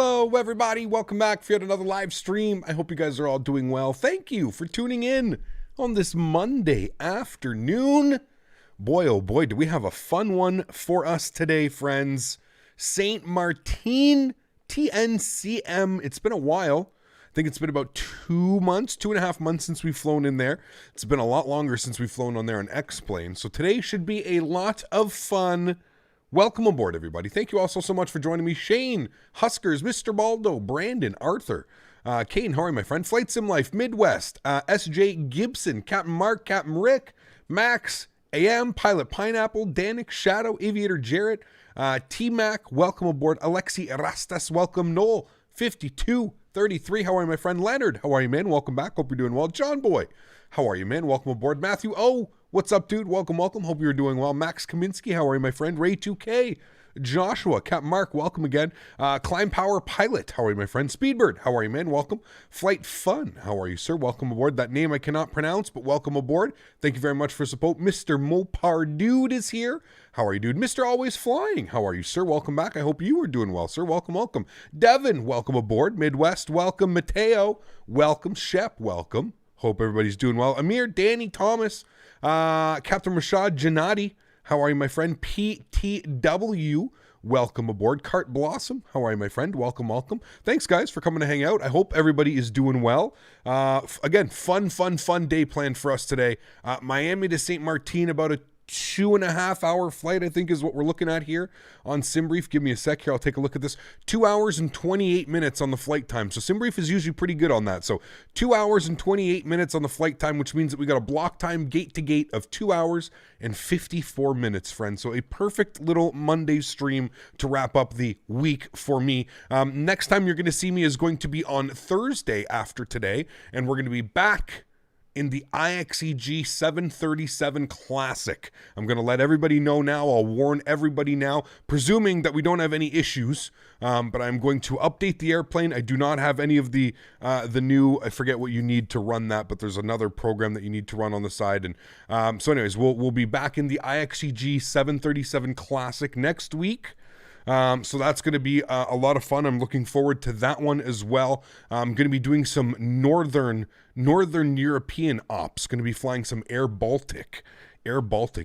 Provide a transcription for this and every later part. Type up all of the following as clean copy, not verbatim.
Hello, everybody. Welcome back for yet another live stream. I hope you guys are all doing well. Thank you for tuning in on this Monday afternoon. Boy, oh boy, do we have a fun one for us today, friends. Saint Martin TNCM. It's been a while. I think it's been about 2 months, 2.5 months since we've flown in there. It's been a lot longer since we've flown on there on X-Plane. So today should be a lot of fun. Welcome aboard, everybody. Thank you all so much for joining me. Shane, Huskers, Mr. Baldo, Brandon, Arthur, Kane, how are you, my friend? Flight Sim Life, Midwest, SJ Gibson, Captain Mark, Captain Rick, Max, AM, Pilot Pineapple, Danik, Shadow, Aviator Jarrett, T-Mac, welcome aboard. Alexi Rastas, welcome. Noel, 5233, how are you, my friend? Leonard, how are you, man? Welcome back. Hope you're doing well. John Boy, how are you, man? Welcome aboard. Matthew O, what's up, dude? Welcome. Hope you're doing well. Max Kaminsky, how are you, my friend? Ray 2K, Joshua, Captain Mark, welcome again. Climb Power Pilot, how are you, my friend? Speedbird, how are you, man? Welcome. Flight Fun, how are you, sir? Welcome aboard. That name I cannot pronounce, but welcome aboard. Thank you very much for support. Mr. Mopar Dude is here. How are you, dude? Mr. AlwaysFlying, how are you, sir? Welcome back. I hope you are doing well, sir. Welcome. Devin, welcome aboard. Midwest, welcome. Mateo, welcome. Shep, welcome. Hope everybody's doing well. Amir, Danny, Thomas, Captain Rashad, Janati, how are you, my friend? PTW, welcome aboard. Cart Blossom, how are you, my friend? Welcome. Thanks, guys, for coming to hang out. I hope everybody is doing well. Again, fun day planned for us today. Miami to St. Martin, about a 2.5 hour flight, I think is what we're looking at here on SimBrief. Give me a sec here. I'll take a look at this. 2 hours and 28 minutes on the flight time. So SimBrief is usually pretty good on that. So 2 hours and 28 minutes on the flight time, which means that we got a block time gate to gate of 2 hours and 54 minutes, friends. So a perfect little Monday stream to wrap up the week for me. Next time you're going to see me is going to be on Thursday after today, and we're going to be back in the IXEG 737 Classic. I'm going to let everybody know now. I'll warn everybody now, presuming that we don't have any issues, but I'm going to update the airplane. I do not have any of the new, I forget what you need to run that, but there's another program that you need to run on the side. And so anyways, we'll be back in the IXEG 737 Classic next week. So that's going to be a lot of fun. I'm looking forward to that one as well. I'm going to be doing some Northern European ops. Going to be flying some Air Baltic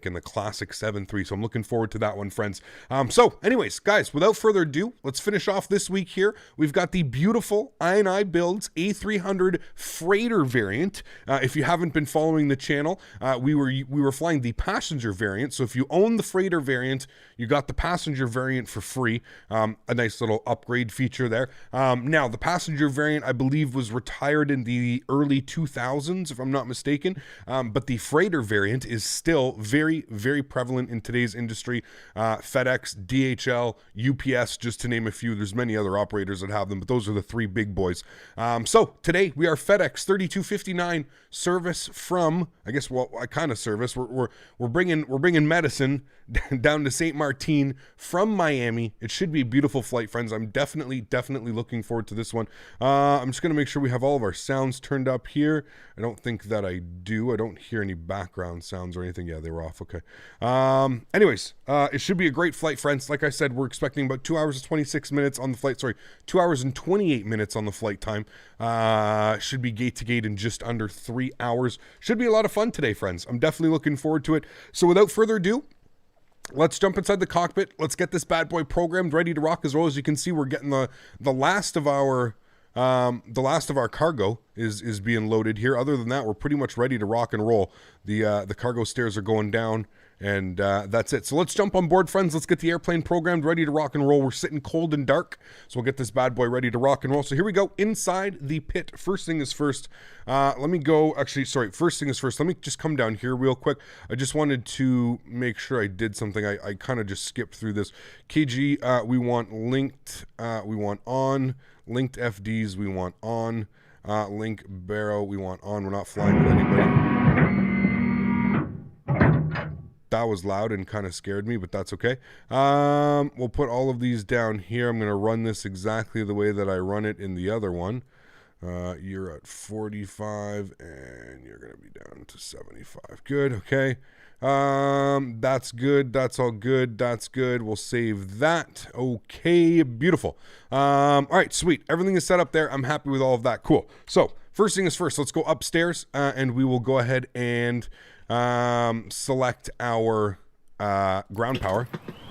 in the Classic 7.3. So I'm looking forward to that one, friends. So anyways, guys, without further ado, let's finish off this week here. We've got the beautiful iniBuilds A300 freighter variant. If you haven't been following the channel, we were flying the passenger variant. So if you own the freighter variant, you got the passenger variant for free. A nice little upgrade feature there. Now, the passenger variant, I believe, was retired in the early 2000s, if I'm not mistaken. But the freighter variant is still very, very prevalent in today's industry. FedEx, DHL, UPS, just to name a few. There's many other operators that have them, but those are the three big boys. So today we are FedEx 3259 service from, I guess, well, I kind of service. We're bringing medicine down to St. Martin from Miami. It should be a beautiful flight, friends. I'm definitely looking forward to this one. I'm just gonna make sure we have all of our sounds turned up here. I don't think that I do. I don't hear any background sounds or anything. Yeah, they were off. Okay. Anyways, it should be a great flight, friends. Like I said, we're expecting about 2 hours and 26 minutes on the flight. Sorry, 2 hours and 28 minutes on the flight time. Should be gate to gate in just under 3 hours. Should be a lot of fun today, friends. I'm definitely looking forward to it. So without further ado, let's jump inside the cockpit. Let's get this bad boy programmed, ready to rock. As well, as you can see, we're getting the last of our cargo is being loaded here. Other than that, we're pretty much ready to rock and roll. The cargo stairs are going down, and that's it. So let's jump on board, friends. Let's get the airplane programmed, ready to rock and roll. We're sitting cold and dark, so we'll get this bad boy ready to rock and roll. So here we go, inside the pit. First thing is first. Let me go, actually, sorry, first thing is first. Let me just come down here real quick. I just wanted to make sure I did something. I kind of just skipped through this. KG, we want linked, we want on. Linked FDs, we want on. Link Barrow, we want on. We're not flying with anybody. That was loud and kind of scared me, but that's okay. We'll put all of these down here. I'm going to run this exactly the way that I run it in the other one. You're at 45, and you're going to be down to 75. Good, okay. That's good. That's all good. That's good. We'll save that. Okay, beautiful. All right, sweet. Everything is set up there. I'm happy with all of that. Cool. So first thing is first, let's go upstairs, and we will go ahead and select our ground power.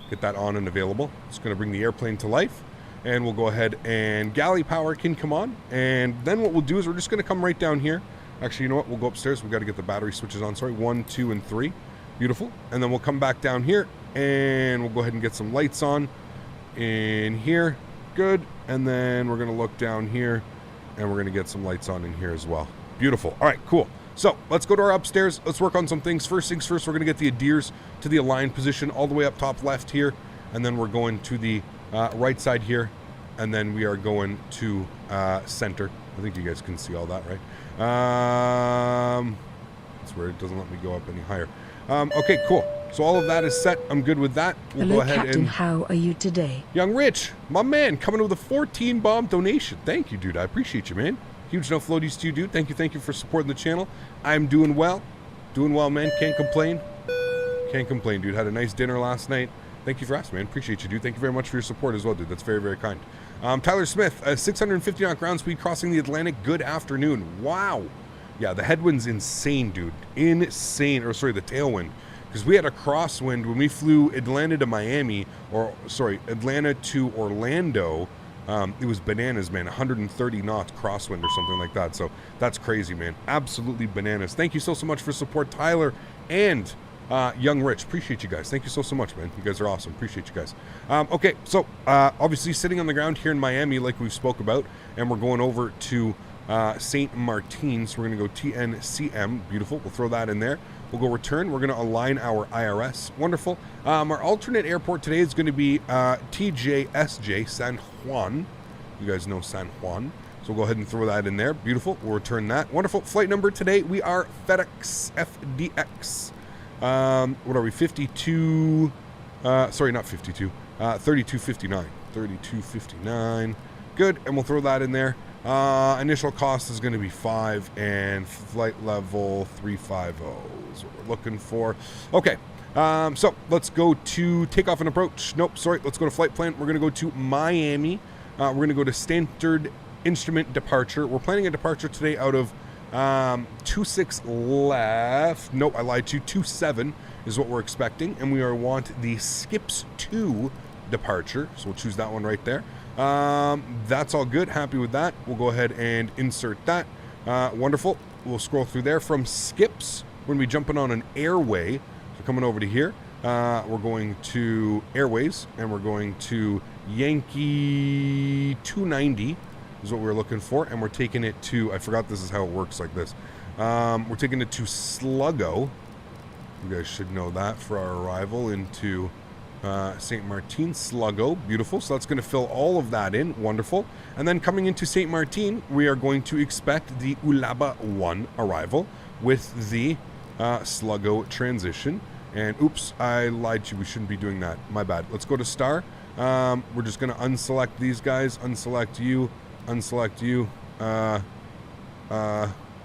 Get that on and available. It's going to bring the airplane to life. And we'll go ahead and galley power can come on. And then what we'll do is we're just going to come right down here. Actually, you know what? We'll go upstairs. We've got to get the battery switches on. Sorry, 1, 2, and 3. Beautiful. And then we'll come back down here and we'll go ahead and get some lights on in here. Good. And then we're going to look down here and we're going to get some lights on in here as well. Beautiful. All right, cool. So let's go to our upstairs. Let's work on some things. First things first, we're going to get the adheres to the aligned position all the way up top left here. And then we're going to the right side here, and then we are going to center. I think you guys can see all that, right? That's where it doesn't let me go up any higher. Okay, cool. So all of that is set. I'm good with that. We'll Hello, go ahead Captain. and... How are you today? Young Rich, my man, coming with a 14-bomb donation. Thank you, dude. I appreciate you, man. Huge no floaties to you, dude. Thank you for supporting the channel. I'm doing well. Doing well, man. Can't complain. Can't complain, dude. Had a nice dinner last night. Thank you for asking, man. Appreciate you, dude. Thank you very much for your support as well, dude. That's very, very kind. Tyler Smith, 650 knot ground speed crossing the Atlantic. Good afternoon. Wow. Yeah, the headwind's insane, dude. Insane. Or, sorry, the tailwind. Because we had a crosswind when we flew Atlanta to Miami, or, sorry, Atlanta to Orlando. It was bananas, man. 130 knots crosswind or something like that. So that's crazy, man. Absolutely bananas. Thank you so much for support, Tyler and... Young Rich, appreciate you guys. Thank you so much, man. You guys are awesome. Appreciate you guys. Okay, so obviously sitting on the ground here in Miami, like we spoke about, and we're going over to St. Martin. So we're going to go TNCM. Beautiful. We'll throw that in there. We'll go return. We're going to align our IRS. Wonderful. Our alternate airport today is going to be TJSJ, San Juan. You guys know San Juan. So we'll go ahead and throw that in there. Beautiful. We'll return that. Wonderful. Flight number today, we are FedEx FDX. What are we, 52, sorry, not 52, 3259, 3259, good, and we'll throw that in there. Initial cost is going to be 5, and flight level 350 is what we're looking for. Okay, so let's go to takeoff and approach. Nope, sorry, let's go to flight plan. We're going to go to Miami. We're going to go to standard instrument departure. We're planning a departure today out of 26 left. Nope, I lied to you. 27 is what we're expecting, and we want the skips 2 departure. So we'll choose that one right there. That's all good. Happy with that. We'll go ahead and insert that. Wonderful. We'll scroll through there from skips. We're gonna be jumping on an airway. So coming over to here, we're going to airways, and we're going to Yankee 290. Is what we're looking for, and we're taking it to, I forgot this is how it works like this. We're taking it to Sluggo. You guys should know that for our arrival into St. Martin. Sluggo, beautiful. So that's going to fill all of that in, wonderful. And then coming into St. Martin, we are going to expect the Ulaba 1 arrival with the Sluggo transition. And oops, I lied to you. We shouldn't be doing that. My bad. Let's go to Star. We're just going to unselect these guys, unselect you. Unselect you.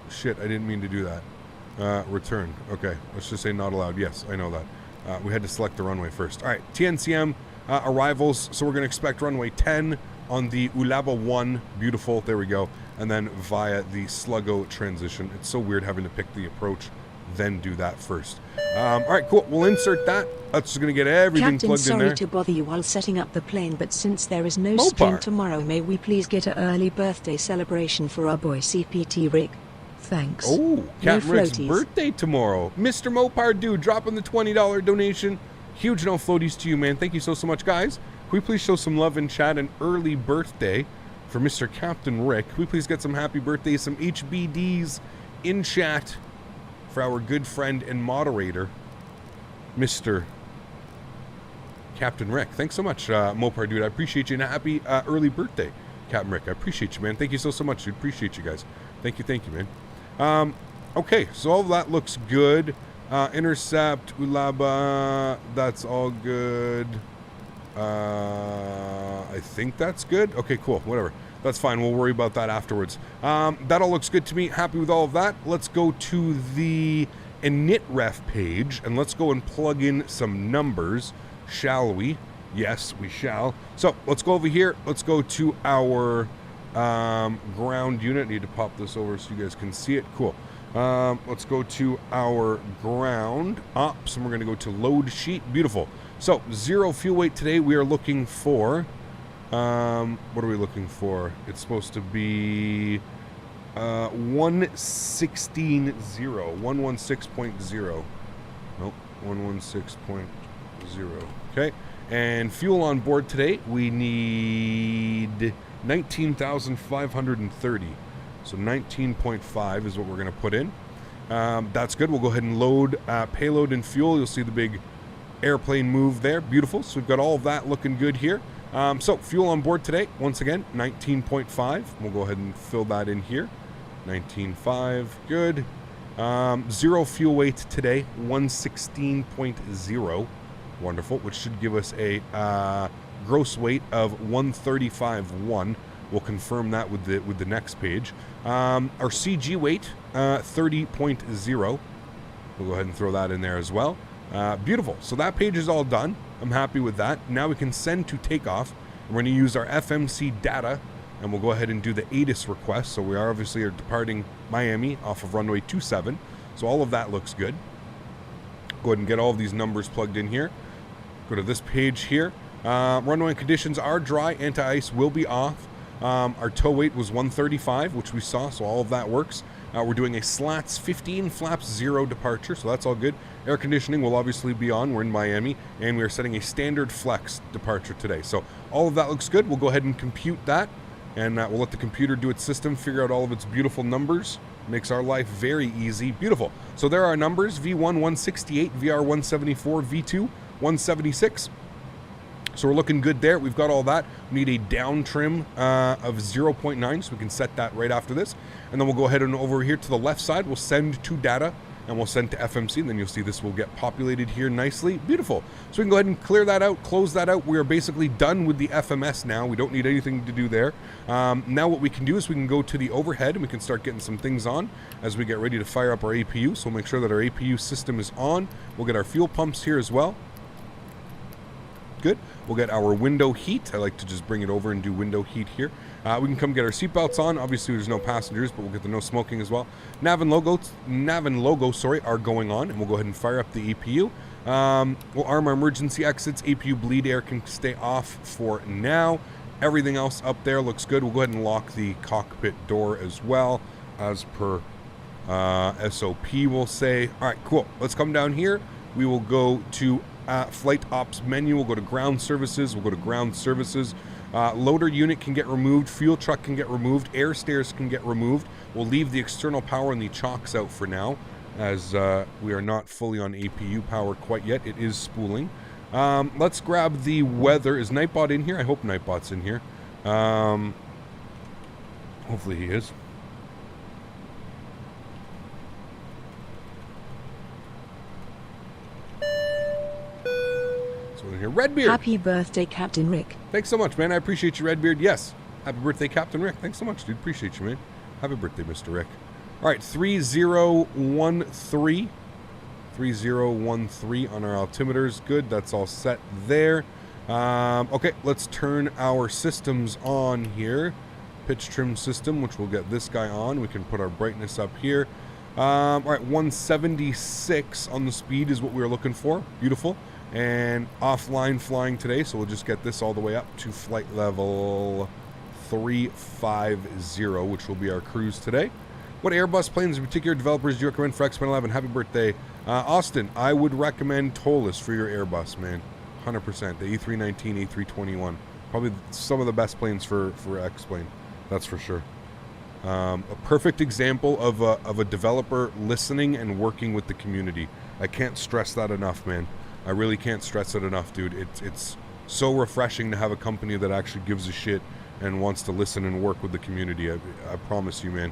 Shit, I didn't mean to do that. Return. Okay, let's just say not allowed. Yes, I know that. We had to select the runway first. All right, TNCM arrivals. So we're going to expect runway 10 on the Ulaba 1. Beautiful. There we go. And then via the Sluggo transition. It's so weird having to pick the approach, then do that first. All right, cool. We'll insert that. That's just going to get everything Captain, plugged in there. sorry to bother you while setting up the plane, but since there is no stream tomorrow, may we please get an early birthday celebration for our boy CPT Rick? Thanks. Oh, Captain Rick's birthday tomorrow. Mr. Mopar, dude, dropping the $20 donation. Huge no floaties to you, man. Thank you so much, guys. Can we please show some love in chat? An early birthday for Mr. Captain Rick. Can we please get some happy birthdays, some HBDs in chat for our good friend and moderator, Mr. Captain Rick. Thanks so much, Mopar, dude. I appreciate you, and happy early birthday, Captain Rick. I appreciate you, man. Thank you so much, dude. Appreciate you guys. Thank you, man. Okay, so all of that looks good. Intercept, Ulaba, that's all good. I think that's good. Okay, cool, whatever. That's fine. We'll worry about that afterwards. That all looks good to me. Happy with all of that. Let's go to the initref page, and let's go and plug in some numbers, shall we? Yes, we shall. So let's go over here. Let's go to our ground unit. I need to pop this over so you guys can see it. Cool. Let's go to our ground ops, and we're going to go to load sheet. Beautiful. So 0 fuel weight today. We are looking for, what are we looking for? It's supposed to be 116.0. 116.0. Nope, 116.0. Okay. And fuel on board today, we need 19,530. So 19.5 is what we're going to put in. That's good. We'll go ahead and load payload and fuel. You'll see the big airplane move there. Beautiful. So we've got all of that looking good here. So fuel on board today, once again, 19.5. We'll go ahead and fill that in here. 19.5. Good. 0 fuel weight today, 116.0. Wonderful. Which should give us a gross weight of 135.1. We'll confirm that with the next page. Our CG weight, 30.0. We'll go ahead and throw that in there as well. Beautiful. So that page is all done. I'm happy with that. Now we can send to Takeoff. We're going to use our FMC data, and we'll go ahead and do the ATIS request. So we are obviously departing Miami off of runway 27. So all of that looks good. Go ahead and get all of these numbers plugged in here. Go to this page here. Runway conditions are dry. Anti-ice will be off. Our tow weight was 135, which we saw, so all of that works. We're doing a slats 15, flaps 0 departure, so that's all good. Air conditioning will obviously be on. We're in Miami, and we are setting a standard flex departure today. So all of that looks good. We'll go ahead and compute that, and we'll let the computer do its system, figure out all of its beautiful numbers. Makes our life very easy. Beautiful. So there are our numbers: V1 168, VR 174, V2 176. So we're looking good there. We've got all that. We need a down trim of 0.9, so we can set that right after this. And then we'll go ahead and over here to the left side, we'll send to data, and we'll send to FMC, and then you'll see this will get populated here nicely. Beautiful. So we can go ahead and clear that out, close that out. We are basically done with the FMS now. We don't need anything to do there. Now what we can do is we can go to the overhead, and we can start getting some things on as we get ready to fire up our APU. So we'll make sure that our APU system is on. We'll get our fuel pumps here as well. Good. We'll get our window heat. I like to just bring it over and do window heat here. We can come get our seatbelts on. Obviously, there's no passengers, but we'll get the no smoking as well. Nav and logo, are going on, and we'll go ahead and fire up the APU. We'll arm our emergency exits. APU bleed air can stay off for now. Everything else up there looks good. We'll go ahead and lock the cockpit door as well, as per SOP, we'll say. All right, cool. Let's come down here. We will go to flight ops menu. We'll go to ground services. We'll go to ground services. Loader unit can get removed. Fuel truck can get removed. Air stairs can get removed. We'll leave the external power and the chocks out for now, as we are not fully on APU power quite yet. It is spooling. Let's grab the weather. Is Nightbot in here? I hope Nightbot's in here. Hopefully he is. Here. Redbeard. Happy birthday, Captain Rick. Thanks so much, man. I appreciate you, Redbeard. Yes. Happy birthday, Captain Rick. Thanks so much, dude. Appreciate you, man. Happy birthday, Mr. Rick. All right, 3013. 3013 on our altimeters. Good. That's all set there. Okay, let's turn our systems on here. Pitch trim system, which we'll get this guy on. We can put our brightness up here. All right, 176 on the speed is what we were looking for. Beautiful. And offline flying today, so we'll just get this all the way up to flight level 350, which will be our cruise today. What Airbus planes in particular developers do you recommend for X-Men 11? Happy birthday, Austin. I would recommend Tolis for your Airbus, man. 100%. The A319, A321, probably some of the best planes for X-Plane. That's for sure. A perfect example of a developer listening and working with the community. I can't stress that enough, man. I really can't stress it enough, dude. It's so refreshing to have a company that actually gives a shit and wants to listen and work with the community. I promise you, man.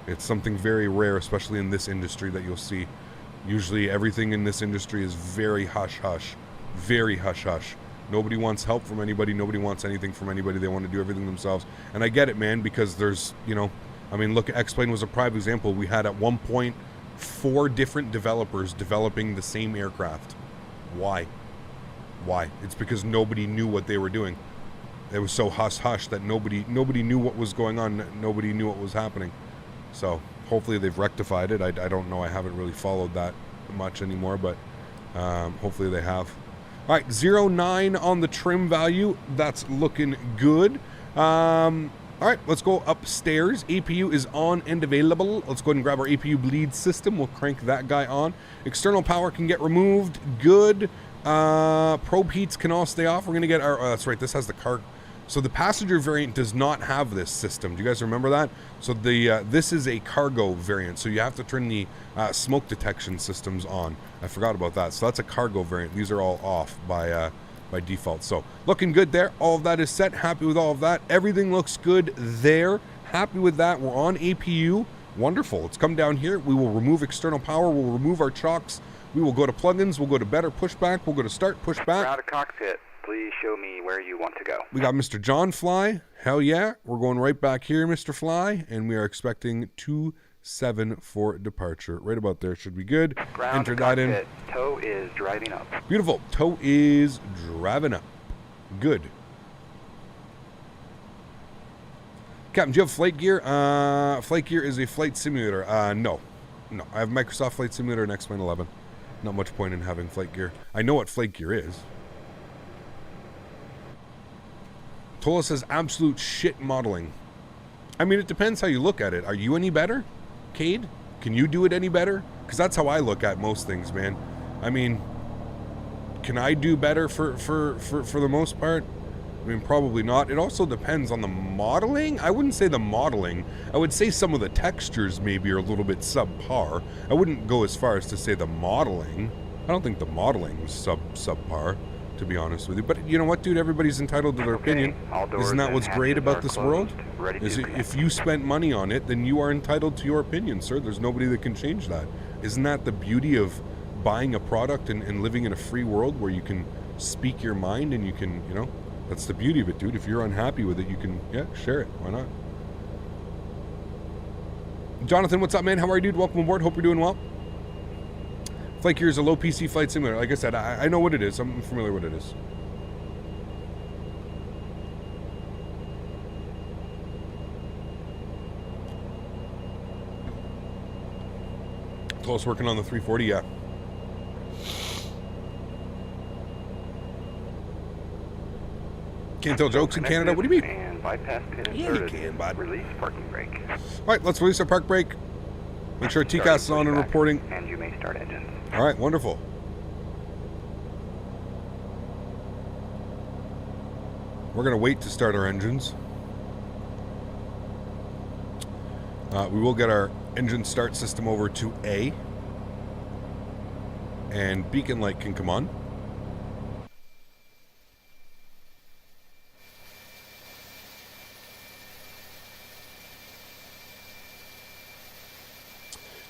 It's something very rare, especially in this industry, that you'll see. Usually everything in this industry is very hush-hush. Very hush-hush. Nobody wants help from anybody. Nobody wants anything from anybody. They want to do everything themselves. And I get it, man, because there's, you know, I mean, look, X-Plane was a prime example. We had at one point 4 different developers developing the same aircraft. Why? Why? It's because nobody knew what they were doing. It was so hush-hush that nobody knew what was going on. Nobody knew what was happening. So hopefully they've rectified it. I don't know. I haven't really followed that much anymore, but hopefully they have. All right, 0.9 on the trim value. That's looking good. All right, let's go upstairs. APU is on and available. Let's go ahead and grab our APU bleed system. We'll crank that guy on. External power can get removed. Good. Probe heats can all stay off. We're going to get our... that's right, this has the car... So the passenger variant does not have this system. Do you guys remember that? So the this is a cargo variant. So you have to turn the smoke detection systems on. I forgot about that. So that's a cargo variant. These are all off by default. So looking good there. All of that is set. Happy with all of that. Everything looks good there. Happy with that. We're on APU. Wonderful. Let's come down here. We will remove external power. We'll remove our chocks. We will go to plugins. We'll go to better pushback. We'll go to start pushback. Out of cockpit. Please show me where you want to go. We got Mr. John Fly. Hell yeah. We're going right back here, Mr. Fly. And we are expecting 2-7 for departure. Right about there should be good. Ground Enter that in. Tow is driving up. Beautiful. Tow is driving up. Good. Captain, do you have flight gear? Flight gear is a flight simulator. No. No. I have Microsoft Flight Simulator and X-Plane 11. Not much point in having flight gear. I know what flight gear is. Tola says absolute shit modeling. I mean, it depends how you look at it. Are you any better, Cade? Can you do it any better? Because that's how I look at most things, man. I mean, can I do better for the most part? I mean, probably not. It also depends on the modeling. I wouldn't say the modeling. I would say some of the textures maybe are a little bit subpar. I wouldn't go as far as to say the modeling. I don't think the modeling was subpar, to be honest with you. But you know what, dude? Everybody's entitled to their opinion. Isn't that what's great about this world? Is if you spent money on it, then you are entitled to your opinion, sir. There's nobody that can change that. Isn't that the beauty of buying a product and living in a free world where you can speak your mind and you can, you know, that's the beauty of it, dude. If you're unhappy with it, you can, yeah, share it. Why not? Jonathan, what's up, man? How are you, dude? Welcome aboard. Hope you're doing well. Flight Gear is a low PC flight simulator. Like I said, I know what it is. I'm familiar with what it is. Close working on the 340, yeah. Can't tell jokes in Canada? What do you mean? And bypass pin Yeah, you can, bud. Release parking brake. All right, let's release our park brake. Make sure TCAS is on and reporting. And you may start engines. All right, wonderful. We're going to wait to start our engines. We will get our engine start system over to A. And beacon light can come on.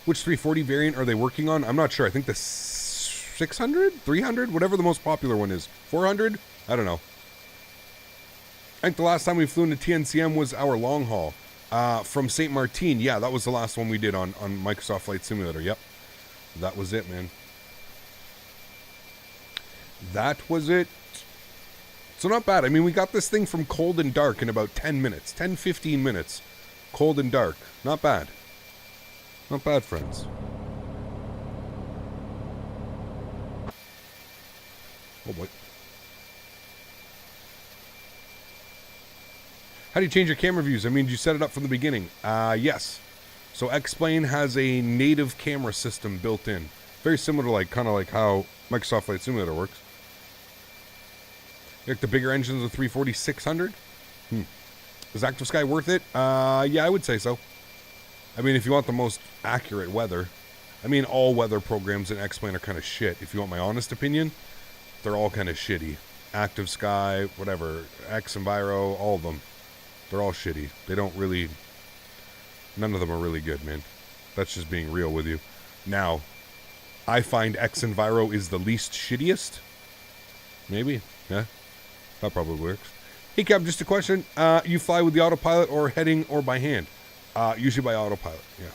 Which 340 variant are they working on? I'm not sure. I think the 600, 300, whatever the most popular one is. 400? I don't know. I think the last time we flew into TNCM was our long haul from St. Martin. Yeah, that was the last one we did on Microsoft Flight Simulator. Yep. That was it, man. That was it. So not bad. I mean, we got this thing from cold and dark in about 10 minutes. 10, 15 minutes. Cold and dark. Not bad. Not bad, friends. Oh boy. How do you change your camera views? I mean, did you set it up from the beginning? Yes. So X-Plane has a native camera system built in. Very similar to kind of like how Microsoft Flight Simulator works. Like the bigger engines of 340-600? Is Active Sky worth it? Yeah, I would say so. I mean, if you want the most accurate weather, I mean, all weather programs in X-Plane are kind of shit. If you want my honest opinion, they're all kind of shitty. Active Sky, whatever, X-Enviro, all of them. They're all shitty. They don't really, none of them are really good, man. That's just being real with you. Now, I find X-Enviro is the least shittiest. Maybe, yeah. That probably works. Hey, Cap, just a question. You fly with the autopilot or heading or by hand? Usually by autopilot, yeah.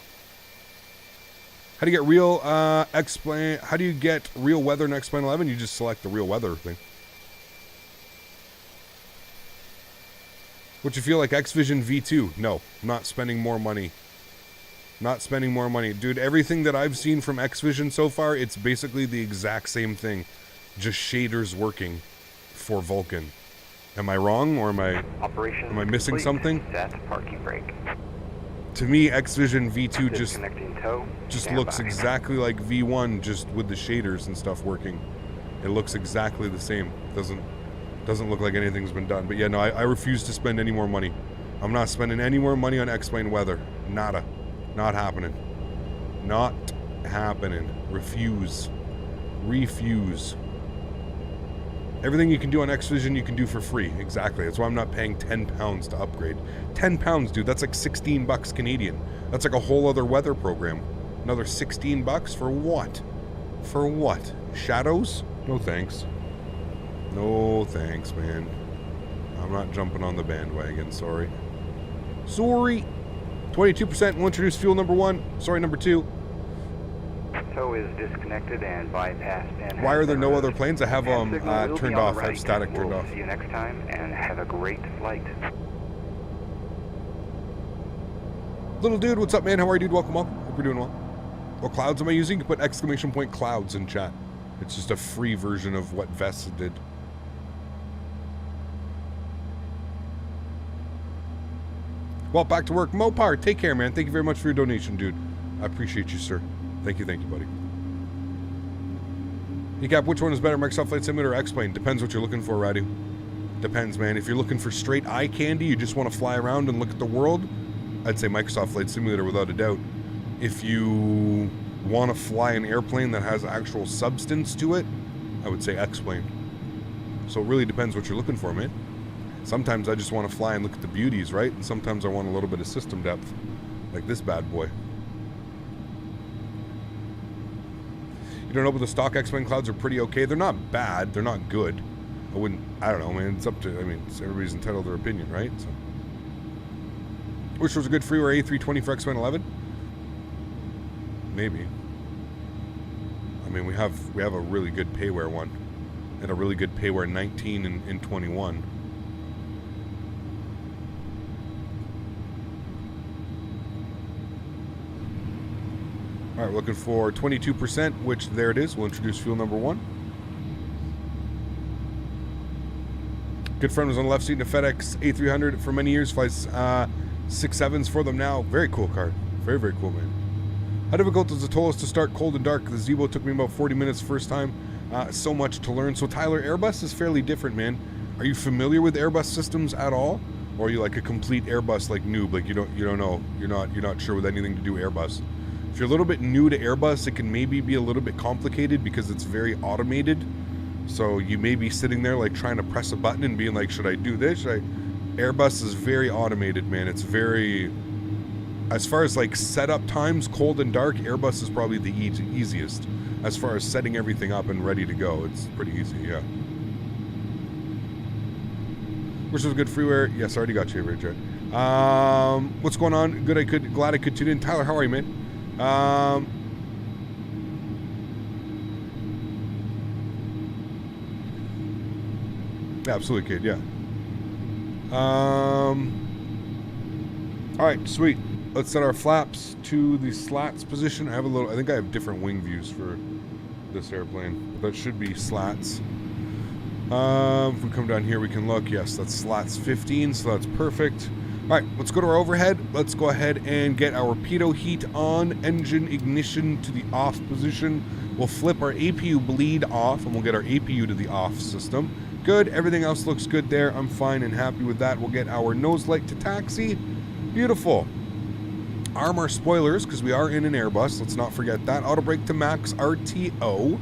How do you get real how do you get real weather in X-Plane 11? You just select the real weather thing. What you feel like XVision V2? No, not spending more money. Not spending more money. Dude, everything that I've seen from XVision so far, it's basically the exact same thing. Just shaders working for Vulkan. Am I wrong, or am I missing something? Set parking brake. To me, XVision V2 just looks by. exactly like V1, just with the shaders and stuff working. It looks exactly the same. Doesn't look like anything's been done. But yeah, no, I refuse to spend any more money. I'm not spending any more money on X-Plane weather. Nada. Not happening. Not happening. Refuse. Everything you can do on XVision, you can do for free. Exactly. That's why I'm not paying £10 to upgrade. £10, dude. That's like 16 bucks Canadian. That's like a whole other weather program. Another 16 bucks for what? For what? Shadows? No thanks. No thanks, man. I'm not jumping on the bandwagon. Sorry. Sorry. 22% will introduce fuel number 1. Sorry, number 2. Tow is disconnected and bypassed. And why are there no other planes? I have them turned off. I have static turned off. See you next time, and have a great flight. Little dude, what's up, man? How are you, dude? Welcome. Hope you're doing well. What clouds am I using? You can put ! Clouds in chat. It's just a free version of what Vesta did. Well, back to work. Mopar, take care, man. Thank you very much for your donation, dude. I appreciate you, sir. Thank you, buddy. Hey, Cap, which one is better, Microsoft Flight Simulator or X-Plane? Depends what you're looking for, Radu. Depends, man. If you're looking for straight eye candy, you just want to fly around and look at the world, I'd say Microsoft Flight Simulator without a doubt. If you want to fly an airplane that has actual substance to it, I would say X-Plane. So it really depends what you're looking for, man. Sometimes I just want to fly and look at the beauties, right? And sometimes I want a little bit of system depth, like this bad boy. You don't know, but the stock X-Plane clouds are pretty okay. They're not bad. They're not good. I don't know, man. It's up to, everybody's entitled to their opinion, right? So. Which was a good freeware A320 for X-Plane 11? Maybe. I mean, we have a really good payware one. And a really good payware 19 and 21. All right, looking for 22%, which there it is. We'll introduce fuel number 1. Good friend was on the left seat in a FedEx A300 for many years. Flies 6.7s for them now. Very cool card. Very, very cool, man. How difficult is the Tolos to start cold and dark? The Zebo took me about 40 minutes first time. So much to learn. So Tyler, Airbus is fairly different, man. Are you familiar with Airbus systems at all? Or are you like a complete Airbus like noob? Like you don't know. You're not sure with anything to do Airbus. If you're a little bit new to Airbus, it can maybe be a little bit complicated because it's very automated. So you may be sitting there like trying to press a button and being like, should I do this? Airbus is very automated, man. It's very, as far as like setup times, cold and dark, Airbus is probably the easiest. As far as setting everything up and ready to go, it's pretty easy, yeah. Which was good freeware. Yes, I already got you, Richard. What's going on? Glad I could tune in. Tyler, how are you, man? Absolutely, kid. Yeah. All right, sweet. Let's set our flaps to the slats position. I think I have different wing views for this airplane. That should be slats. If we come down here, we can look. Yes, that's slats 15, so that's perfect. All right, let's go to our overhead. Let's go ahead and get our pitot heat on, engine ignition to the off position. We'll flip our APU bleed off, and we'll get our APU to the off system. Good, everything else looks good there. I'm fine and happy with that. We'll get our nose light to taxi. Beautiful. Arm our spoilers, because we are in an Airbus. Let's not forget that. Auto brake to max RTO.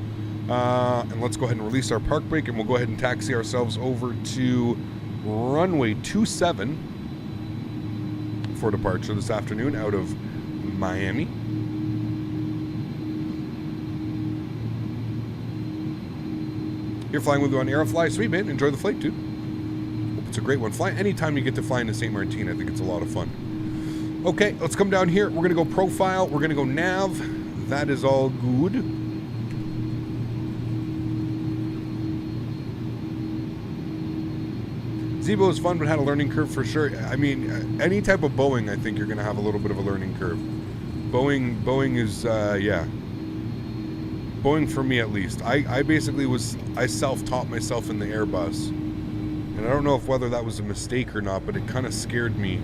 And let's go ahead and release our park brake, and we'll go ahead and taxi ourselves over to runway 27 for departure this afternoon out of Miami. You're flying with me on Aerofly. Sweet, man. Enjoy the flight, dude. It's a great one. Fly anytime you get to fly into St. Martin, I think it's a lot of fun. Okay, let's come down here. We're going to go profile. We're going to go nav. That is all good. Zibo is fun, but had a learning curve for sure. I mean, any type of Boeing, I think you're going to have a little bit of a learning curve. Boeing is, yeah. Boeing for me, at least. I basically I self-taught myself in the Airbus. And I don't know if whether that was a mistake or not, but it kind of scared me.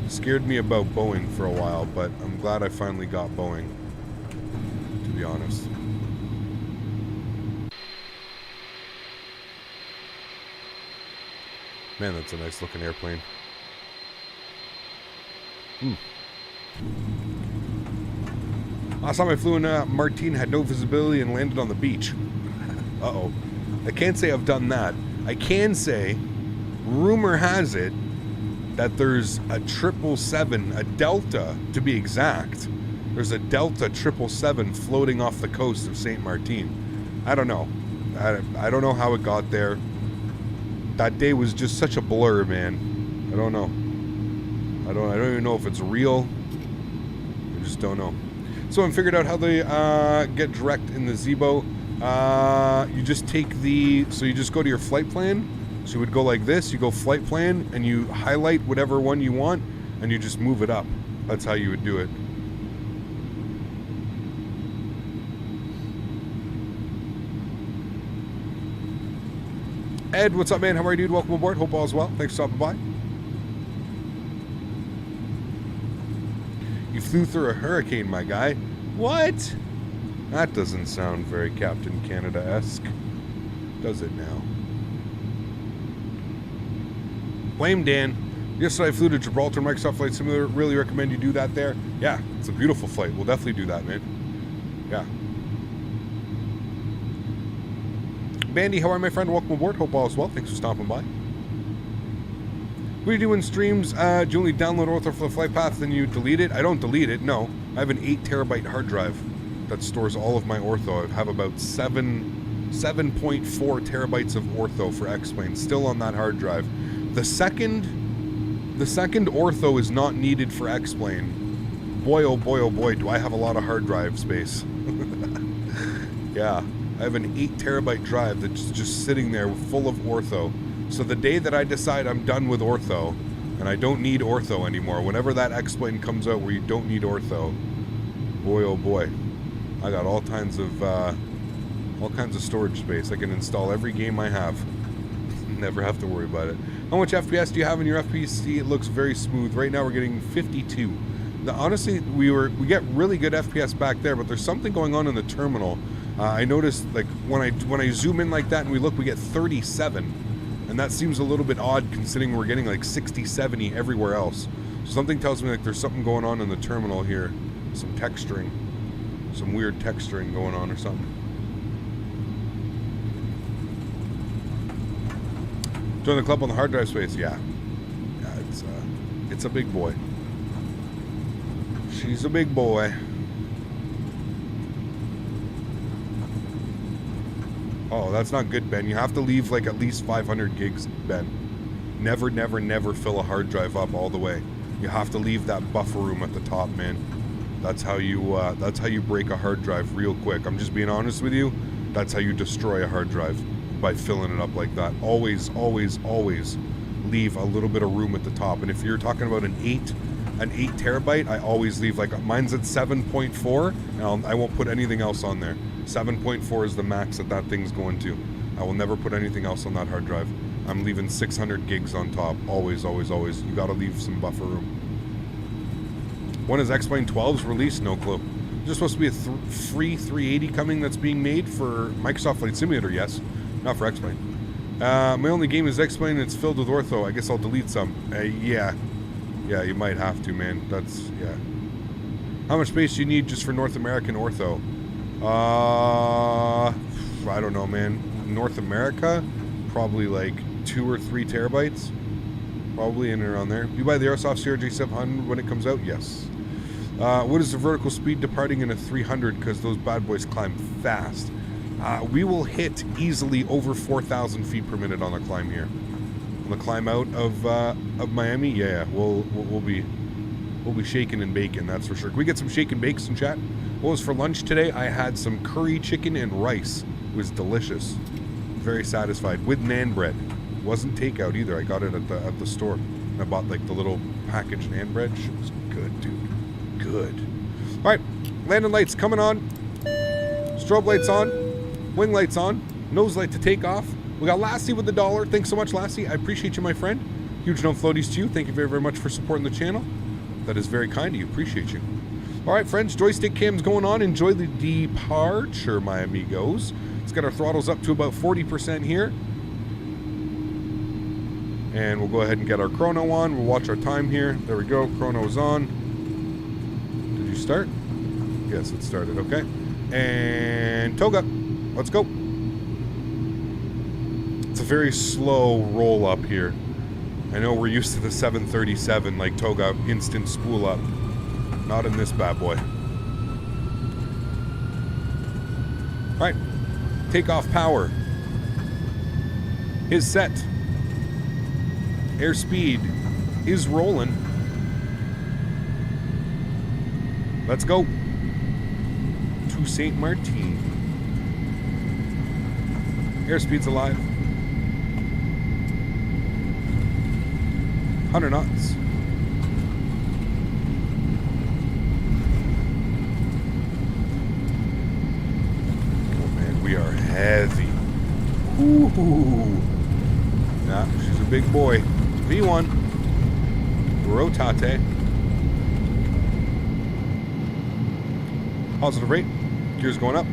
Scared me about Boeing for a while, but I'm glad I finally got Boeing, to be honest. Man, that's a nice looking airplane. Last time I flew in Martin, had no visibility and landed on the beach. Uh-oh. I can't say I've done that. I can say, rumor has it, that there's a 777, a Delta to be exact. There's a Delta 777 floating off the coast of St. Martin. I don't know. I don't know how it got there. That day was just such a blur, man. I don't know. I don't even know if it's real. I just don't know. So I figured out how they get direct in the Zibo. You just take so you just go to your flight plan. So you would go like this, you go flight plan, and you highlight whatever one you want, and you just move it up. That's how you would do it. Ed, what's up, man? How are you, dude? Welcome aboard. Hope all's well. Thanks for stopping by. You flew through a hurricane, my guy. What? That doesn't sound very Captain Canada-esque. Does it now? Blame Dan. Yesterday I flew to Gibraltar Microsoft Flight Simulator. Really recommend you do that there. Yeah, it's a beautiful flight. We'll definitely do that, man. Yeah. Bandy, how are you, my friend? Welcome aboard. Hope all is well. Thanks for stopping by. What do you do in streams? Do you only download Ortho for the flight path, then you delete it? I don't delete it, no. I have an 8 terabyte hard drive that stores all of my Ortho. I have about 7.4 terabytes of Ortho for X-Plane still on that hard drive. The second Ortho is not needed for X-Plane. Boy, oh boy, do I have a lot of hard drive space. Yeah, I have an 8 terabyte drive that's just sitting there full of Ortho. So the day that I decide I'm done with Ortho, and I don't need Ortho anymore, whenever that X-Plane comes out where you don't need Ortho, boy oh boy, I got all kinds of storage space. I can install every game I have. Never have to worry about it. How much FPS do you have in your FPC? It looks very smooth. Right now we're getting 52. Honestly, we get really good FPS back there, but there's something going on in the terminal. I noticed, like, when I zoom in like that and we look, we get 37. And that seems a little bit odd considering we're getting like 60, 70 everywhere else. So something tells me like there's something going on in the terminal here. Some texturing. Some weird texturing going on or something. Join the club on the hard drive space, yeah. Yeah, it's a big boy. She's a big boy. Oh, that's not good, Ben. You have to leave like at least 500 gigs, Ben. Never, never, never fill a hard drive up all the way. You have to leave that buffer room at the top, man. That's how you break a hard drive real quick. I'm just being honest with you. That's how you destroy a hard drive, by filling it up like that. Always, always, always leave a little bit of room at the top. And if you're talking about an 8 terabyte, I always leave, like, mine's at 7.4, and I won't put anything else on there. 7.4 is the max that thing's going to. I will never put anything else on that hard drive. I'm leaving 600 gigs on top. Always, always, always. You gotta leave some buffer room. When is X-Plane 12's released? No clue. There's supposed to be a free 380 coming that's being made for Microsoft Flight Simulator, yes. Not for X-Plane. My only game is X-Plane and it's filled with Ortho. I guess I'll delete some. Yeah. Yeah, you might have to, man. That's, yeah. How much space do you need just for North American Ortho? I don't know, man. North America? Probably like 2 or 3 terabytes. Probably in and around there. You buy the Airsoft CRJ700 when it comes out? Yes. What is the vertical speed departing in a 300? Because those bad boys climb fast. We will hit easily over 4,000 feet per minute on a climb here. On the climb out of Miami, yeah, we'll be shaking and baking, that's for sure. Can we get some shake and bakes in chat? What was for lunch today? I had some curry chicken and rice. It was delicious. Very satisfied with naan bread. Wasn't takeout either. I got it at the store. And I bought like the little packaged naan bread. Shit was good, dude. Good. All right, landing lights coming on. Strobe lights on. Wing lights on. Nose light to take off. We got Lassie with the $1. Thanks so much, Lassie. I appreciate you, my friend. Huge no floaties to you. Thank you very, very much for supporting the channel. That is very kind of you. Appreciate you. All right, friends. Joystick cam's going on. Enjoy the departure, my amigos. Let's get our throttles up to about 40% here. And we'll go ahead and get our chrono on. We'll watch our time here. There we go. Chrono's on. Did you start? Yes, it started. Okay. And Toga. Let's go. It's a very slow roll up here. I know we're used to the 737, like Toga, instant spool up. Not in this bad boy. All right. Takeoff power is set. Airspeed is rolling. Let's go to St. Martin. Airspeed's alive. 100 knots. Oh man, we are heavy. Ooh. Nah, she's a big boy. V1. Rotate. Positive rate. Gears going up.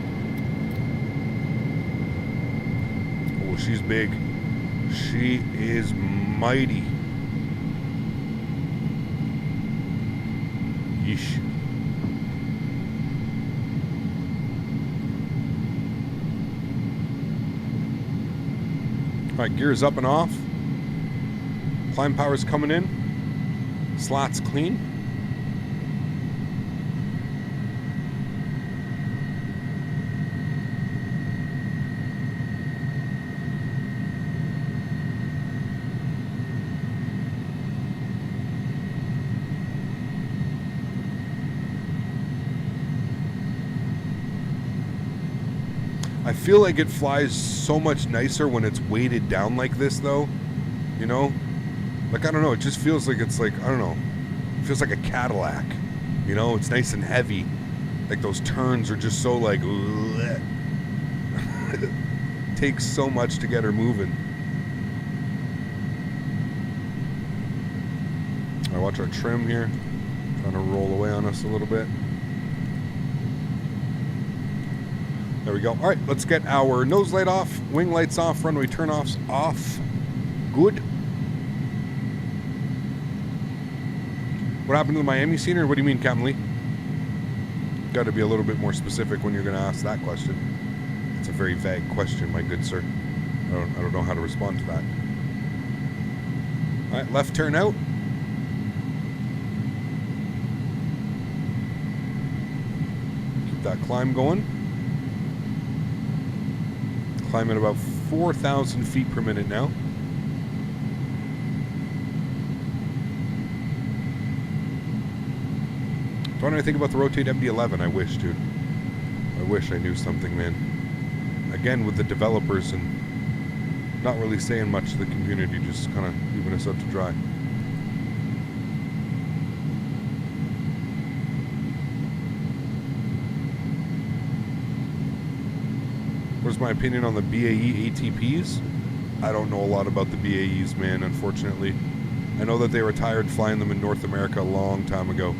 Oh, she's big. She is mighty. Yeesh. All right, gears up and off. Climb power's coming in. Slots clean. I feel like it flies so much nicer when it's weighted down like this, though. You know? Like, I don't know, it just feels like it's like, I don't know. It feels like a Cadillac. You know, it's nice and heavy. Like, those turns are just so, like, it takes so much to get her moving. I watch our trim here. Trying to roll away on us a little bit. There we go. All right, let's get our nose light off, wing lights off, runway turn-offs off. Good. What happened to the Miami scenery? What do you mean, Captain Lee? Got to be a little bit more specific when you're going to ask that question. It's a very vague question, my good sir. I don't know how to respond to that. All right, left turn out. Keep that climb going. Climb at about 4,000 feet per minute now. Don't know anything about the Rotate MD-11. I wish, dude. I wish I knew something, man. Again, with the developers and not really saying much to the community, just kind of leaving us out to dry. What's my opinion on the BAE ATPs? I don't know a lot about the BAEs, man, unfortunately. I know that they retired flying them in North America a long time ago.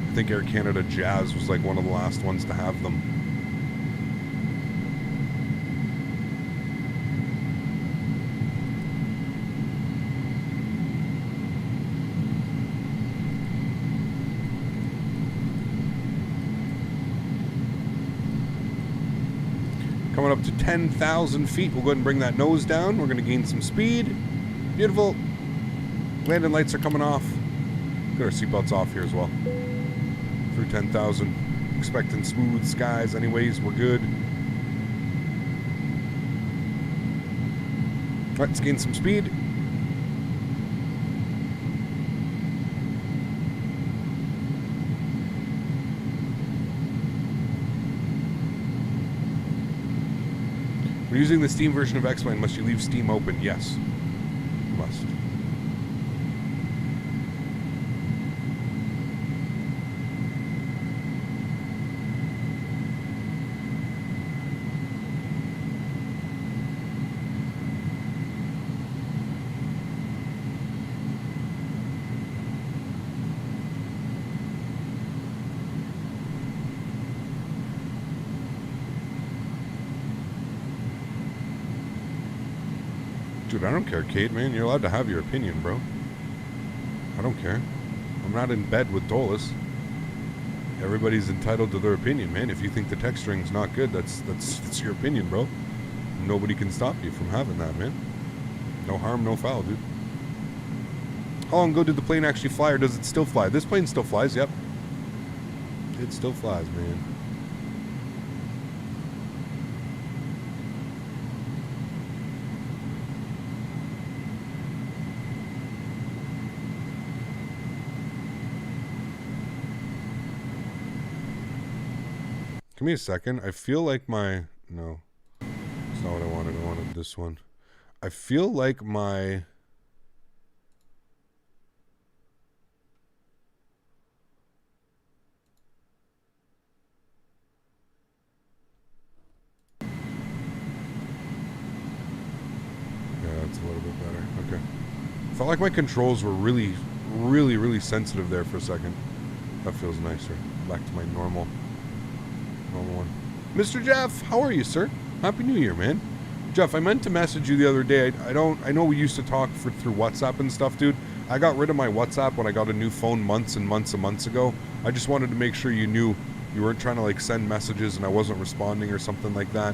I think Air Canada Jazz was like one of the last ones to have them. Coming up to 10,000 feet. We'll go ahead and bring that nose down. We're going to gain some speed. Beautiful. Landing lights are coming off. Get our seatbelts off here as well. Through 10,000. Expecting smooth skies anyways. We're good. All right, let's gain some speed. When using the Steam version of X-Plane, must you leave Steam open? Yes. Must. Dude, I don't care, Kate, man. You're allowed to have your opinion, bro. I don't care. I'm not in bed with Dolus. Everybody's entitled to their opinion, man. If you think the text string's not good, that's your opinion, bro. Nobody can stop you from having that, man. No harm, no foul, dude. How long ago did the plane actually fly, or does it still fly? This plane still flies, yep. It still flies, man. Give me a second. I feel like my... No. That's not what I wanted. I wanted this one. I feel like my... Yeah, that's a little bit better. Okay. Felt like my controls were really sensitive there for a second. That feels nicer. Back to my normal one. Mr. Jeff, how are you, sir? Happy New Year, man. Jeff, I meant to message you the other day. I know we used to talk through WhatsApp and stuff, dude. I got rid of my WhatsApp when I got a new phone months ago. I just wanted to make sure you knew you weren't trying to like send messages and I wasn't responding or something like that.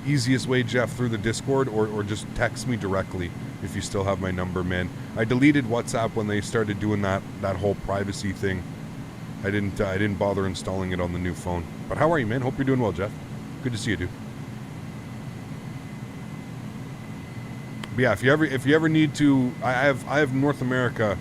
Easiest way, Jeff, through the Discord or just text me directly if you still have my number, man. I deleted WhatsApp when they started doing that whole privacy thing. I didn't bother installing it on the new phone. But how are you, man? Hope you're doing well, Jeff. Good to see you, dude. But yeah, if you ever need to, I have North America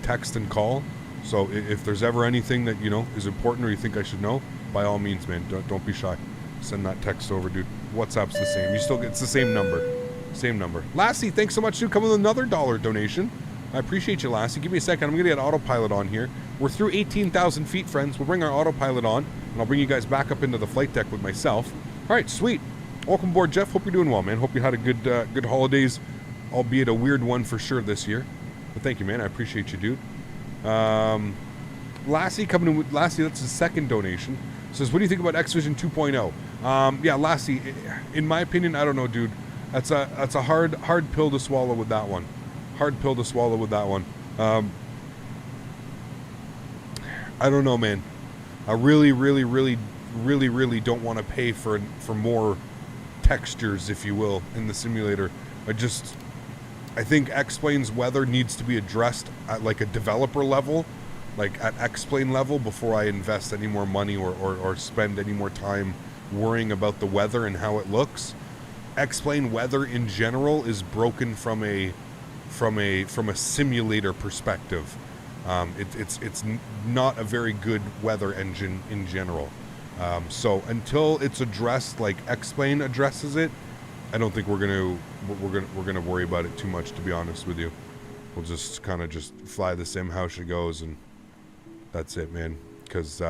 text and call. So if there's ever anything that is important or you think I should know, by all means, man, don't be shy. Send that text over, dude. WhatsApp's the same. It's the same number. Same number. Lassie, thanks so much, dude. Come with another $1 donation. I appreciate you, Lassie. Give me a second. I'm going to get autopilot on here. We're through 18,000 feet, friends. We'll bring our autopilot on, and I'll bring you guys back up into the flight deck with myself. All right, sweet. Welcome aboard, Jeff. Hope you're doing well, man. Hope you had a good holidays, albeit a weird one for sure this year. But thank you, man. I appreciate you, dude. Lassie coming in with Lassie. That's his second donation. Says, what do you think about XVision 2.0? Yeah, Lassie. In my opinion, I don't know, dude. That's a hard pill to swallow with that one. Hard pill to swallow with that one. I don't know, man. I really don't want to pay for more textures, if you will, in the simulator. I think X-Plane's weather needs to be addressed at like a developer level, like at X-Plane level, before I invest any more money or spend any more time worrying about the weather and how it looks. X-Plane weather in general is broken from a simulator perspective. It's not a very good weather engine in general. So until it's addressed like X-Plane addresses it, I don't think we're gonna worry about it too much, to be honest with you. We'll just kind of just fly the sim how she goes, and that's it, man. Because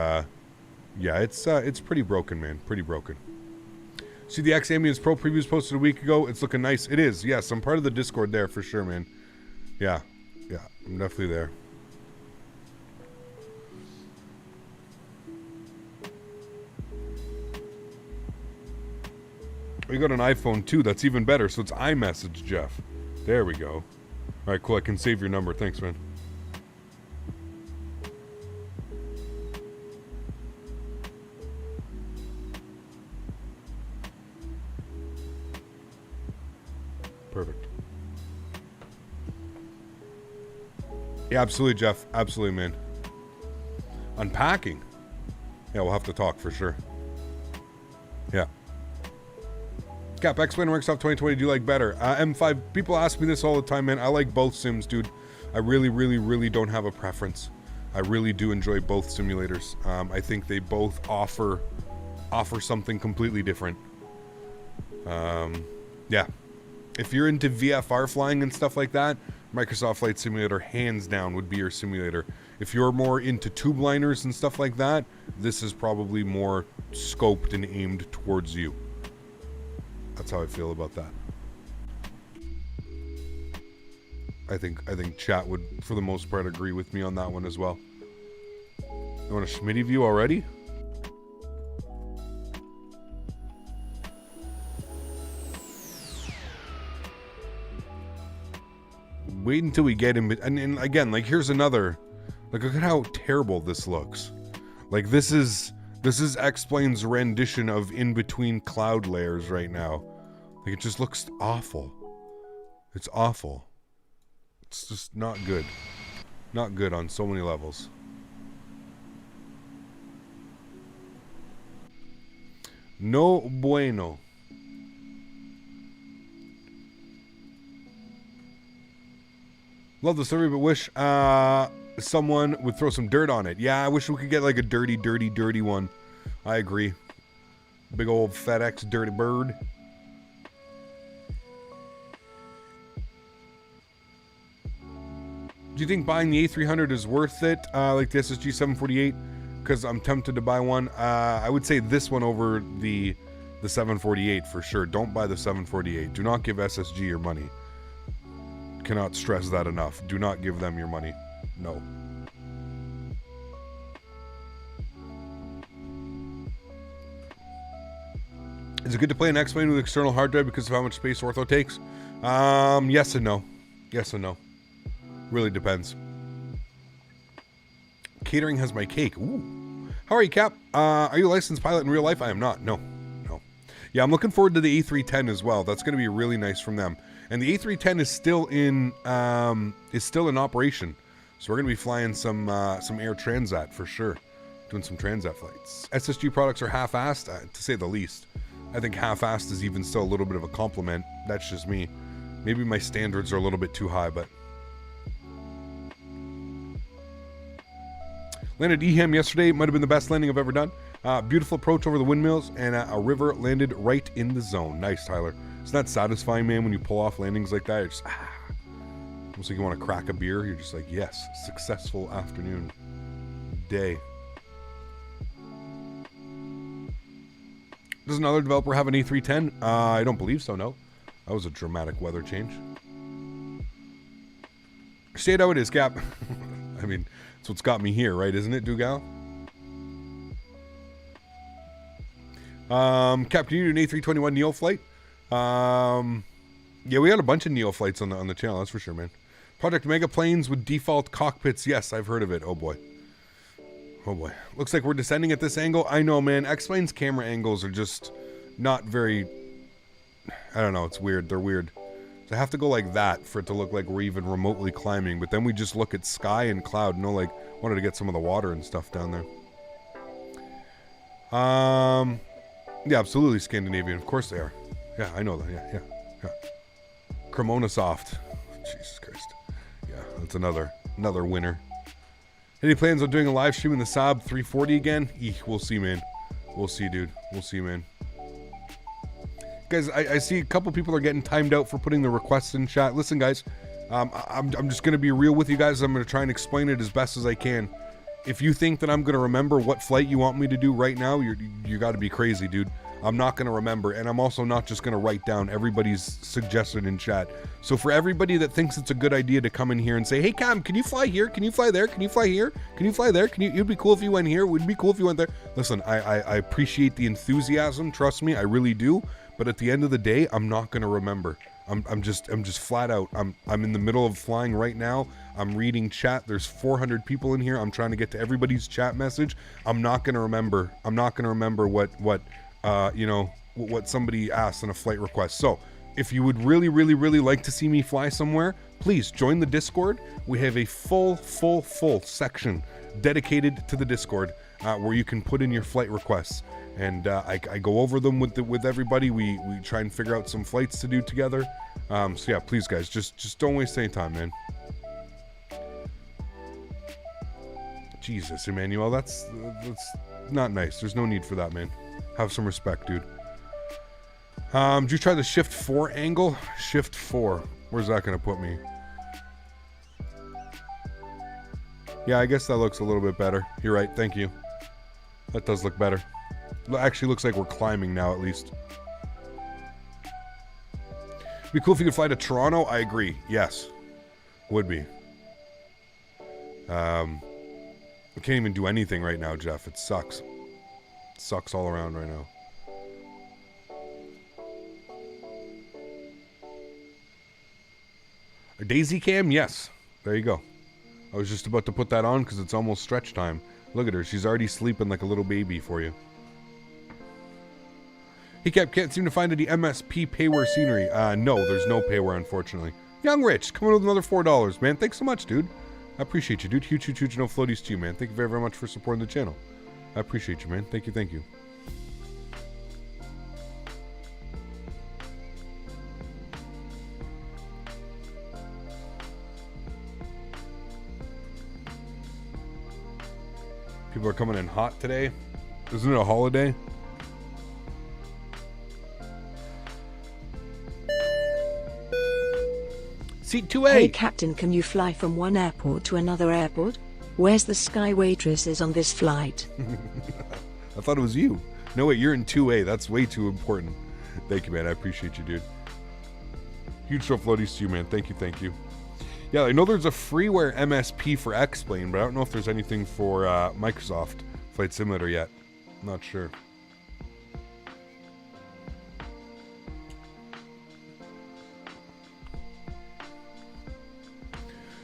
yeah, it's pretty broken, man. Pretty broken. See the X-Ambience Pro previews posted a week ago. It's looking nice. It is. Yes, I'm part of the Discord there for sure, man. Yeah, I'm definitely there. We got an iPhone too. That's even better. So it's iMessage, Jeff. There we go. All right, cool. I can save your number. Thanks, man. Perfect. Yeah, absolutely, Jeff. Absolutely, man. Unpacking. Yeah, we'll have to talk for sure. Yeah. Cap, X-Plane or Microsoft 2020 do you like better? M5, people ask me this all the time, man. I like both sims, dude. I really don't have a preference. I really do enjoy both simulators. I think they both offer something completely different. Yeah. If you're into VFR flying and stuff like that, Microsoft Flight Simulator, hands down, would be your simulator. If you're more into tube liners and stuff like that, this is probably more scoped and aimed towards you. That's how I feel about that. I think chat would, for the most part, agree with me on that one as well. You want a Smitty view already? Wait until we get in. And again, like, here's another. Like, look at how terrible this looks. Like, this is X-Plane's rendition of in between cloud layers right now. Like, it just looks awful. It's awful. It's just not good. Not good on so many levels. No bueno. Love the survey, but wish someone would throw some dirt on it. Yeah, I wish we could get like a dirty one. I agree. Big old FedEx dirty bird. Do you think buying the A300 is worth it, like the SSG 748? Because I'm tempted to buy one. I would say this one over the 748 for sure. Don't buy the 748. Do not give SSG your money. Cannot stress that enough. Do not give them your money. No. Is it good to play an X-Plane with external hard drive because of how much space Ortho takes? Yes and no. Yes and no. Really depends. Catering has my cake. Ooh. How are you, Cap? Are you a licensed pilot in real life? I am not. No. Yeah, I'm looking forward to the A310 as well. That's going to be really nice from them. And the A310 is still in operation. So we're going to be flying some air transat for sure. Doing some transat flights. SSG products are half-assed, to say the least. I think half-assed is even still a little bit of a compliment. That's just me. Maybe my standards are a little bit too high, but... Landed EHAM yesterday. Might have been the best landing I've ever done. Beautiful approach over the windmills, and a river landed right in the zone. Nice, Tyler. It's not satisfying, man, when you pull off landings like that. You're just, almost like you want to crack a beer. You're just like, yes, successful afternoon, day. Does another developer have an A310? I don't believe so, no. That was a dramatic weather change. Stay how it is, Cap. I mean, that's what's got me here, right? Isn't it, Dougal? Cap, can you do an A321 Neo flight? Yeah, we got a bunch of Neo flights on the channel, that's for sure, man. Project Mega Planes with default cockpits. Yes, I've heard of it. Oh boy. Oh boy. Looks like we're descending at this angle. I know, man. X-Plane's camera angles are just not very... I don't know. It's weird. They're weird. So I have to go like that for it to look like we're even remotely climbing. But then we just look at sky and cloud. You know, like, wanted to get some of the water and stuff down there. Yeah, absolutely Scandinavian. Of course they are. Yeah, I know that. Yeah. Cremona Soft. Jesus Christ. Yeah, that's another winner. Any plans on doing a live stream in the Saab 340 again? Eek, we'll see, man. We'll see, dude. We'll see, man. Guys, I see a couple people are getting timed out for putting the requests in chat. Listen, guys, I'm just going to be real with you guys. I'm going to try and explain it as best as I can. If you think that I'm going to remember what flight you want me to do right now, you got to be crazy, dude. I'm not going to remember, and I'm also not just going to write down everybody's suggestion in chat. So for everybody that thinks it's a good idea to come in here and say, hey, Cam, can you fly here? Can you fly there? Can you fly here? Can you fly there? It'd be cool if you went here. It would be cool if you went there. Listen, I appreciate the enthusiasm. Trust me, I really do. But at the end of the day, I'm not going to remember. I'm just flat out. I'm in the middle of flying right now. I'm reading chat. There's 400 people in here. I'm trying to get to everybody's chat message. I'm not going to remember. I'm not going to remember what somebody asked in a flight request. So if you would really like to see me fly somewhere, please join the Discord. We have a full section dedicated to the Discord where you can put in your flight requests. And I go over them with everybody. We try and figure out some flights to do together. So yeah, please guys, just don't waste any time, man. Jesus, Emmanuel, that's not nice. There's no need for that, man. Have some respect, dude. Did you try the shift 4 angle? Shift 4. Where's that going to put me? Yeah, I guess that looks a little bit better. You're right. Thank you. That does look better. Actually looks like we're climbing now, at least. Be cool if you could fly to Toronto. I agree. Yes. Would be. We can't even do anything right now, Jeff. It sucks. It sucks all around right now. A daisy cam? Yes. There you go. I was just about to put that on because it's almost stretch time. Look at her. She's already sleeping like a little baby for you. He can't seem to find any MSP payware scenery. No, there's no payware, unfortunately. Young Rich, coming with another $4, man. Thanks so much, dude. I appreciate you, dude. Huge, huge, huge no floaties to you, man. Thank you very, very much for supporting the channel. I appreciate you, man. Thank you, thank you. People are coming in hot today. Isn't it a holiday? Seat 2A. Hey Captain, can you fly from one airport to another airport? Where's the sky waitresses on this flight? I thought it was you. No, wait, you're in 2A. That's way too important. Thank you, man. I appreciate you, dude. Huge show floaties to you, man. Thank you, thank you. Yeah, I know there's a freeware MSP for X-Plane, but I don't know if there's anything for Microsoft Flight Simulator yet. I'm not sure.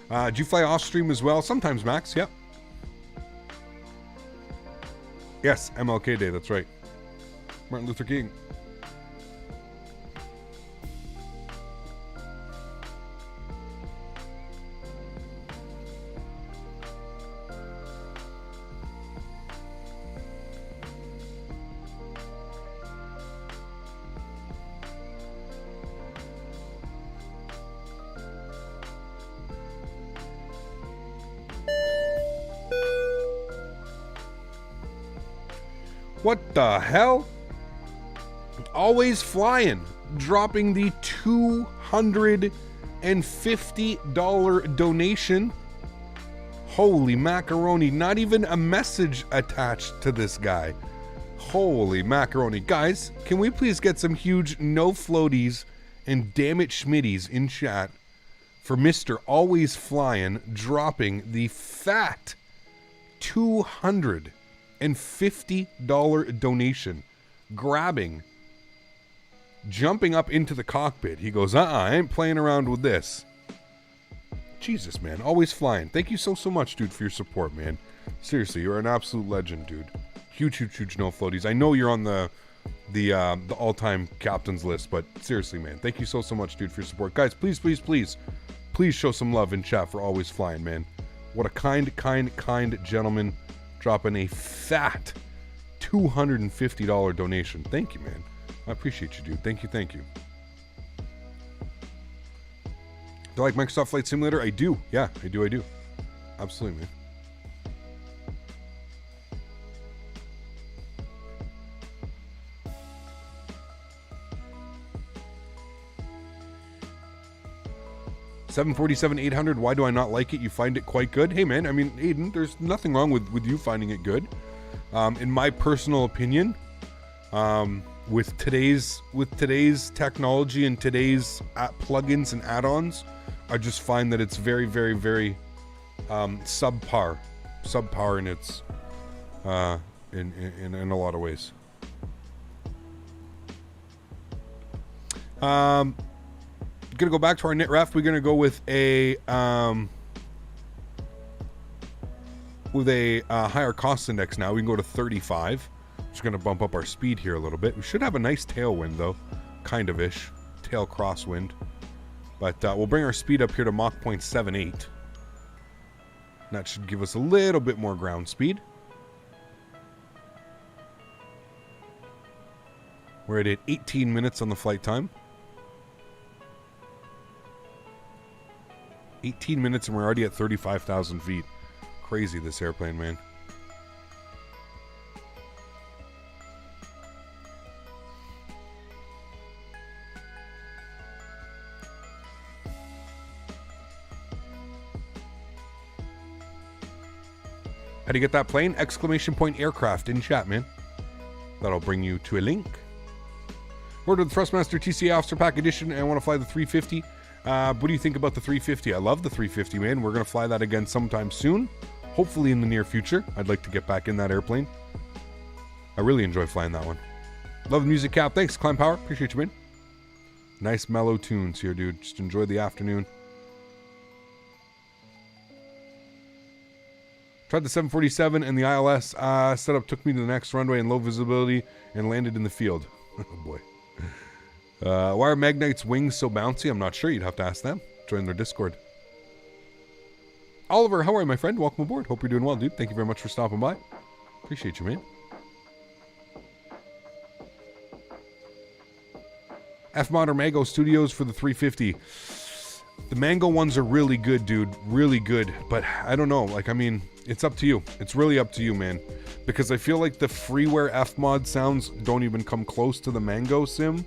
Do you fly off stream as well? Sometimes, Max. Yep. Yes, MLK Day. That's right. Martin Luther King. What the hell? AlwaysFlying dropping the $250 donation. Holy macaroni. Not even a message attached to this guy. Holy macaroni. Guys, can we please get some huge no floaties and damn it Schmitties in chat for Mr. AlwaysFlying dropping the fat $250 donation, grabbing, jumping up into the cockpit. He goes, I ain't playing around with this. Jesus, man. AlwaysFlying. Thank you so much, dude, for your support, man. Seriously, you're an absolute legend, dude. Huge, huge, huge no floaties. I know you're on the all-time captains list, but seriously, man. Thank you so much, dude, for your support. Guys, please, please, please, please show some love in chat for AlwaysFlying, man. What a kind gentleman. Dropping a fat $250 donation. Thank you, man. I appreciate you, dude. Thank you, thank you. Do I like Microsoft Flight Simulator? I do. Yeah, I do. Absolutely, man. $747-800, why do I not like it? You find it quite good? Hey, man, I mean, Aiden, there's nothing wrong with you finding it good. In my personal opinion, with today's technology and today's plugins and add-ons, I just find that it's very, very, very subpar in its in a lot of ways. Gonna go back to our knit raft. We're gonna go with a higher cost index now. We can go to 35. Just gonna bump up our speed here a little bit. We should have a nice tailwind though, kind of ish, tail crosswind. But we'll bring our speed up here to Mach 0.78. That should give us a little bit more ground speed. We're at 18 minutes on the flight time. 18 minutes and we're already at 35,000 feet. Crazy, this airplane, man. do you get that plane? Exclamation point aircraft in chat, man. That'll bring you to a link. Ordered the Thrustmaster TCA Officer Pack Edition, and I want to fly the 350. What do you think about the 350? I love the 350, man. We're going to fly that again sometime soon. Hopefully in the near future. I'd like to get back in that airplane. I really enjoy flying that one. Love the music, Cap. Thanks, Climb Power. Appreciate you, man. Nice mellow tunes here, dude. Just enjoy the afternoon. Tried the 747 and the ILS setup took me to the next runway in low visibility and landed in the field. Oh boy. Why are Magnite's wings so bouncy? I'm not sure. You'd have to ask them. Join their Discord. Oliver, how are you, my friend? Welcome aboard. Hope you're doing well, dude. Thank you very much for stopping by. Appreciate you, man. F-Mod or Mango Studios for the 350. The Mango ones are really good, dude. Really good. But I don't know. Like, I mean, it's up to you. It's really up to you, man. Because I feel like the freeware F-Mod sounds don't even come close to the Mango sim.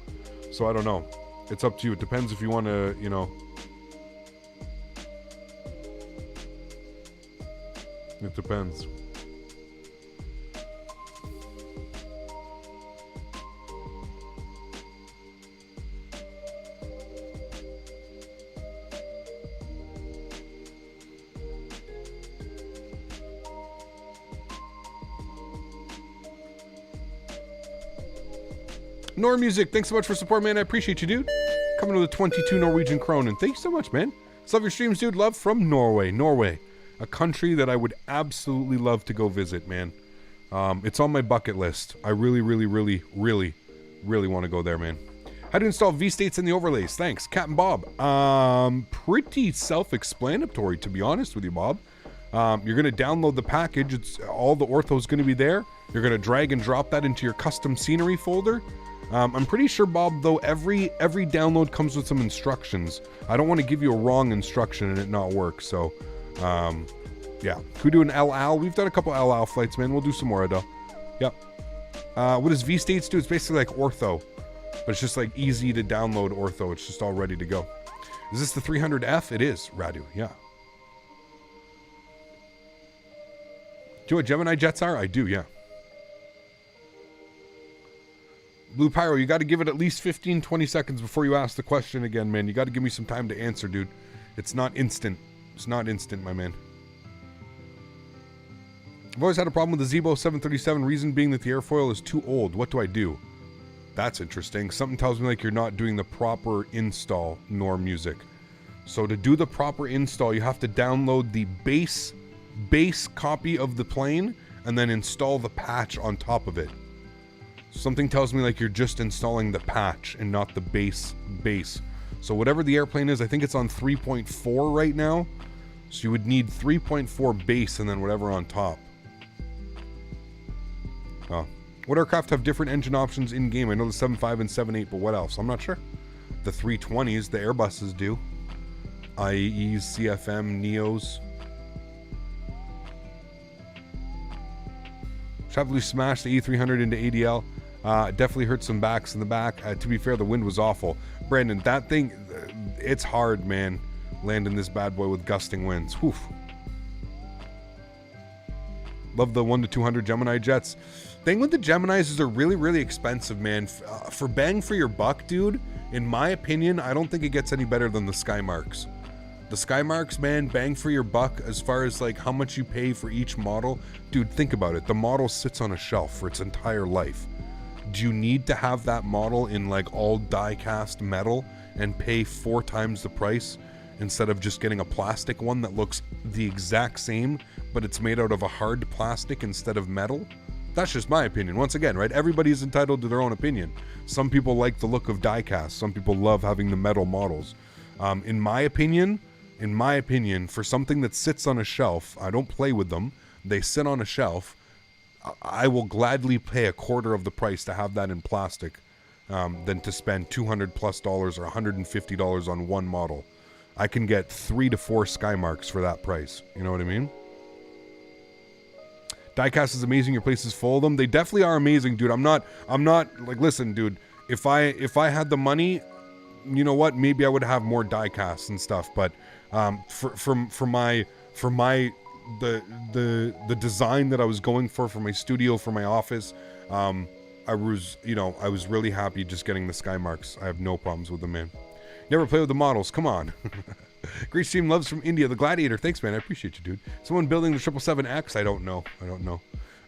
So I don't know. It's up to you. It depends if you want to, you know. It depends. Nor Music, thanks so much for support, man. I appreciate you, dude. Coming to the 22 Norwegian Kronen. Thank you so much, man. Love your streams, dude. Love from Norway. Norway. A country that I would absolutely love to go visit, man. It's on my bucket list. I really want to go there, man. How to install V-States in the overlays? Thanks. Captain Bob. Pretty self-explanatory, to be honest with you, Bob. You're going to download the package. It's all the ortho's going to be there. You're going to drag and drop that into your custom scenery folder. I'm pretty sure, Bob, though, every download comes with some instructions. I don't want to give you a wrong instruction and it not work, so, yeah. Could we do an El Al? We've done a couple El Al flights, man. We'll do some more, though. Yep. What does V-States do? It's basically like ortho, but it's just like easy to download ortho. It's just all ready to go. Is this the 300F? It is, Radu, yeah. Do you know what Gemini jets are? I do, yeah. Blue Pyro, you got to give it at least 15-20 seconds before you ask the question again, man. You got to give me some time to answer, dude. It's not instant. It's not instant, my man. I've always had a problem with the Zebo 737, reason being that the airfoil is too old. What do I do? That's interesting. Something tells me like you're not doing the proper install, nor music. So to do the proper install, you have to download the base copy of the plane and then install the patch on top of it. Something tells me like you're just installing the patch and not the base. So whatever the airplane is, I think it's on 3.4 right now. So you would need 3.4 base and then whatever on top. Oh. What aircraft have different engine options in game? I know the 7.5 and 7.8, but what else? I'm not sure. The 320s, the Airbuses do. IEs, CFM, Neos. Sharply smashed the E300 into ADL. Definitely hurt some backs in the back. To be fair, the wind was awful. Brandon, that thing, it's hard, man, landing this bad boy with gusting winds. Whew. Love the 1 to 200 Gemini jets. Thing with the Geminis is they're really expensive, man. For bang for your buck, dude, in my opinion, I don't think it gets any better than the Skymarks. The Skymarks, man, bang for your buck as far as like how much you pay for each model. Dude, think about it. The model sits on a shelf for its entire life. Do you need to have that model in like all die-cast metal and pay 4 times the price instead of just getting a plastic one that looks the exact same, but it's made out of a hard plastic instead of metal? That's just my opinion. Once again, right? Everybody's entitled to their own opinion. Some people like the look of die-cast. Some people love having the metal models. In my opinion, for something that sits on a shelf, I don't play with them. They sit on a shelf. I will gladly pay a quarter of the price to have that in plastic than to spend $200+ or $150 on one model. I can get 3 to 4 Skymarks for that price. You know what I mean? Diecast is amazing. Your place is full of them. They definitely are amazing, dude. I'm not like, listen, dude, if I had the money, you know what? Maybe I would have more diecasts and stuff, but for my the design that I was going for my studio, for my office. I was really happy just getting the Skymarks. I have no problems with them, man. Never play with the models. Come on. Great stream, loves from India. The Gladiator. Thanks, man. I appreciate you, dude. Someone building the 777X. I don't know.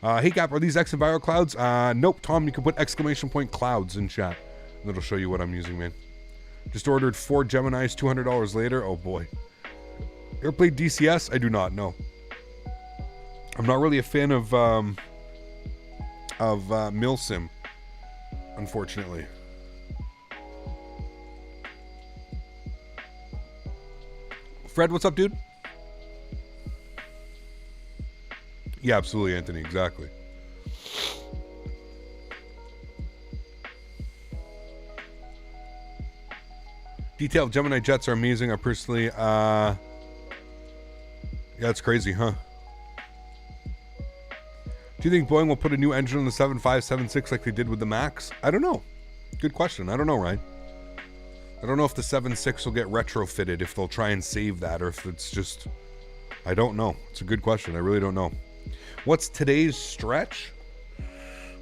Hey, Gap, are these X Enviro clouds? Nope. Tom, you can put exclamation point clouds in chat. And it'll show you what I'm using, man. Just ordered 4 Geminis $200 later. Oh, boy. Ever played DCS? I do not, no. I'm not really a fan of Milsim, unfortunately. Fred, what's up, dude? Yeah, absolutely, Anthony. Exactly. Detailed Gemini jets are amazing. I personally, yeah, it's crazy, huh? Do you think Boeing will put a new engine on the 7576 like they did with the Max? I don't know. Good question. I don't know, Ryan. I don't know if the 7.6 will get retrofitted, if they'll try and save that, or if it's just... I don't know. It's a good question. I really don't know. What's today's stretch?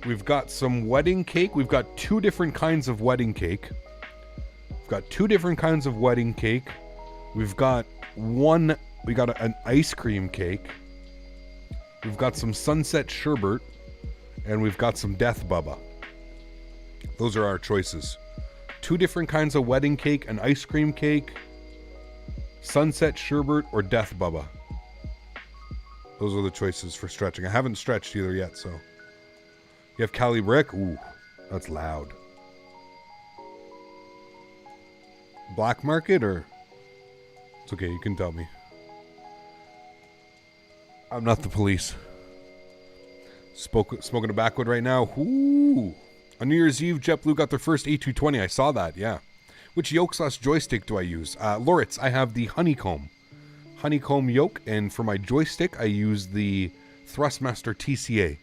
We've got some wedding cake. We've got 2 different kinds of wedding cake. We've got an ice cream cake. We've got some sunset sherbet. And we've got some death bubba. Those are our choices. 2 different kinds of wedding cake, an ice cream cake, sunset sherbet, or death bubba. Those are the choices for stretching. I haven't stretched either yet, so. You have Cali Brick? Ooh, that's loud. Black market, or? It's okay, you can tell me. I'm not the police. Smoking a backwood right now. Ooh. On New Year's Eve, JetBlue got their first A220. I saw that, yeah. Which yoke/joystick do I use? Loritz, I have the Honeycomb yoke, and for my joystick, I use the Thrustmaster TCA.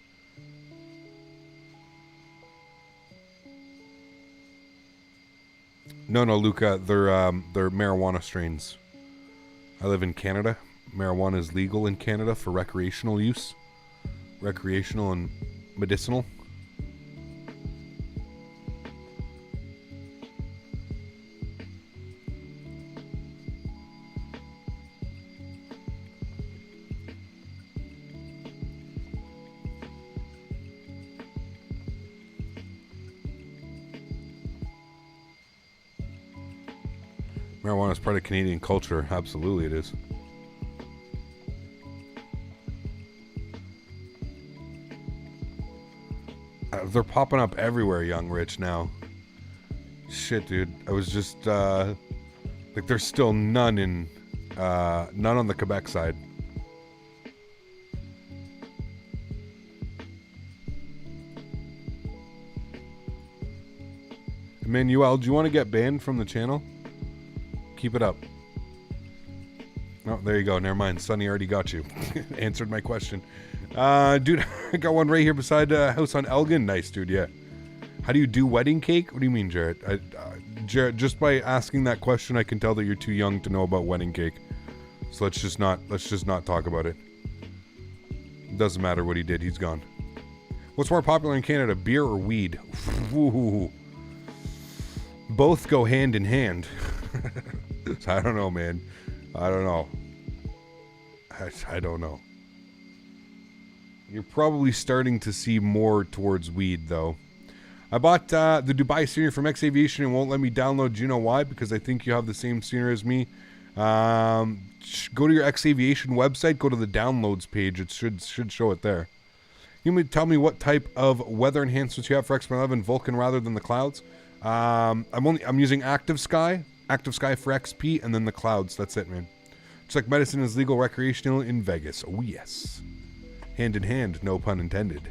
No, Luca, they're marijuana strains. I live in Canada. Marijuana is legal in Canada for recreational use. Recreational and medicinal. Marijuana is part of Canadian culture. Absolutely it is. They're popping up everywhere, Young Rich, now. Shit, dude. I was just, like, there's still none on the Quebec side. Emmanuel, do you want to get banned from the channel? Keep it up. Oh, there you go. Never mind. Sonny already got you. Answered my question. Dude, I got one right here beside house on Elgin. Nice, dude. Yeah. How do you do wedding cake? What do you mean, Jarrett? Jarrett, just by asking that question, I can tell that you're too young to know about wedding cake. So let's just not talk about it. It doesn't matter what he did. He's gone. What's more popular in Canada, beer or weed? Ooh. Both go hand in hand. I don't know, man. I don't know. I don't know. You're probably starting to see more towards weed, though. I bought the Dubai scenery from X Aviation and won't let me download. Do you know why? Because I think you have the same scenery as me. Go to your X Aviation website. Go to the downloads page. It should show it there. You may tell me what type of weather enhancements you have for X11 Vulcan rather than the clouds. I'm using Active Sky for XP, and then the clouds. That's it, man. Just like medicine is legal recreational in Vegas. Oh yes, hand in hand, no pun intended.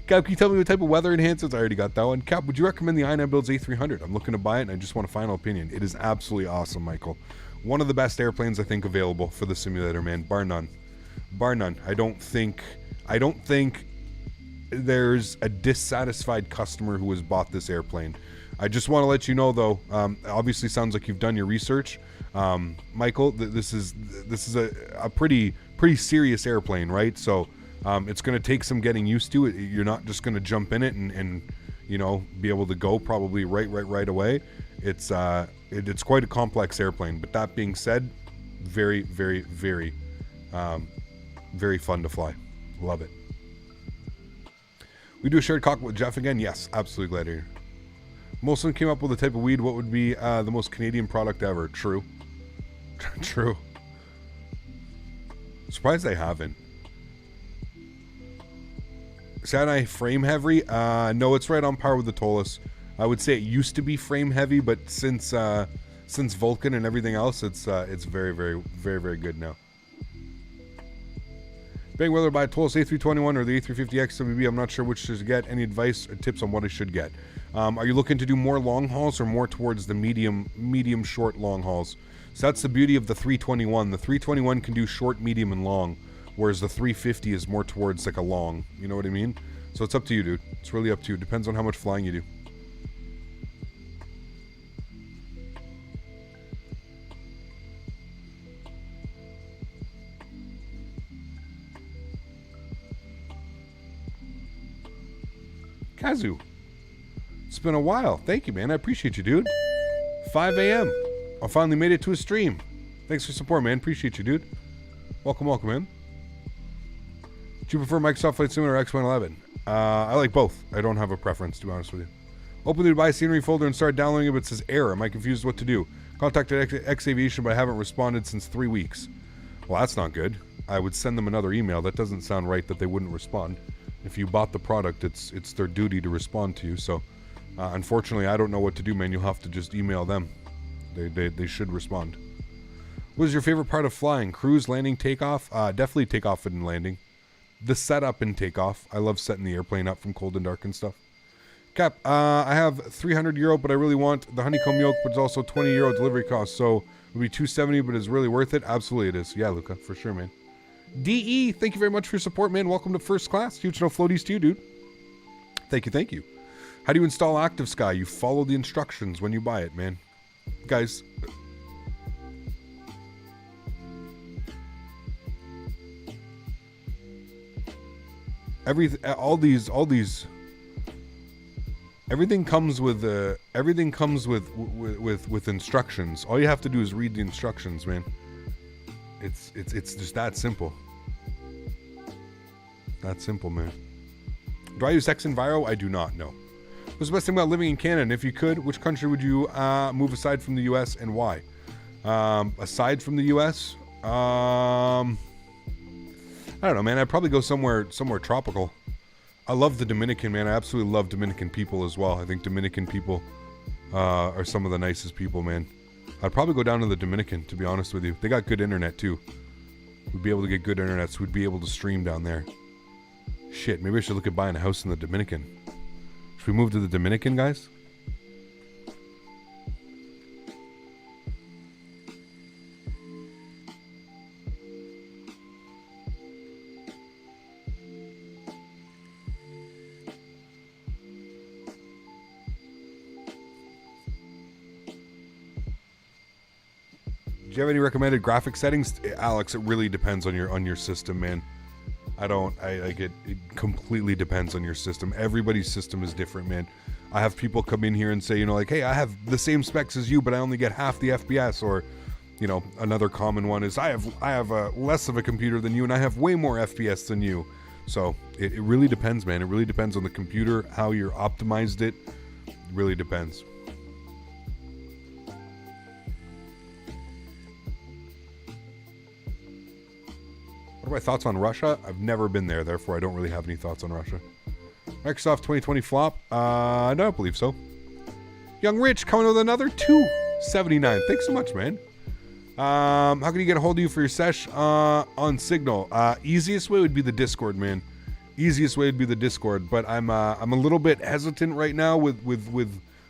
Cap, can you tell me what type of weather enhancements? I already got that one. Cap, would you recommend the iniBuilds A300? I'm looking to buy it, and I just want a final opinion. It is absolutely awesome, Michael. One of the best airplanes I think available for the simulator, man. Bar none. Bar none. I don't think there's a dissatisfied customer who has bought this airplane. I just want to let you know, though, obviously sounds like you've done your research. Michael, this is a pretty serious airplane, right? So it's going to take some getting used to it. You're not just going to jump in it and you know, be able to go probably right away. It's quite a complex airplane. But that being said, very fun to fly. Love it. We do a shared cockpit with Jeff again? Yes, absolutely glad to hear. Most of them came up with a type of weed. What would be the most Canadian product ever? True. True. Surprised they haven't. Sinai frame heavy? No, it's right on par with the Tolus. I would say it used to be frame heavy, but since Vulcan and everything else, it's very good now. Being whether to buy a Tolus A321 or the A350 XWB, I'm not sure which to get. Any advice or tips on what I should get? Are you looking to do more long hauls or more towards the medium short long hauls? So that's the beauty of the 321. The 321 can do short, medium, and long, whereas the 350 is more towards like a long. You know what I mean? So it's up to you, dude. It's really up to you. Depends on how much flying you do. Kazu, it's been a while. Thank you, man. I appreciate you, dude. 5 a.m. I finally made it to a stream. Thanks for support, man. Appreciate you, dude. Welcome, man. Do you prefer Microsoft Flight Simulator or X111? I like both. I don't have a preference, to be honest with you. Open the Dubai scenery folder and start downloading it, but it says error. Am I confused what to do? Contacted X Aviation, but I haven't responded since 3 weeks. Well, that's not good. I would send them another email. That doesn't sound right that they wouldn't respond. If you bought the product, it's their duty to respond to you. So, unfortunately, I don't know what to do, man. You'll have to just email them. They should respond. What is your favorite part of flying? Cruise, landing, takeoff? Definitely takeoff and landing. The setup and takeoff. I love setting the airplane up from cold and dark and stuff. Cap, I have €300, but I really want the Honeycomb yoke, but it's also €20 delivery cost. So it would be $270, but it's really worth it. Absolutely it is. Yeah, Luca, for sure, man. DE, thank you very much for your support, man. Welcome to First Class. Huge no floaties to you, dude. Thank you. How do you install ActiveSky? You follow the instructions when you buy it, man. Guys, everything comes with instructions. All you have to do is read the instructions, man. It's just that simple. That simple, man. Do I use Xenviro? I do not know. What's the best thing about living in Canada? And if you could, which country would you move aside from the US and why? Aside from the US, I don't know, man. I'd probably go somewhere tropical. I love the Dominican, man. I absolutely love Dominican people as well. I think Dominican people are some of the nicest people, man. I'd probably go down to the Dominican, to be honest with you. They got good internet, too. We'd be able to get good internet, so we'd be able to stream down there. Shit, maybe I should look at buying a house in the Dominican. Should we move to the Dominican, guys? Do you have any recommended graphic settings? Alex, it really depends on your system, man. It completely depends on your system. Everybody's system is different, man. I have people come in here and say, like, hey, I have the same specs as you, but I only get half the FPS. Or, another common one is I have less of a computer than you, and I have way more FPS than you. So it really depends, man. It really depends on the computer, how you're optimized it. It really depends. What are my thoughts on Russia? I've never been there, therefore I don't really have any thoughts on Russia. Microsoft 2020 flop? No, I don't believe so. Young Rich coming with another $2.79. Thanks so much, man. How can you get a hold of you for your sesh on Signal? Easiest way would be the Discord, man. Easiest way would be the Discord, but I'm a little bit hesitant right now with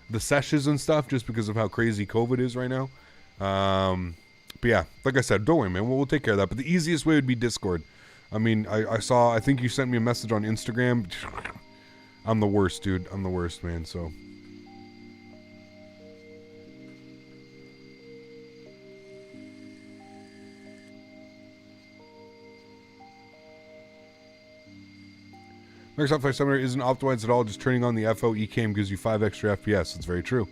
the sessions and stuff, just because of how crazy COVID is right now. But yeah, like I said, don't worry, man. We'll take care of that. But the easiest way would be Discord. I mean, I think you sent me a message on Instagram. I'm the worst, dude. I'm the worst, man. So Microsoft Flight Simulator isn't optimized at all. Just turning on the FO eCam gives you 5 extra FPS. It's very true.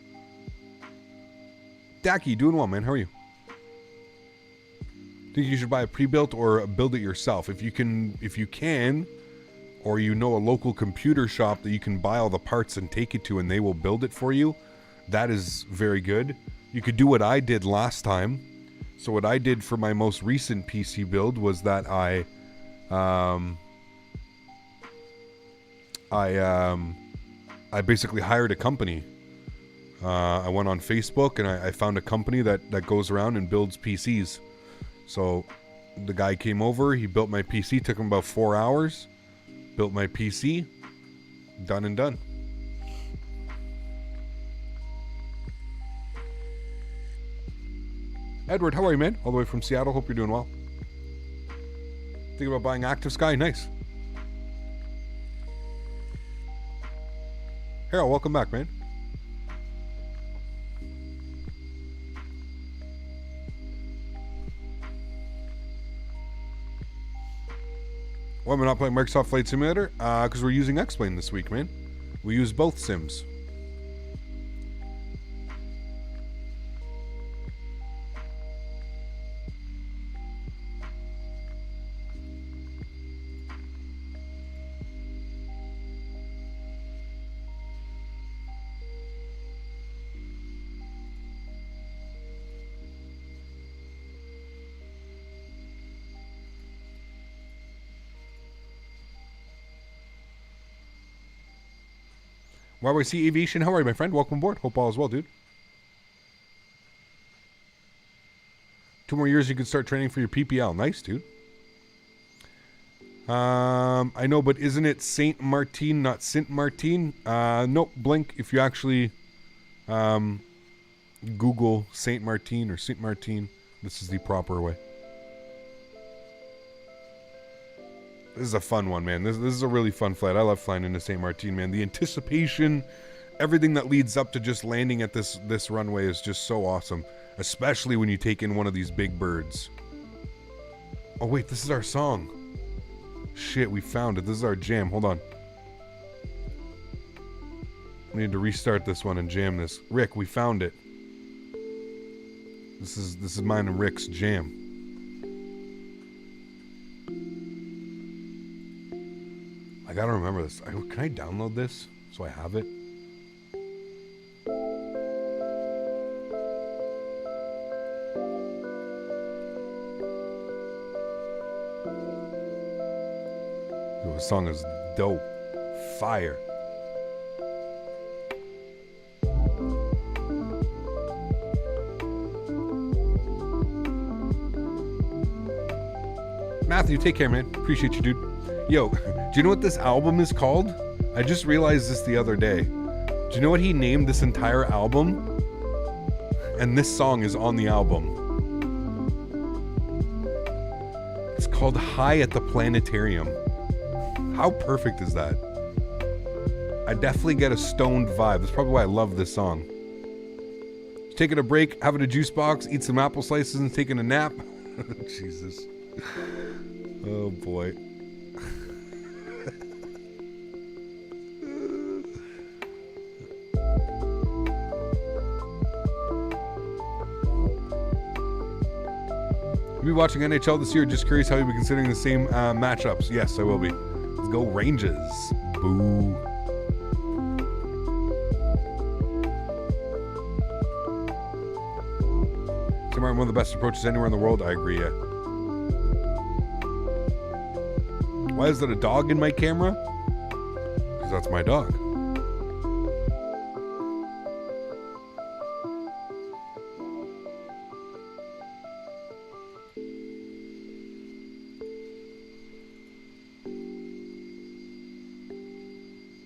Dacky, doing well, man. How are you? Think you should buy a pre-built or build it yourself? If you can, or you know a local computer shop that you can buy all the parts and take it to and they will build it for you, that is very good. You could do what I did last time. So what I did for my most recent PC build was that I basically hired a company. I went on Facebook and I found a company that goes around and builds PCs. So the guy came over, he built my PC, took him about 4 hours, built my PC, done and done. Edward, how are you, man? All the way from Seattle. Hope you're doing well. Thinking about buying Active Sky? Nice. Harold, welcome back, man. Why am I not playing Microsoft Flight Simulator? Because we're using X-Plane this week, man. We use both sims. YYC Aviation, how are you, my friend? Welcome aboard. Hope all is well, dude. 2 more years, you can start training for your PPL. Nice, dude. I know, but isn't it Saint Martin, not Sint Martin? Nope, Blink. If you actually Google Saint Martin or Sint Martin, this is the proper way. This is a fun one, man. This is a really fun flight. I love flying into Saint Martin, man. The anticipation, everything that leads up to just landing at this runway is just so awesome. Especially when you take in one of these big birds. Oh, wait, this is our song. Shit, we found it. This is our jam. Hold on. We need to restart this one and jam this. Rick, we found it. This is mine and Rick's jam. I gotta remember this. Can I download this so I have it? Yo, this song is dope. Fire. Matthew, take care, man. Appreciate you, dude. Yo, do you know what this album is called? I just realized this the other day. Do you know what he named this entire album? And this song is on the album. It's called High at the Planetarium. How perfect is that? I definitely get a stoned vibe. That's probably why I love this song. Just taking a break, having a juice box, eat some apple slices, and taking a nap. Jesus. Oh boy. You'll be watching NHL this year. Just curious how you'll be considering the same matchups. Yes, I will be. Let's go Rangers. Boo. Samar, one of the best approaches anywhere in the world. I agree, yeah. Why is there a dog in my camera? Because that's my dog.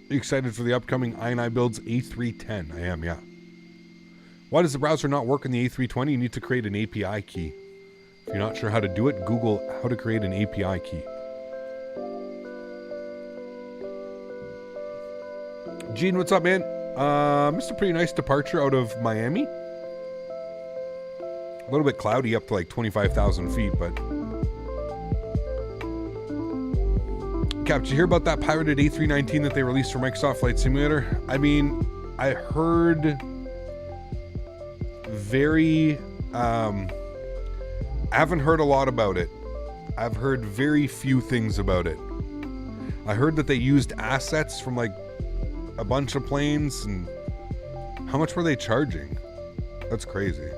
Are you excited for the upcoming iniBuilds A310? I am, yeah. Why does the browser not work on the A320? You need to create an API key. If you're not sure how to do it, Google how to create an API key. Gene, what's up, man? Missed a pretty nice departure out of Miami. A little bit cloudy up to like 25,000 feet, but Cap, did you hear about that pirated A319 that they released for Microsoft Flight Simulator? I mean, I heard very... I haven't heard a lot about it. I've heard very few things about it. I heard that they used assets from like a bunch of planes, and how much were they charging? That's crazy.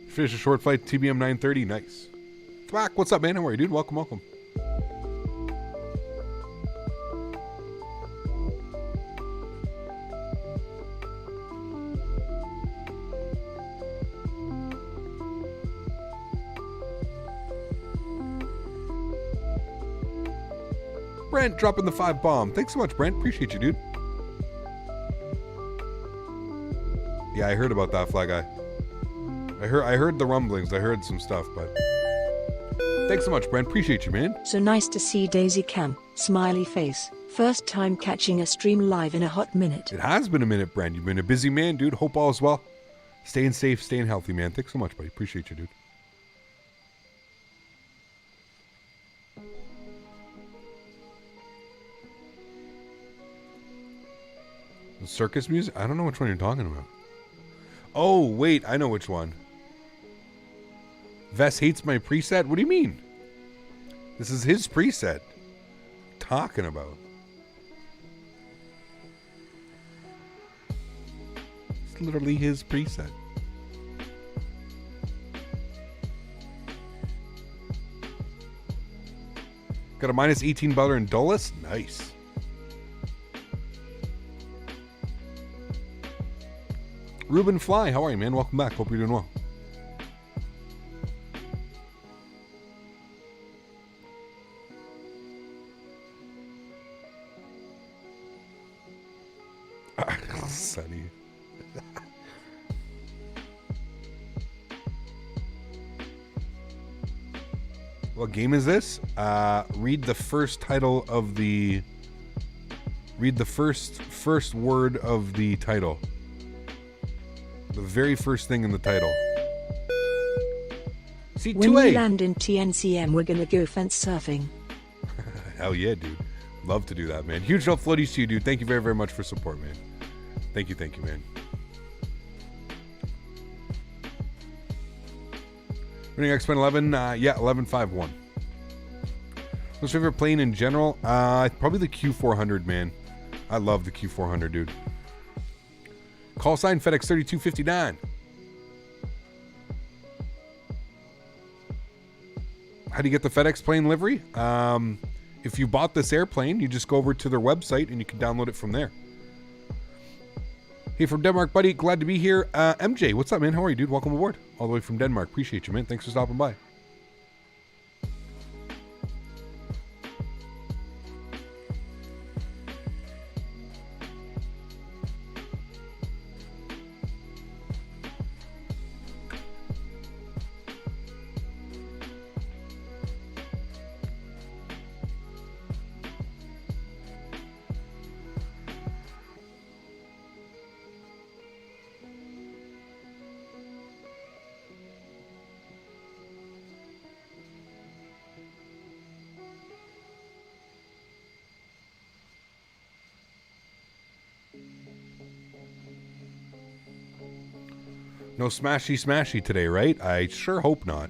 Finish a short flight, TBM 930, nice. Back, what's up, man? How are you, dude? Welcome, welcome. Brent dropping the 5 bomb. Thanks so much, Brent. Appreciate you, dude. Yeah, I heard about that, Fly Guy. I heard the rumblings. I heard some stuff, but thanks so much, Brent. Appreciate you, man. So nice to see Daisy Cam. Smiley face. First time catching a stream live in a hot minute. It has been a minute, Brent. You've been a busy man, dude. Hope all is well. Staying safe, staying healthy, man. Thanks so much, buddy. Appreciate you, dude. The circus music? I don't know which one you're talking about. Oh, wait. I know which one. Vess hates my preset? What do you mean? This is his preset. Talking about. It's literally his preset. Got a minus 18 butter in Dulles? Nice. Ruben Fly, how are you, man? Welcome back. Hope you're doing well. Sunny. What game is this? Read the first title of the... Read the first word of the title. The very first thing in the title. See, when we land in TNCM, we're gonna go fence surfing. Hell yeah, dude. Love to do that, man. Huge love floaties to you, dude. Thank you very, very much for support, man. Thank you, man. Running X-Men 11, yeah, 1151. What's your favorite plane in general? Probably the Q400, man. I love the Q400, dude. Call sign FedEx 3259. How do you get the FedEx plane livery? If you bought this airplane, you just go over to their website and you can download it from there. Hey, from Denmark, buddy. Glad to be here. MJ, what's up, man? How are you, dude? Welcome aboard. All the way from Denmark. Appreciate you, man. Thanks for stopping by. No smashy today, right? I sure hope not.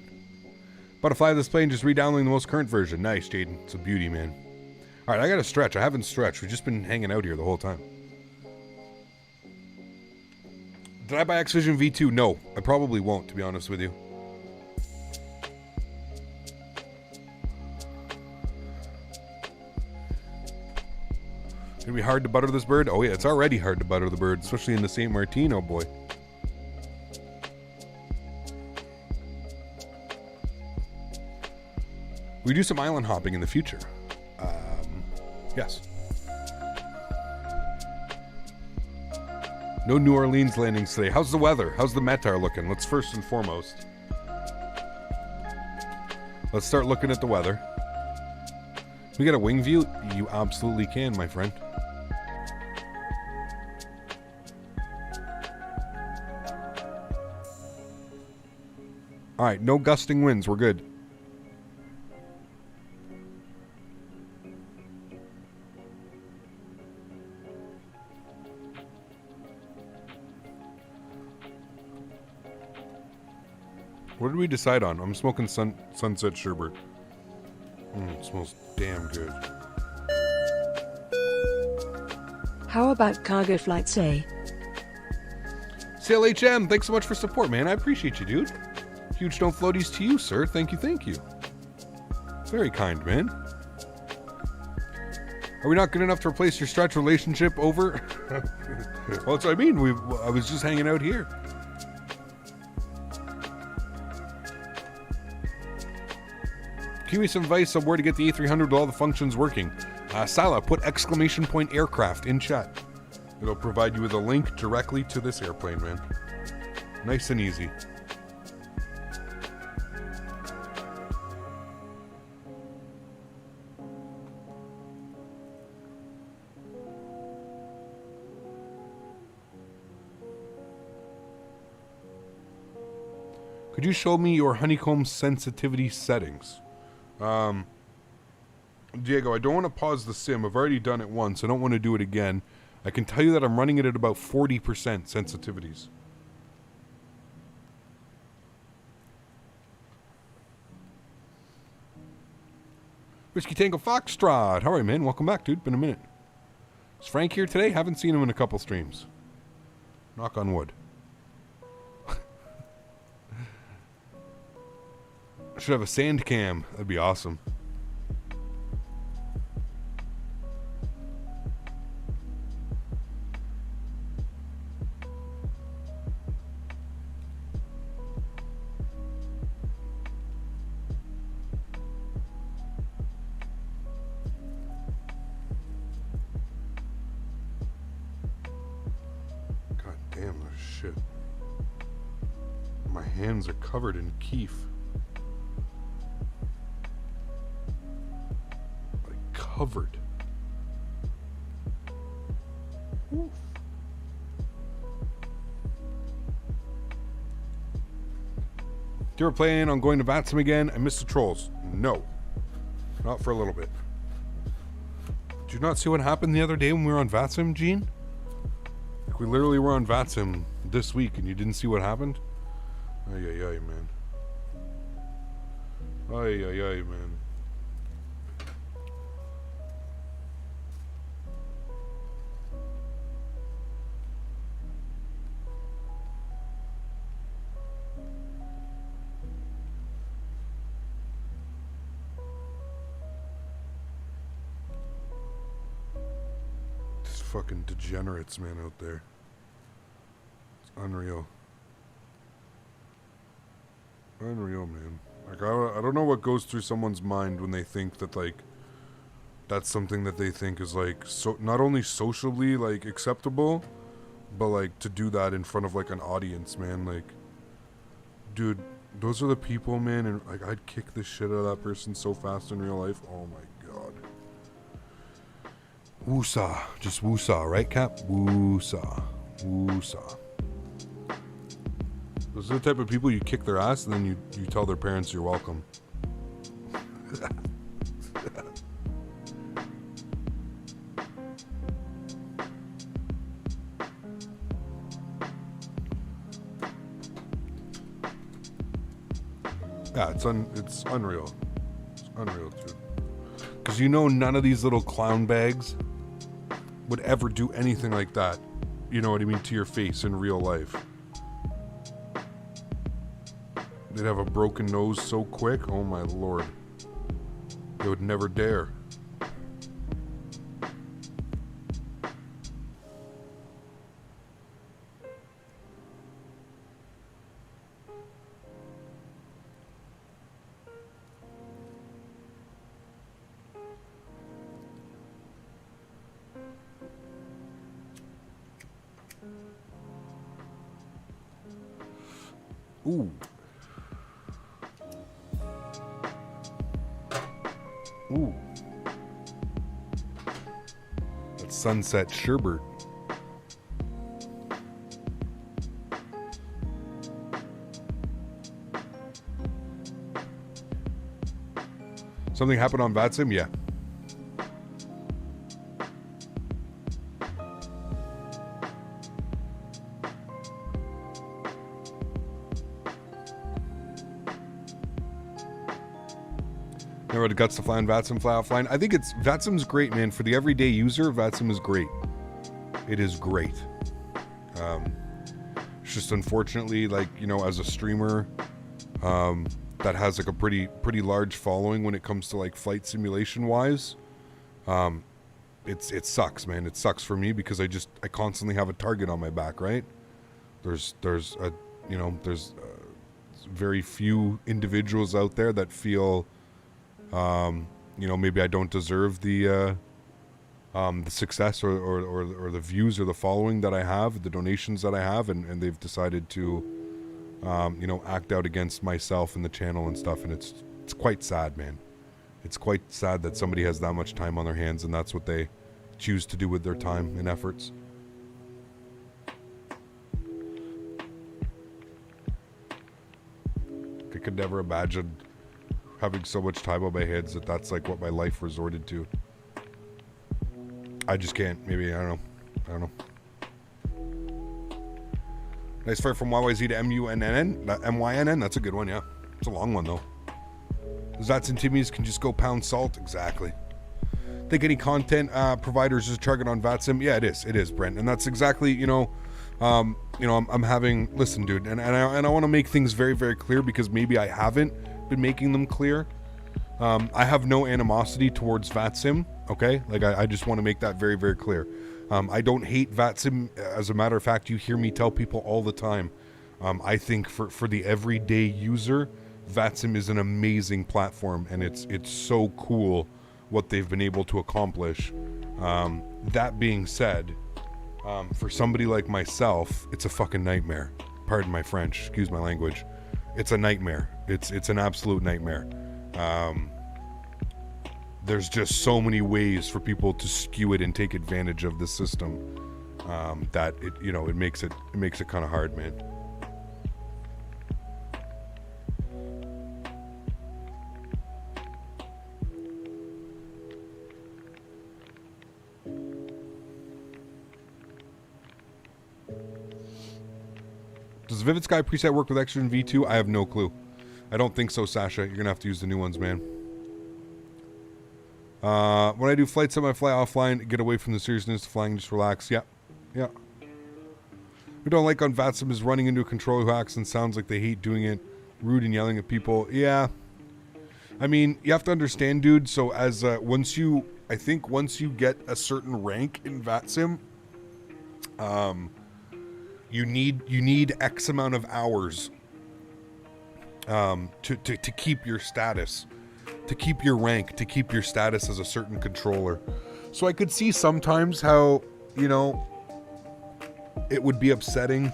About to fly this plane, just re-downloading the most current version. Nice, Jaden. It's a beauty, man. All right, I got to stretch. I haven't stretched. We've just been hanging out here the whole time. Did I buy Xvision V2? No, I probably won't, to be honest with you. It's gonna be hard to butter this bird? Oh yeah, it's already hard to butter the bird, especially in the St. Martino, boy. We do some island hopping in the future. Yes. No New Orleans landings today. How's the weather? How's the METAR looking? Let's first and foremost. Let's start looking at the weather. We get a wing view? You absolutely can, my friend. All right, no gusting winds. We're good. What did we decide on? I'm smoking Sunset Sherbet. It smells damn good. How about cargo flight, say? CLHM, thanks so much for support, man. I appreciate you, dude. Huge don't floaties to you, sir. Thank you, thank you. Very kind, man. Are we not good enough to replace your stretch relationship over? Well, that's what I mean. I was just hanging out here. Give me some advice on where to get the A300 with all the functions working. Sala, put exclamation point aircraft in chat. It'll provide you with a link directly to this airplane, man. Nice and easy. Could you show me your Honeycomb sensitivity settings? Diego, I don't want to pause the sim. I've already done it once. I don't want to do it again. I can tell you that I'm running it at about 40% sensitivities. Whiskey Tango Foxtrot. How are you, man? Welcome back, dude. Been a minute. Is Frank here today? Haven't seen him in a couple streams. Knock on wood. Should have a sand cam. That'd be awesome. God damn, this shit. My hands are covered in keef. Covered. Oof. Do you ever plan on going to Vatsum again? I miss the trolls. No. Not for a little bit. Did you not see what happened the other day when we were on Vatsum, Gene? Like, we literally were on Vatsum this week and you didn't see what happened? Ay, ay, ay, man. Ay, ay, ay, man. Fucking degenerates, man, out there. It's unreal. Unreal, man. Like, I don't know what goes through someone's mind when they think that, like, that's something that they think is, like, so not only socially, like, acceptable, but, like, to do that in front of, like, an audience, man. Like, dude, those are the people, man, and, like, I'd kick the shit out of that person so fast in real life. Oh, my God. Woosah. Just woosah, right, Cap? Woosah. Woosah. Those are the type of people you kick their ass and then you tell their parents you're welcome. Yeah, it's unreal. It's unreal, dude. Because you know none of these little clown bags would ever do anything like that, you know what I mean, to your face in real life. They'd have a broken nose so quick, oh my lord. They would never dare. Ooh. Ooh. That's Sunset Sherbet. Something happened on VATSIM? Yeah. Never had the guts to fly on VATSIM, fly offline. I think VATSIM's great, man. For the everyday user, VATSIM is great. It is great. It's just unfortunately, like, you know, as a streamer that has like a pretty large following when it comes to like flight simulation wise, it sucks, man. It sucks for me because I constantly have a target on my back, right? There's very few individuals out there that feel, you know, maybe I don't deserve the success or the views or the following that I have, the donations that I have, and they've decided to, you know, act out against myself and the channel and stuff, and it's quite sad, man. It's quite sad that somebody has that much time on their hands and that's what they choose to do with their time and efforts. I could never imagine having so much time on my hands that's like what my life resorted to. I just can't. Maybe, I don't know. Nice flight from YYZ to MYNN. That's a good one, yeah. It's a long one, though. The Zats and Timmies can just go pound salt. Exactly. Think any content providers is a target on VATSIM? Yeah, it is, Brent. And that's exactly, I'm having, listen, dude, and I want to make things very, very clear because maybe I haven't been making them clear. I have no animosity towards VATSIM, okay? Like, I just want to make that very, very clear. I don't hate VATSIM. As a matter of fact, you hear me tell people all the time. I think for the everyday user, VATSIM is an amazing platform, and it's so cool what they've been able to accomplish. That being said, for somebody like myself, it's a fucking nightmare. Pardon my French, excuse my language. It's a nightmare. It's an absolute nightmare. There's just so many ways for people to skew it and take advantage of the system, that it makes it kind of hard, man. Does Vivid Sky preset work with Extra and V2? I have no clue. I don't think so, Sasha. You're gonna have to use the new ones, man. When I do flights, I fly offline, get away from the seriousness of flying, just relax. Yeah. We don't like on VATSIM is running into a controller who acts and sounds like they hate doing it, rude and yelling at people. Yeah. I mean, you have to understand, dude. So as once you get a certain rank in VATSIM, you need X amount of hours to keep your status, to keep your rank, to keep your status as a certain controller. So I could see sometimes how, it would be upsetting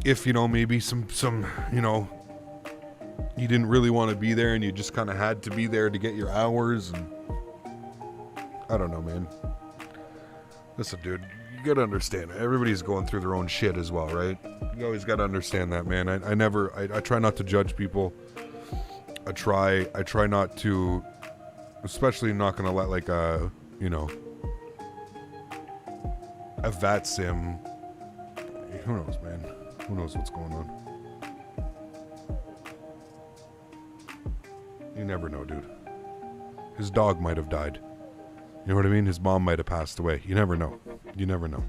if, maybe some you didn't really want to be there and you just kind of had to be there to get your hours. And I don't know, man. Listen, dude, you gotta understand, everybody's going through their own shit as well, right? You always gotta understand that, man. I try not to judge people. I try not to, especially not gonna let like a VATSIM, who knows, man? Who knows what's going on? You never know, dude. His dog might have died. You know what I mean? His mom might have passed away. You never know. You never know.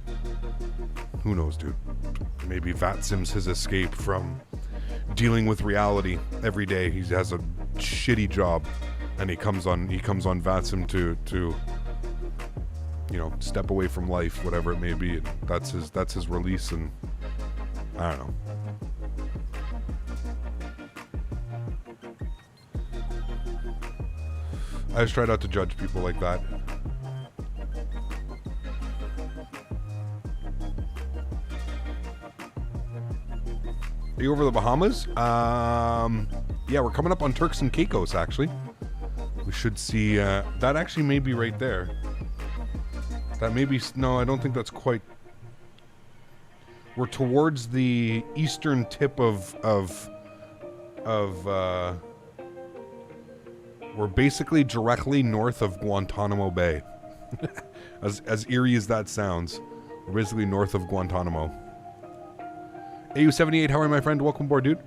Who knows, dude? Maybe VATSIM's his escape from dealing with reality every day. He has a shitty job, and he comes on VATSIM to step away from life, whatever it may be. That's his release, and I don't know. I just try not to judge people like that. Are you over the Bahamas? Yeah, we're coming up on Turks and Caicos, actually. We should see, that actually may be right there. That may be, no, I don't think that's quite. We're towards the eastern tip of We're basically directly north of Guantanamo Bay. as eerie as that sounds, we're basically north of Guantanamo. AU78, how are you, my friend? Welcome aboard, dude.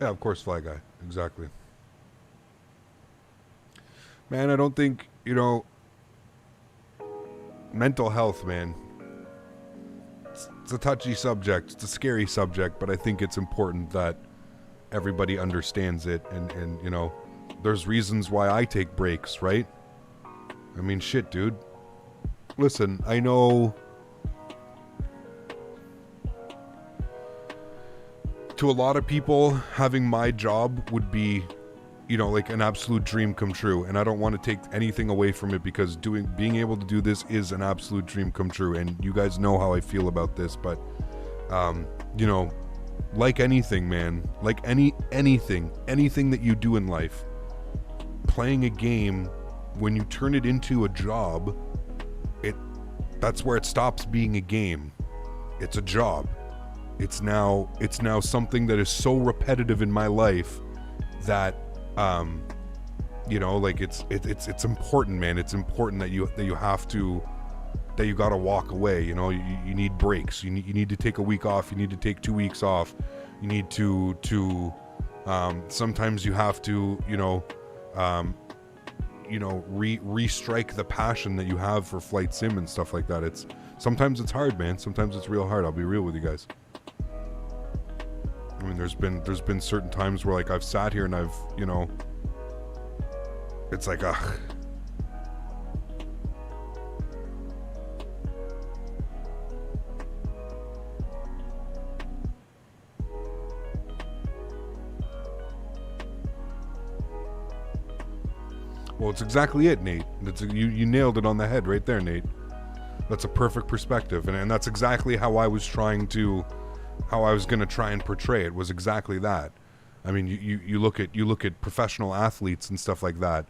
Yeah, of course, Fly Guy. Exactly. Man, I don't think, you know, mental health, man. It's a touchy subject. It's a scary subject, but I think it's important that everybody understands it. And you know, there's reasons why I take breaks, right? I mean, shit, dude. Listen, I know... To a lot of people, having my job would be, you know, like an absolute dream come true. And I don't want to take anything away from it, because being able to do this is an absolute dream come true. And you guys know how I feel about this, but, you know, like anything, man, like anything that you do in life, playing a game, when you turn it into a job, that's where it stops being a game. It's a job. It's now something that is so repetitive in my life that, you know, like it's important, man. It's important that you gotta walk away. You know, you need breaks. You need to take a week off. You need to take 2 weeks off. You need to sometimes you have to, you know, restrike the passion that you have for flight sim and stuff like that. Sometimes it's hard, man. Sometimes it's real hard. I'll be real with you guys. I mean, there's been certain times where, like, I've sat here and I've, you know, it's like, ugh. Well, it's exactly it, Nate. You nailed it on the head right there, Nate. That's a perfect perspective, and that's exactly how I was going to try and portray it, was exactly that. I mean, you look at professional athletes and stuff like that.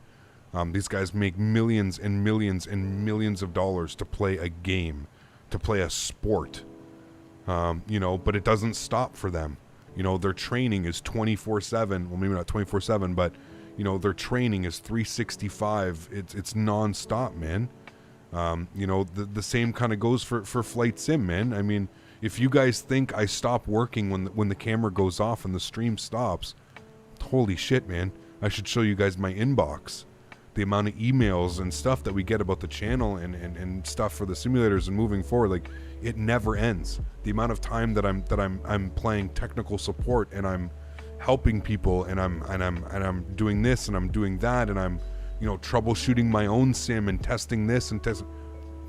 These guys make millions and millions and millions of dollars to play a game, to play a sport. You know, but it doesn't stop for them. You know, their training is 24/7. Well, maybe not 24/7, but you know, their training is 365. It's non-stop, man. You know, the same kind of goes for flight sim, man. I mean, if you guys think I stop working when the camera goes off and the stream stops, holy shit, man. I should show you guys my inbox. The amount of emails and stuff that we get about the channel and stuff for the simulators and moving forward, like, it never ends. The amount of time that I'm playing technical support and I'm helping people and I'm doing this and I'm doing that and I'm, you know, troubleshooting my own sim and testing this and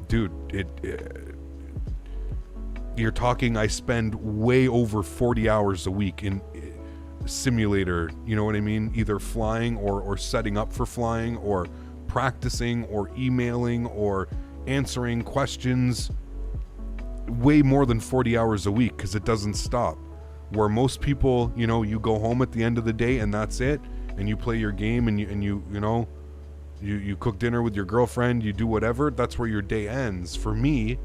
dude, you're talking, I spend way over 40 hours a week in simulator, you know what I mean? Either flying or setting up for flying or practicing or emailing or answering questions. Way more than 40 hours a week, because it doesn't stop. Where most people, you know, you go home at the end of the day and that's it, and you play your game and you know, you cook dinner with your girlfriend, you do whatever, that's where your day ends. For me,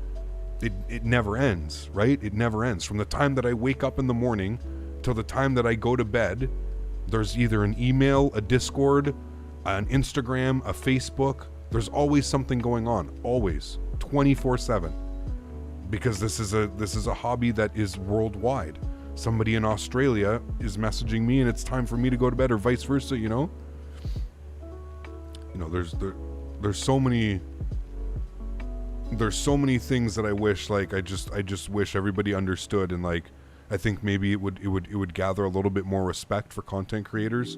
it never ends, right? It never ends. From the time that I wake up in the morning till the time that I go to bed, there's either an email, a Discord, an Instagram, a Facebook. There's always something going on, always, 24/7. Because this is a hobby that is worldwide. Somebody in Australia is messaging me and it's time for me to go to bed, or vice versa, you know? You know, there's so many things that I wish, like, I just wish everybody understood, and, like, I think maybe it would gather a little bit more respect for content creators.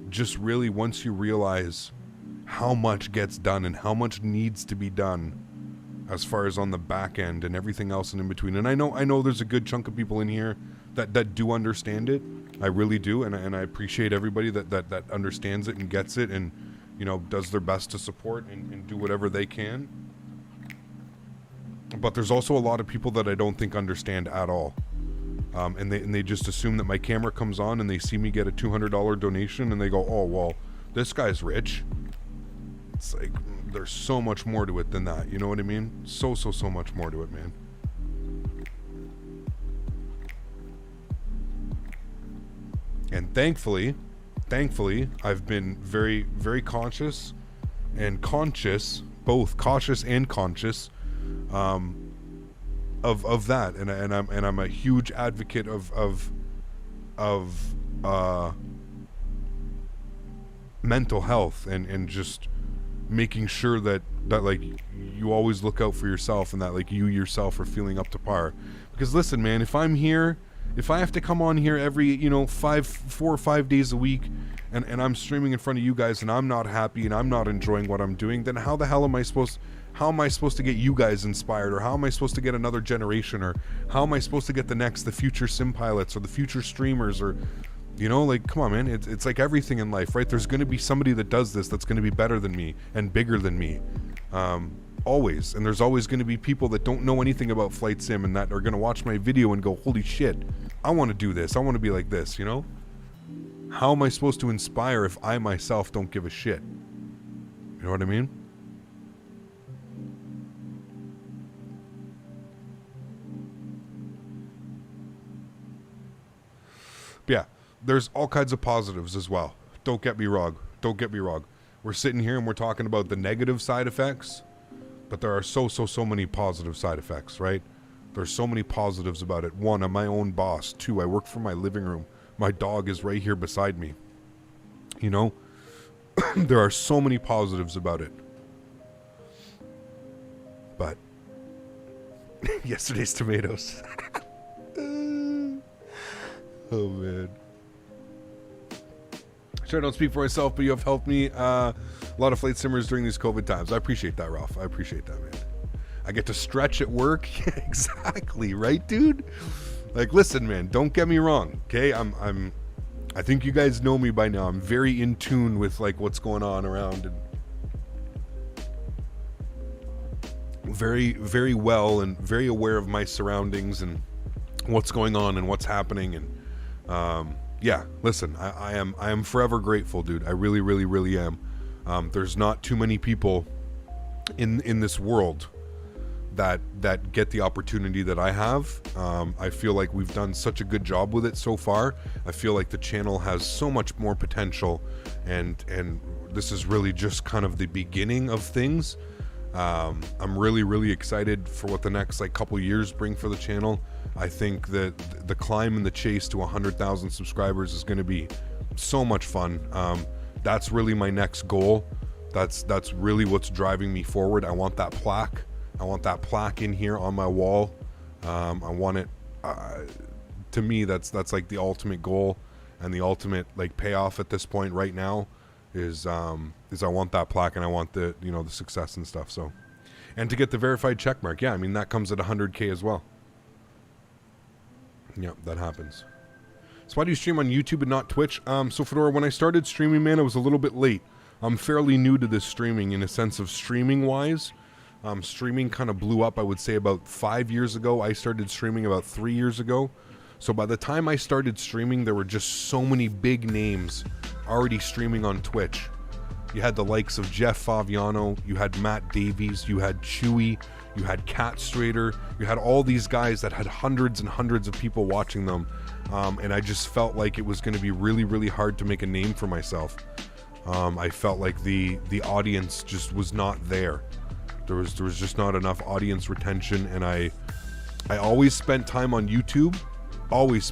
Just really, once you realize how much gets done and how much needs to be done as far as on the back end and everything else in between. And I know there's a good chunk of people in here that do understand it. I really do, and I appreciate everybody that understands it and gets it and, you know, does their best to support and do whatever they can. But there's also a lot of people that I don't think understand at all. And they just assume that my camera comes on and they see me get a $200 donation and they go, oh, well, this guy's rich. it's like there's so much more to it than that. You know what I mean? So much more to it, man. And thankfully, I've been very, very conscious, both cautious and conscious, of that. And I'm a huge advocate of mental health and just making sure that like you always look out for yourself and that like you yourself are feeling up to par. Because listen, man, if I'm here, if I have to come on here every, 4 or 5 days a week and I'm streaming in front of you guys and I'm not happy and I'm not enjoying what I'm doing, then how the hell am I supposed to get you guys inspired, or how am I supposed to get another generation, or how am I supposed to get the future sim pilots or the future streamers, or like, come on, man. It's like everything in life, right? There's going to be somebody that does this that's going to be better than me and bigger than me. Always. And there's always going to be people that don't know anything about flight sim and that are going to watch my video and go, holy shit, I want to do this. I want to be like this, How am I supposed to inspire if I myself don't give a shit? You know what I mean? Yeah. There's all kinds of positives as well. Don't get me wrong. We're sitting here and we're talking about the negative side effects, but there are so many positive side effects, right? There's so many positives about it. 1, I'm my own boss. 2, I work from my living room. My dog is right here beside me. There are so many positives about it. But yesterday's tomatoes. Oh, man. Sure, I don't speak for myself, but you have helped me a lot of flight simmers during these COVID times. I appreciate that, Ralph. I appreciate that, man. I get to stretch at work. Exactly, right, dude? Like, listen, man, don't get me wrong, okay? I think you guys know me by now. I'm very in tune with, like, what's going on around, and very, very well and very aware of my surroundings and what's going on and what's happening. And yeah, listen, I am forever grateful, dude. I really, really, really am. There's not too many people in this world that get the opportunity that I have. I feel like we've done such a good job with it so far. I feel like the channel has so much more potential, and this is really just kind of the beginning of things. I'm really, really excited for what the next couple years bring for the channel. I think that the climb and the chase to 100,000 subscribers is going to be so much fun. That's really my next goal. That's really what's driving me forward. I want that plaque. I want that plaque in here on my wall. I want it. To me, that's like the ultimate goal, and the ultimate payoff at this point right now is I want that plaque, and I want the the success and stuff. So, and to get the verified check mark, yeah, I mean that comes at 100K as well. Yeah, that happens. So why do you stream on YouTube and not Twitch? So Fedora, when I started streaming, man, I was a little bit late. I'm fairly new to this streaming in a sense of streaming wise. Streaming kind of blew up, I would say, about 5 years ago. I started streaming about 3 years ago. So by the time I started streaming, there were just so many big names already streaming on Twitch. You had the likes of Jeff Faviano, you had Matt Davies, you had Chewy, you had Cat Strader, you had all these guys that had hundreds and hundreds of people watching them. And I just felt like it was going to be really, really hard to make a name for myself. I felt like the audience just was not there. There was just not enough audience retention, and I always spent time on YouTube. Always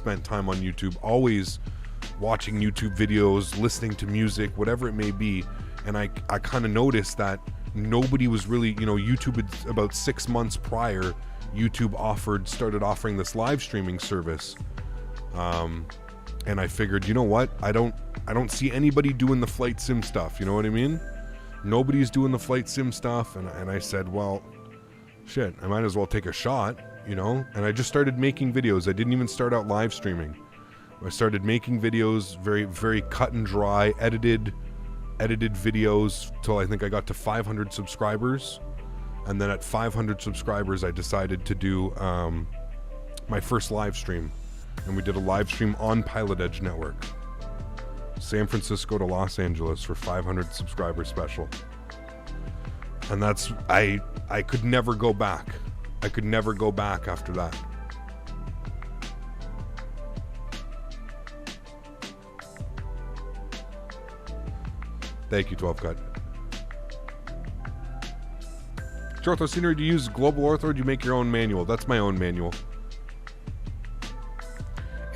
watching YouTube videos, listening to music, whatever it may be. And I kind of noticed that nobody was really, YouTube had, about 6 months prior, YouTube started offering this live streaming service. And I figured, you know what? I don't see anybody doing the flight sim stuff. You know what I mean? Nobody's doing the flight sim stuff. And I said, well, shit, I might as well take a shot, And I just started making videos. I didn't even start out live streaming. I started making videos, very, very cut and dry, edited videos till I think I got to 500 subscribers. And then at 500 subscribers, I decided to do my first live stream. And we did a live stream on Pilot Edge Network. San Francisco to Los Angeles for 500 subscriber special. And that's, I could never go back. I could never go back after that. Thank you, 12 Cut. Ortho Scenery, do you use Global Ortho or do you make your own manual? That's my own manual.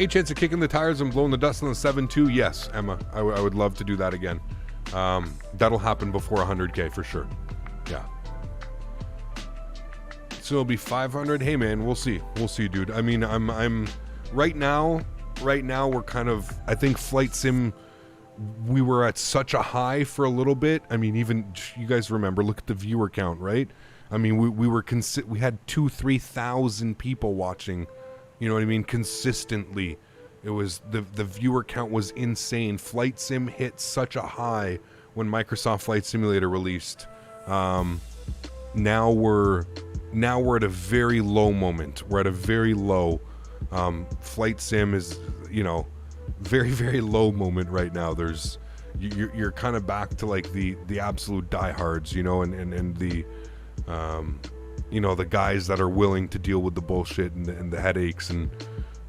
A chance of kicking the tires and blowing the dust on the 7.2? Yes, Emma. I would love to do that again. That'll happen before 100K for sure. Yeah. So it'll be 500. Hey man, we'll see. We'll see, dude. I mean, I'm right now we're kind of, I think Flight Sim, we were at such a high for a little bit. I mean, even you guys remember, look at the viewer count, right? I mean, we had 2,000-3,000 people watching, you know what I mean, consistently. It was the viewer count was insane. Flight Sim hit such a high when Microsoft Flight Simulator released. Now we're at a very low moment. We're at a very low. Flight Sim is, you know, very, very low moment right now. There's you're kind of back to like the absolute diehards, you know, and the you know, the guys that are willing to deal with the bullshit and the headaches and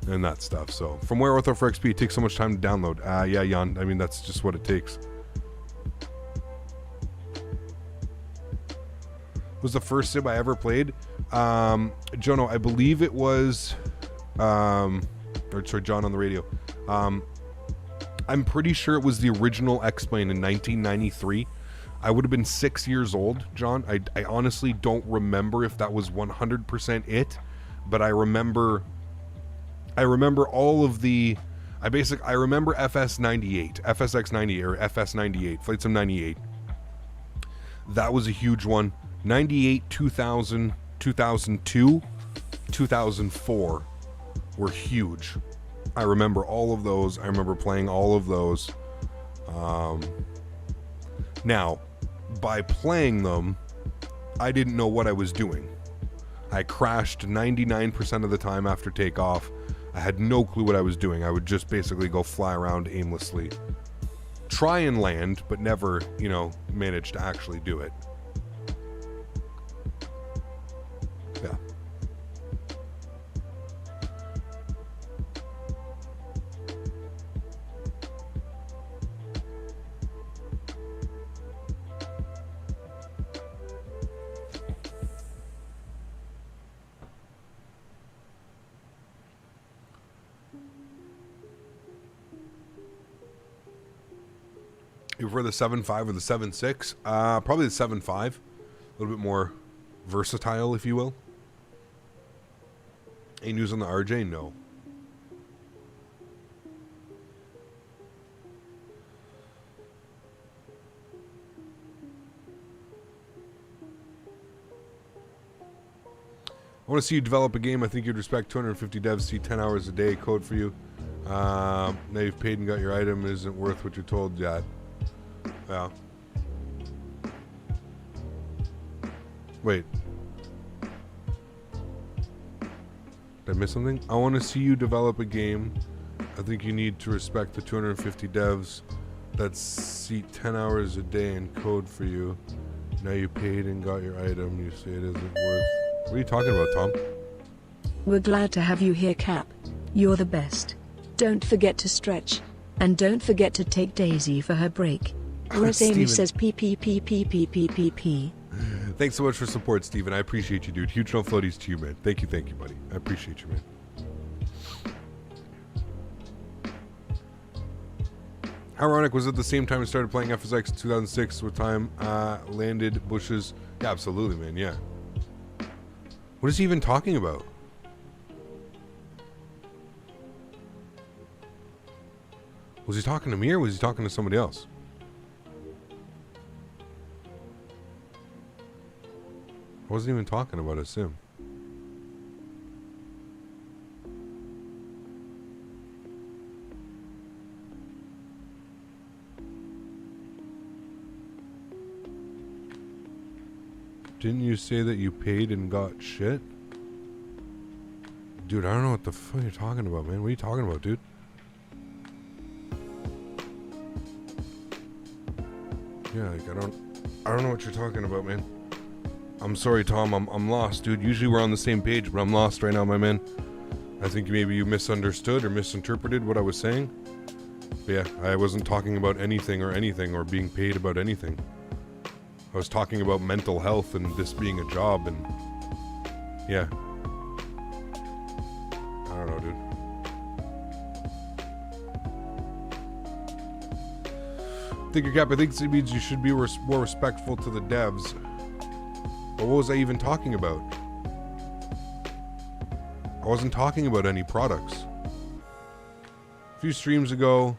that stuff. So from where Ortho for XP, it takes so much time to download. Yeah, Jan, I mean, that's just what it takes. Was the first sim I ever played? Jono, I believe it was or sorry, John on the radio. I'm pretty sure it was the original X-Plane in 1993. I would have been 6 years old, John. I honestly don't remember if that was 100% it, but I remember all of the, I remember FS98, FSX98 or FS98, Flight Sim 98. That was a huge one. 98, 2000, 2002, 2004 were huge. I remember all of those. I remember playing all of those. Now, by playing them, I didn't know what I was doing. I crashed 99% of the time after takeoff. I had no clue what I was doing. I would just basically go fly around aimlessly. Try and land, but never, you know, manage to actually do it. Yeah. You prefer the 7.5 or the 7.6? Probably the 7.5. A little bit more versatile, if you will. Any news on the RJ? No. I want to see you develop a game. I think you'd respect 250 devs, see 10 hours a day code for you. Now you've paid and got your item. It isn't worth what you're told yet. Yeah. Wait. Did I miss something? I want to see you develop a game. I think you need to respect the 250 devs that see 10 hours a day and code for you. Now you paid and got your item. You say it isn't worth. What are you talking about, Tom? We're glad to have you here, Cap. You're the best. Don't forget to stretch. And don't forget to take Daisy for her break. Whereas Amy says PPPPPPPP. Thanks so much for support, Steven. I appreciate you, dude. Huge no floaties to you, man. Thank you, buddy. I appreciate you, man. How ironic, was it the same time I started playing FSX 2006 with time landed bushes? Yeah, absolutely, man. Yeah. What is he even talking about? Was he talking to me or was he talking to somebody else? I wasn't even talking about a sim. Didn't you say that you paid and got shit? Dude, I don't know what the fuck you're talking about, man. What are you talking about, dude? Yeah, like I don't know what you're talking about, man. I'm sorry, Tom. I'm lost, dude. Usually we're on the same page, but I'm lost right now, my man. I think maybe you misunderstood or misinterpreted what I was saying. But yeah, I wasn't talking about anything or being paid about anything. I was talking about mental health and this being a job and... yeah. I don't know, dude. Thinker Cap, I think it means you should be more respectful to the devs. But what was I even talking about? I wasn't talking about any products. A few streams ago,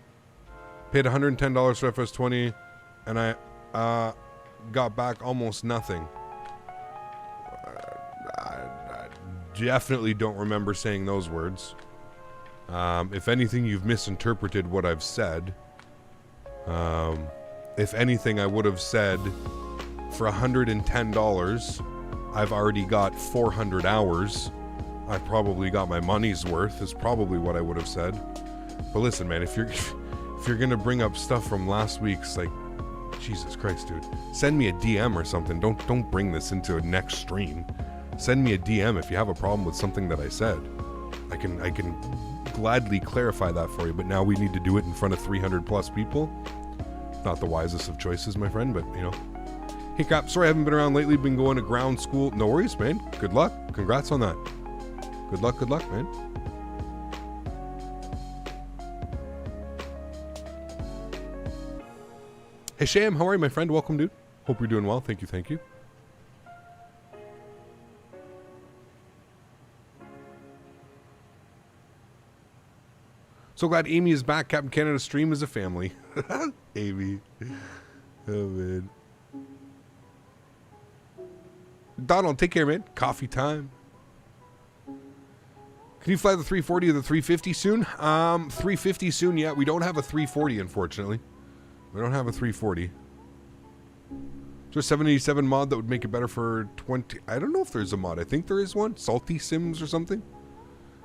paid $110 for FS20, and I got back almost nothing. I definitely don't remember saying those words. If anything, you've misinterpreted what I've said. If anything, I would have said for $110, I've already got 400 hours. I probably got my money's worth, is probably what I would have said. But listen, man, if you're gonna bring up stuff from last week's, like, Jesus Christ, dude, send me a DM or something. Don't bring this into a next stream. Send me a DM if you have a problem with something that I said. I can gladly clarify that for you, but now we need to do it in front of 300 plus people. Not the wisest of choices, my friend, but you know. Hey Cap, sorry I haven't been around lately, been going to ground school. No worries, man. Good luck. Congrats on that. Good luck, man. Hey Sham, how are you, my friend? Welcome, dude. Hope you're doing well. Thank you. So glad Amy is back. Captain Canada stream as a family. Amy. Oh, man. Donald, take care, man. Coffee time. Can you fly the 340 or the 350 soon? 350 soon, yeah. We don't have a 340, unfortunately. We don't have a 340. Is there a 787 mod that would make it better for 20? I don't know if there's a mod. I think there is one. Salty Sims or something.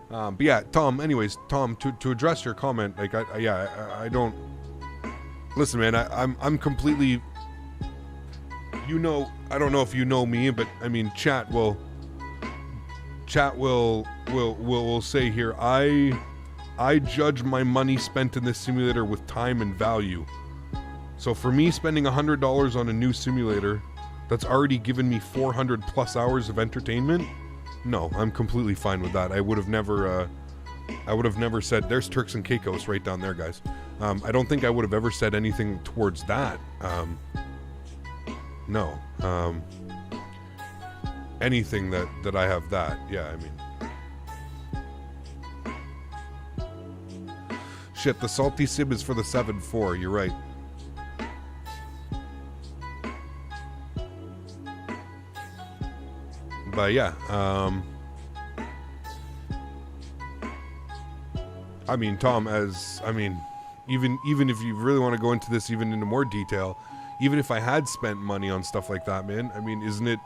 But yeah, Tom, anyways, Tom, to address your comment, like, I don't... Listen, man, I'm completely... You know, I don't know if you know me, but, I mean, chat will say here, I judge my money spent in this simulator with time and value. So for me, spending $100 on a new simulator that's already given me 400 plus hours of entertainment, no, I'm completely fine with that. I would have never said, there's Turks and Caicos right down there, guys. I don't think I would have ever said anything towards that. No. Anything that I have that, yeah, I mean. Shit, the Salty Sib is for the 7.4, you're right. But yeah, I mean, Tom, even if you really want to go into this even into more detail, even if I had spent money on stuff like that, man, I mean, isn't it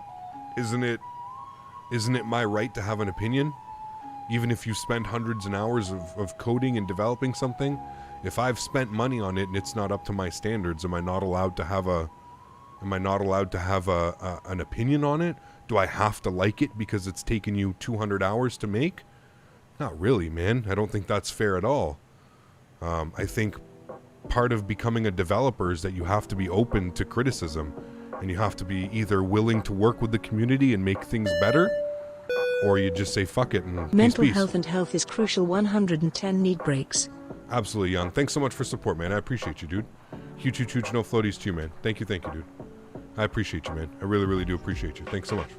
my right to have an opinion? Even if you spend hundreds of hours of coding and developing something, if I've spent money on it and it's not up to my standards, am I not allowed to have an opinion on it? Do I have to like it because it's taken you 200 hours to make? Not really, man. I don't think that's fair at all. I think part of becoming a developer is that you have to be open to criticism, and you have to be either willing to work with the community and make things better, or you just say fuck it and mental peace. Health and health is crucial. 110 need breaks. Absolutely, Young. Thanks so much for support, man. I appreciate you, dude. Huge, no floaties to you, man. Thank you, dude. I appreciate you, man. I really, really do appreciate you. Thanks so much.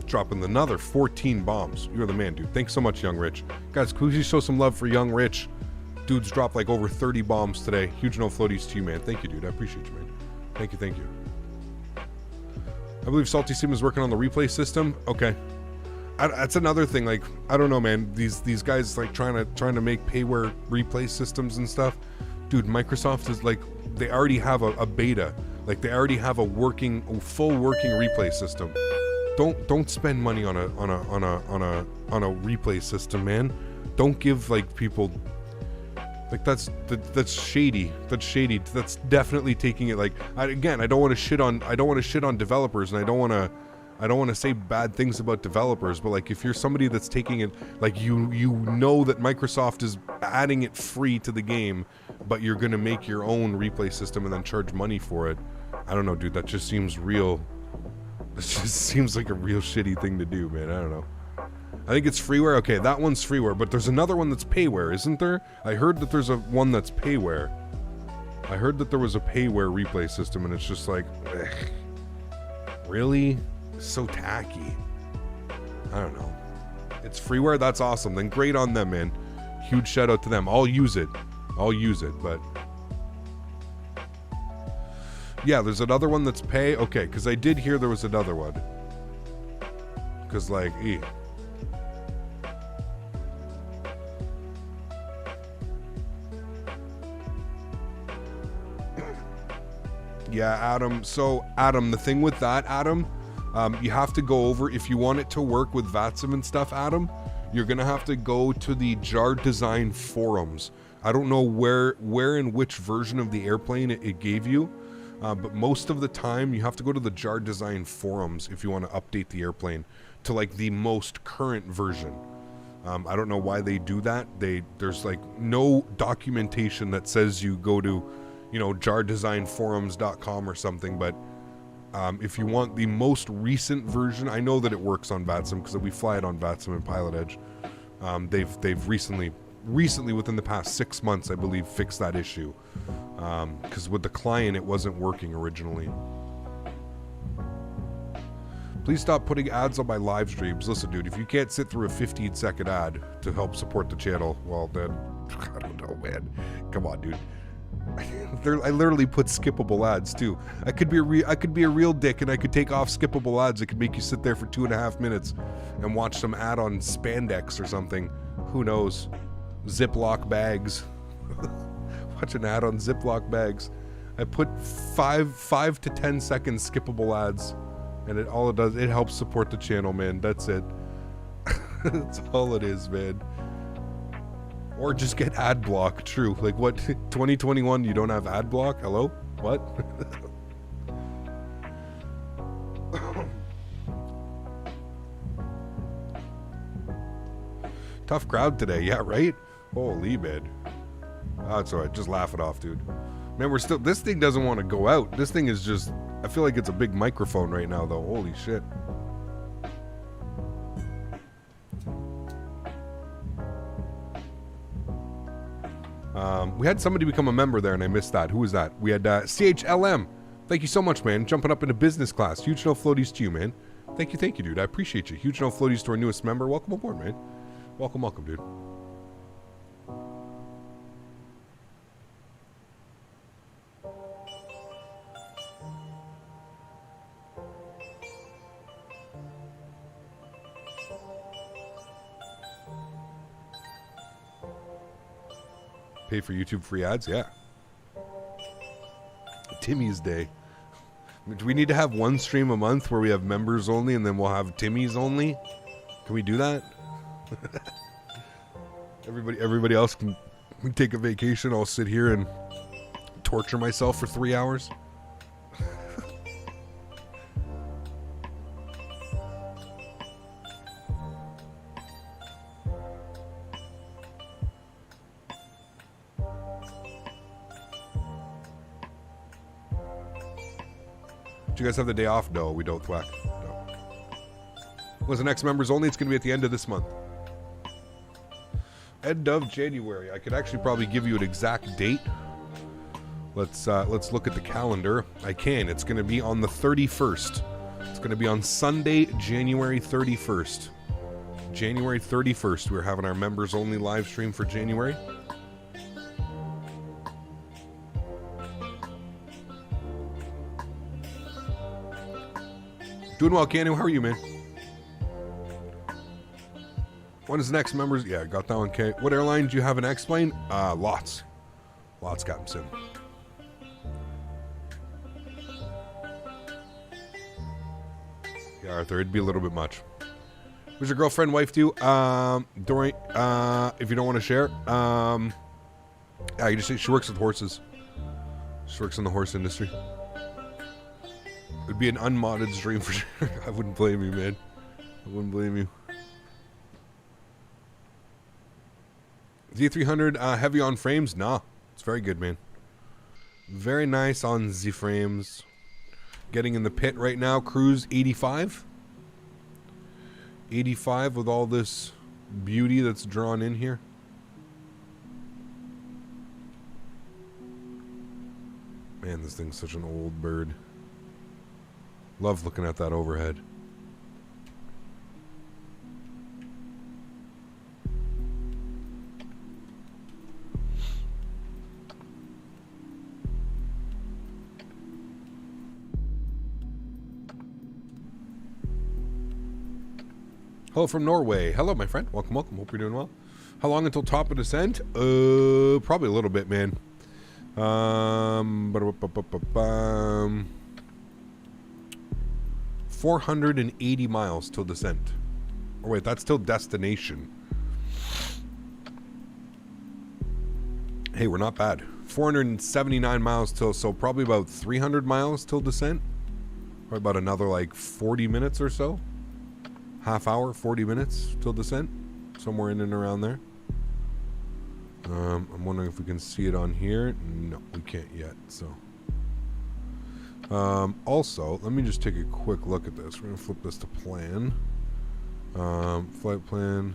Dropping another 14 bombs. You're the man, dude. Thanks so much, Young Rich. Guys, could you show some love for Young Rich? Dude's dropped like over 30 bombs today. Huge no floaties to you, man. Thank you, dude. I appreciate you, man. Thank you. I believe Salty Sim is working on the replay system. Okay. That's another thing. Like, I don't know, man. These guys like trying to make payware replay systems and stuff. Dude, Microsoft is like, they already have a beta. Like, they already have a full working replay system. Don't spend money on a replay system, man. Don't give like people. Like that's shady. That's shady. That's definitely taking it. Like I don't want to shit on developers, and I don't want to say bad things about developers. But like if you're somebody that's taking it, like you know that Microsoft is adding it free to the game, but you're gonna make your own replay system and then charge money for it. I don't know, dude. That just seems real. It just seems like a real shitty thing to do, man. I don't know. I think it's freeware. Okay, that one's freeware, but there's another one that's payware, isn't there? I heard that there's one that's payware. I heard that there was a payware replay system, and it's just like, ugh. Really? It's so tacky. I don't know. It's freeware? That's awesome. Then great on them, man. Huge shout out to them. I'll use it, but... Yeah, there's another one that's pay. Okay, because I did hear there was another one. Because, like, Yeah, Adam. So, Adam, the thing with that, Adam, you have to go over, if you want it to work with VATSIM and stuff, Adam, you're going to have to go to the JarDesign forums. I don't know where in which version of the airplane it gave you, but most of the time you have to go to the JarDesign forums if you want to update the airplane to like the most current version. I don't know why they do that. There's like no documentation that says you go to, you know, jardesignforums.com or something, but if you want the most recent version, I know that it works on VATSIM because we fly it on VATSIM and Pilot Edge. They've recently within the past 6 months, I believe, fixed that issue because with the client it wasn't working originally. Please stop putting ads on my live streams. Listen, dude, if you can't sit through a 15-second ad to help support the channel, well then, I don't know, man. Come on, dude. I literally put skippable ads too. I could be a real dick, and I could take off skippable ads. It could make you sit there for 2.5 minutes and watch some ad on spandex or something. Who knows? Ziploc bags. Watch an ad on Ziploc bags. I put 5 to 10 second skippable ads, and all it does, it helps support the channel, man. That's it. That's all it is, man. Or just get ad block. True. Like what? 2021, you don't have ad block? Hello? What? Tough crowd today. Yeah, right? Holy man. Oh, it's alright. Just laugh it off, dude. Man, we're still... This thing doesn't want to go out. This thing is just... I feel like it's a big microphone right now, though. Holy shit. We had somebody become a member there, and I missed that. Who was that? We had CHLM. Thank you so much, man. Jumping up into business class. Huge no floaties to you, man. Thank you, dude. I appreciate you. Huge no floaties to our newest member. Welcome aboard, man. Welcome, dude. Pay for YouTube free ads? Yeah. Timmy's Day. Do we need to have one stream a month where we have members only and then we'll have Timmy's only? Can we do that? Everybody else can take a vacation. I'll sit here and torture myself for 3 hours. Do you guys have the day off? No, we don't, Thwack. No. Was the next members only? It's going to be at the end of this month. End of January. I could actually probably give you an exact date. Let's look at the calendar. I can. It's going to be on the 31st. It's going to be on Sunday, January 31st. January 31st. We're having our members only live stream for January. Doing well, Canu. How are you, man? When is the next members? Yeah, got that one, okay. What airline do you have an X-plane? Lots. Lots, Captain Sim. Yeah, Arthur, it'd be a little bit much. Who's your girlfriend, wife do? If you don't want to share. Yeah, you just say she works with horses. She works in the horse industry. It'd be an unmodded stream for sure. I wouldn't blame you, man. I wouldn't blame you. Z300 heavy on frames? Nah, it's very good, man. Very nice on Z frames. Getting in the pit right now. Cruise 85. 85 with all this beauty that's drawn in here. Man, this thing's such an old bird. Love looking at that overhead. Hello from Norway. Hello, my friend. Welcome, welcome. Hope you're doing well. How long until top of descent? Probably a little bit, man. 480 miles till descent. Oh wait, that's till destination. Hey, we're not bad. 479 miles till, so probably about 300 miles till descent. Probably about another like 40 minutes or so. Half hour, 40 minutes till descent. Somewhere in and around there. I'm wondering if we can see it on here. No, we can't yet. So, also, let me just take a quick look at this. We're gonna flip this to plan. Flight plan.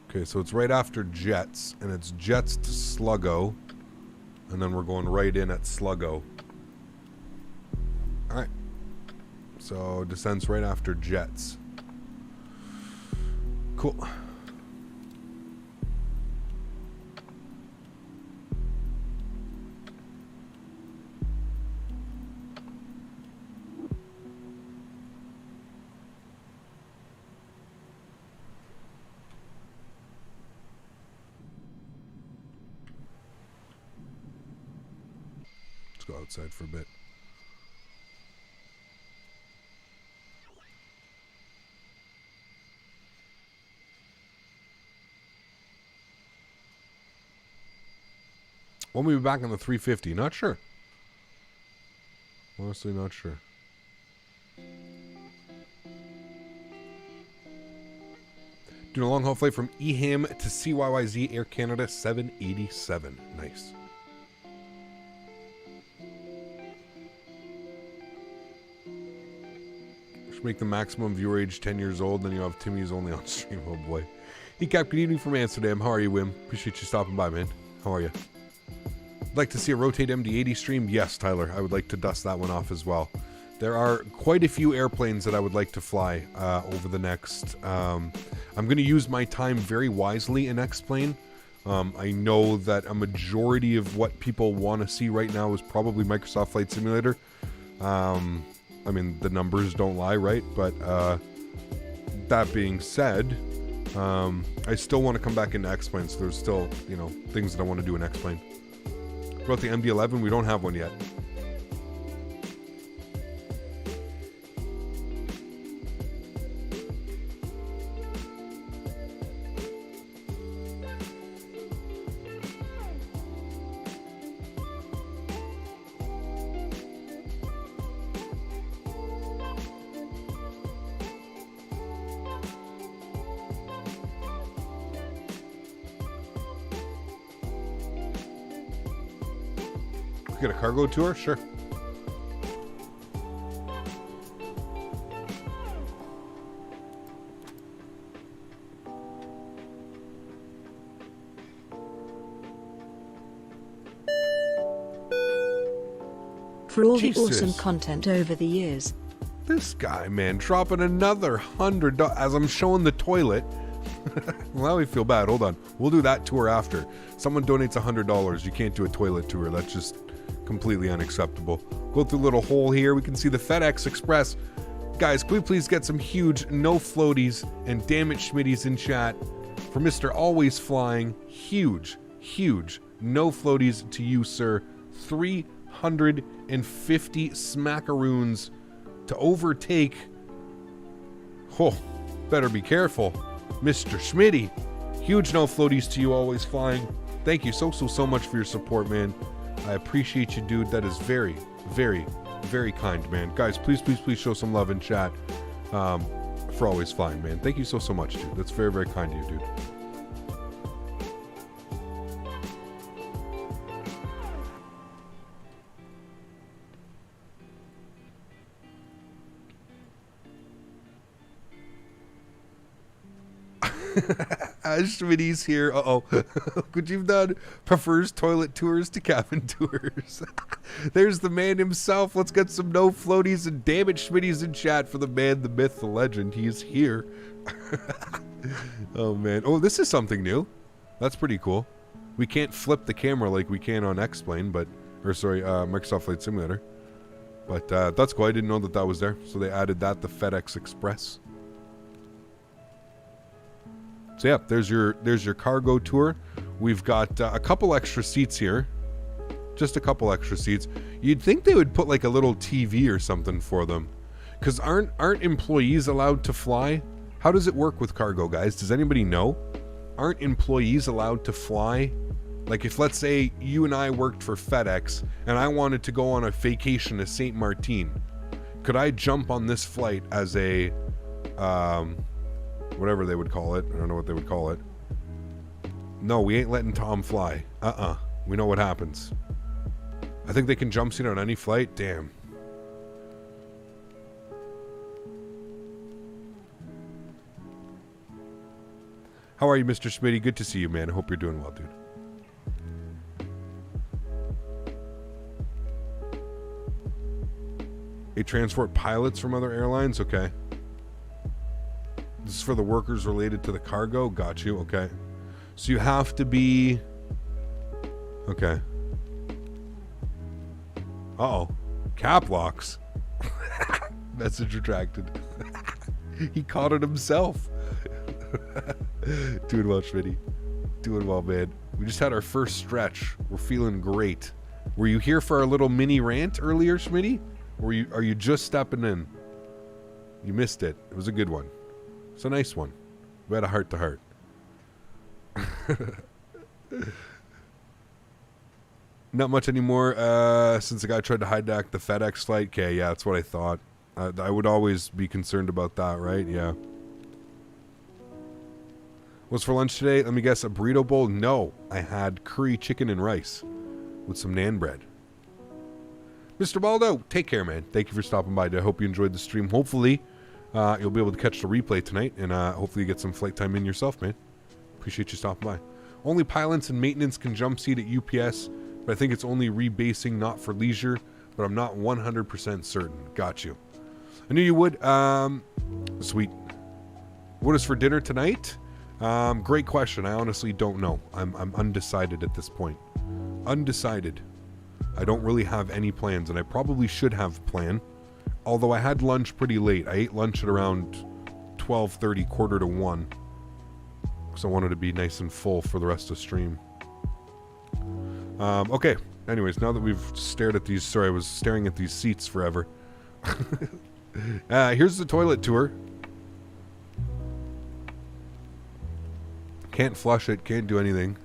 Okay, so it's right after jets, and it's jets to Sluggo, and then we're going right in at Sluggo. All right. So descents right after jets. Cool. Let's go outside for a bit. When we be back on the 350? Not sure. Honestly, not sure. Doing a long haul flight from Eham to CYYZ Air Canada 787. Nice. Should make the maximum viewer age 10 years old, then you have Timmy's only on stream. Oh boy. Hey Cap, good evening from Amsterdam. How are you, Wim? Appreciate you stopping by, man. How are you? Like to see a Rotate MD-80 stream? Yes, Tyler. I would like to dust that one off as well. There are quite a few airplanes that I would like to fly over the next... I'm going to use my time very wisely in X-Plane. I know that a majority of what people want to see right now is probably Microsoft Flight Simulator. I mean, the numbers don't lie, right? But that being said, I still want to come back into X-Plane, so there's still, you know, things that I want to do in X-Plane. About the MD-11, we don't have one yet. Get a cargo tour? Sure. For all the awesome content over the years. This guy, man, dropping another $100 as I'm showing the toilet. Well, now we feel bad. Hold on. We'll do that tour after. Someone donates $100. You can't do a toilet tour. That's just completely unacceptable. Go through a little hole here. We can see the FedEx Express. Guys, can we please get some huge no floaties and damn it Schmitties in chat for Mr. AlwaysFlying. Huge, huge no floaties to you, sir. 350 smackaroons to overtake. Oh, better be careful. Mr. Schmitty. Huge no floaties to you, always flying. Thank you so much for your support, man. I appreciate you, dude. That is very, very, very kind, man. Guys, please show some love in chat for Always Flying, man. Thank you so much, dude. That's very, very kind of you, dude. Smitty's here. Uh-oh. What you've done prefers toilet tours to cabin tours. There's the man himself. Let's get some no floaties, and damn it, Smitty's in chat for the man, the myth, the legend. He is here. Oh, man. Oh, this is something new. That's pretty cool. We can't flip the camera like we can on X-Plane, but... Or, sorry, Microsoft Flight Simulator. But that's cool. I didn't know that that was there. So they added that, the FedEx Express. So yeah, there's your cargo tour. We've got a couple extra seats here. Just a couple extra seats. You'd think they would put like a little TV or something for them. Because aren't employees allowed to fly? How does it work with cargo, guys? Does anybody know? Aren't employees allowed to fly? Like if, let's say, you and I worked for FedEx and I wanted to go on a vacation to St. Martin. Could I jump on this flight as a... whatever they would call it. I don't know what they would call it. No, we ain't letting Tom fly. We know what happens. I think they can jump seat on any flight. Damn. How are you, Mr. Smitty? Good to see you, man. I hope you're doing well, dude. They transport pilots from other airlines? Okay. This is for the workers related to the cargo. Got you. Okay. So you have to be... Okay. Uh-oh. Cap locks. Message retracted. He caught it himself. Doing well, Smitty. Doing well, man. We just had our first stretch. We're feeling great. Were you here for our little mini rant earlier, Smitty? Or are you just stepping in? You missed it. It was a good one. It's a nice one. We had a heart-to-heart. Not much anymore since the guy tried to hijack the FedEx flight. Okay, yeah, that's what I thought. I would always be concerned about that, right? Yeah. What's for lunch today? Let me guess, a burrito bowl? No, I had curry chicken and rice with some naan bread. Mr. Baldo, take care, man. Thank you for stopping by. I hope you enjoyed the stream. Hopefully... you'll be able to catch the replay tonight, and hopefully you get some flight time in yourself, man. Appreciate you stopping by. Only pilots and maintenance can jump seat at UPS, but I think it's only rebasing, not for leisure, but I'm not 100% certain. Got you. I knew you would. Sweet. What is for dinner tonight? Great question. I honestly don't know. I'm undecided at this point. Undecided. I don't really have any plans, and I probably should have a plan. Although I had lunch pretty late. I ate lunch at around 12:30, quarter to 1. Because I wanted to be nice and full for the rest of the stream. Okay. Anyways, now that we've stared at these... Sorry, I was staring at these seats forever. Here's the toilet tour. Can't flush it. Can't do anything.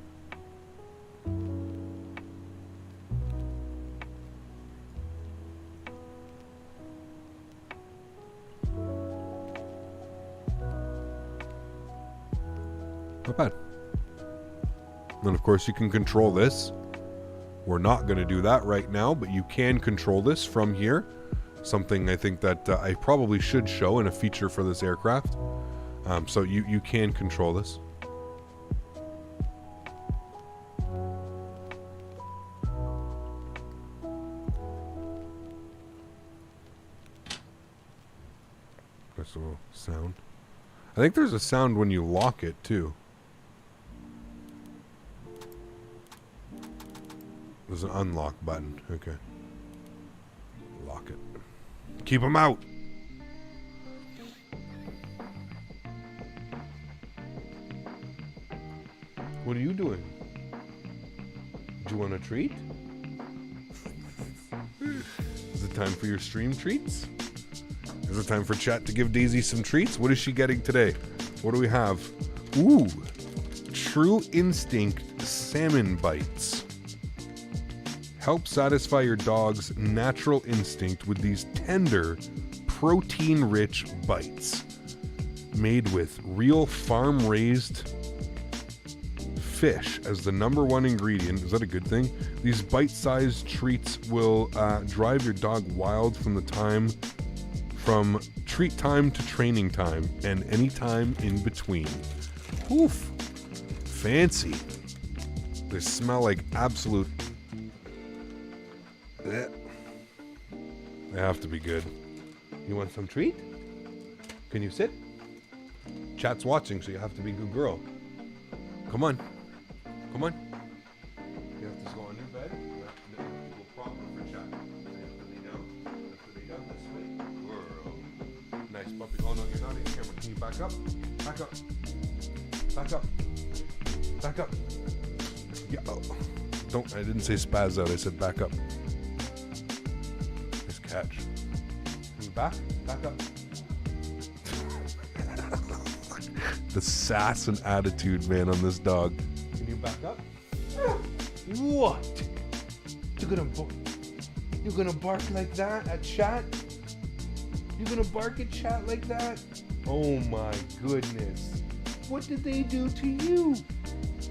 Not bad. And of course you can control this. We're not going to do that right now, but you can control this from here. Something I think that I probably should show in a feature for this aircraft. So you can control this. There's a little sound. I think there's a sound when you lock it too. There's an unlock button. Okay. Lock it. Keep them out. What are you doing? Do you want a treat? Is it time for your stream treats? Is it time for chat to give Daisy some treats? What is she getting today? What do we have? Ooh. True Instinct Salmon Bites. Help satisfy your dog's natural instinct with these tender, protein-rich bites. Made with real farm-raised fish as the #1 ingredient. Is that a good thing? These bite-sized treats will drive your dog wild from treat time to training time and any time in between. Oof. Fancy. They smell like absolute... They have to be good. You want some treat? Can you sit? Chat's watching, so you have to be a good girl. Come on. Come on. You have to go on your bed. You have to go proper for chat. You have to lay down. You have to lay down this way. Girl. Nice puppy. Oh no, you're not in camera. Can you back up? Back up. Back up. Back up. Yeah. Oh. Don't. I didn't say spaz out. I said back up. Nice catch. Can you back? Back up. The sass and attitude, man, on this dog. Can you back up? What? You're gonna bark like that at chat? You're gonna bark at chat like that? Oh my goodness. What did they do to you?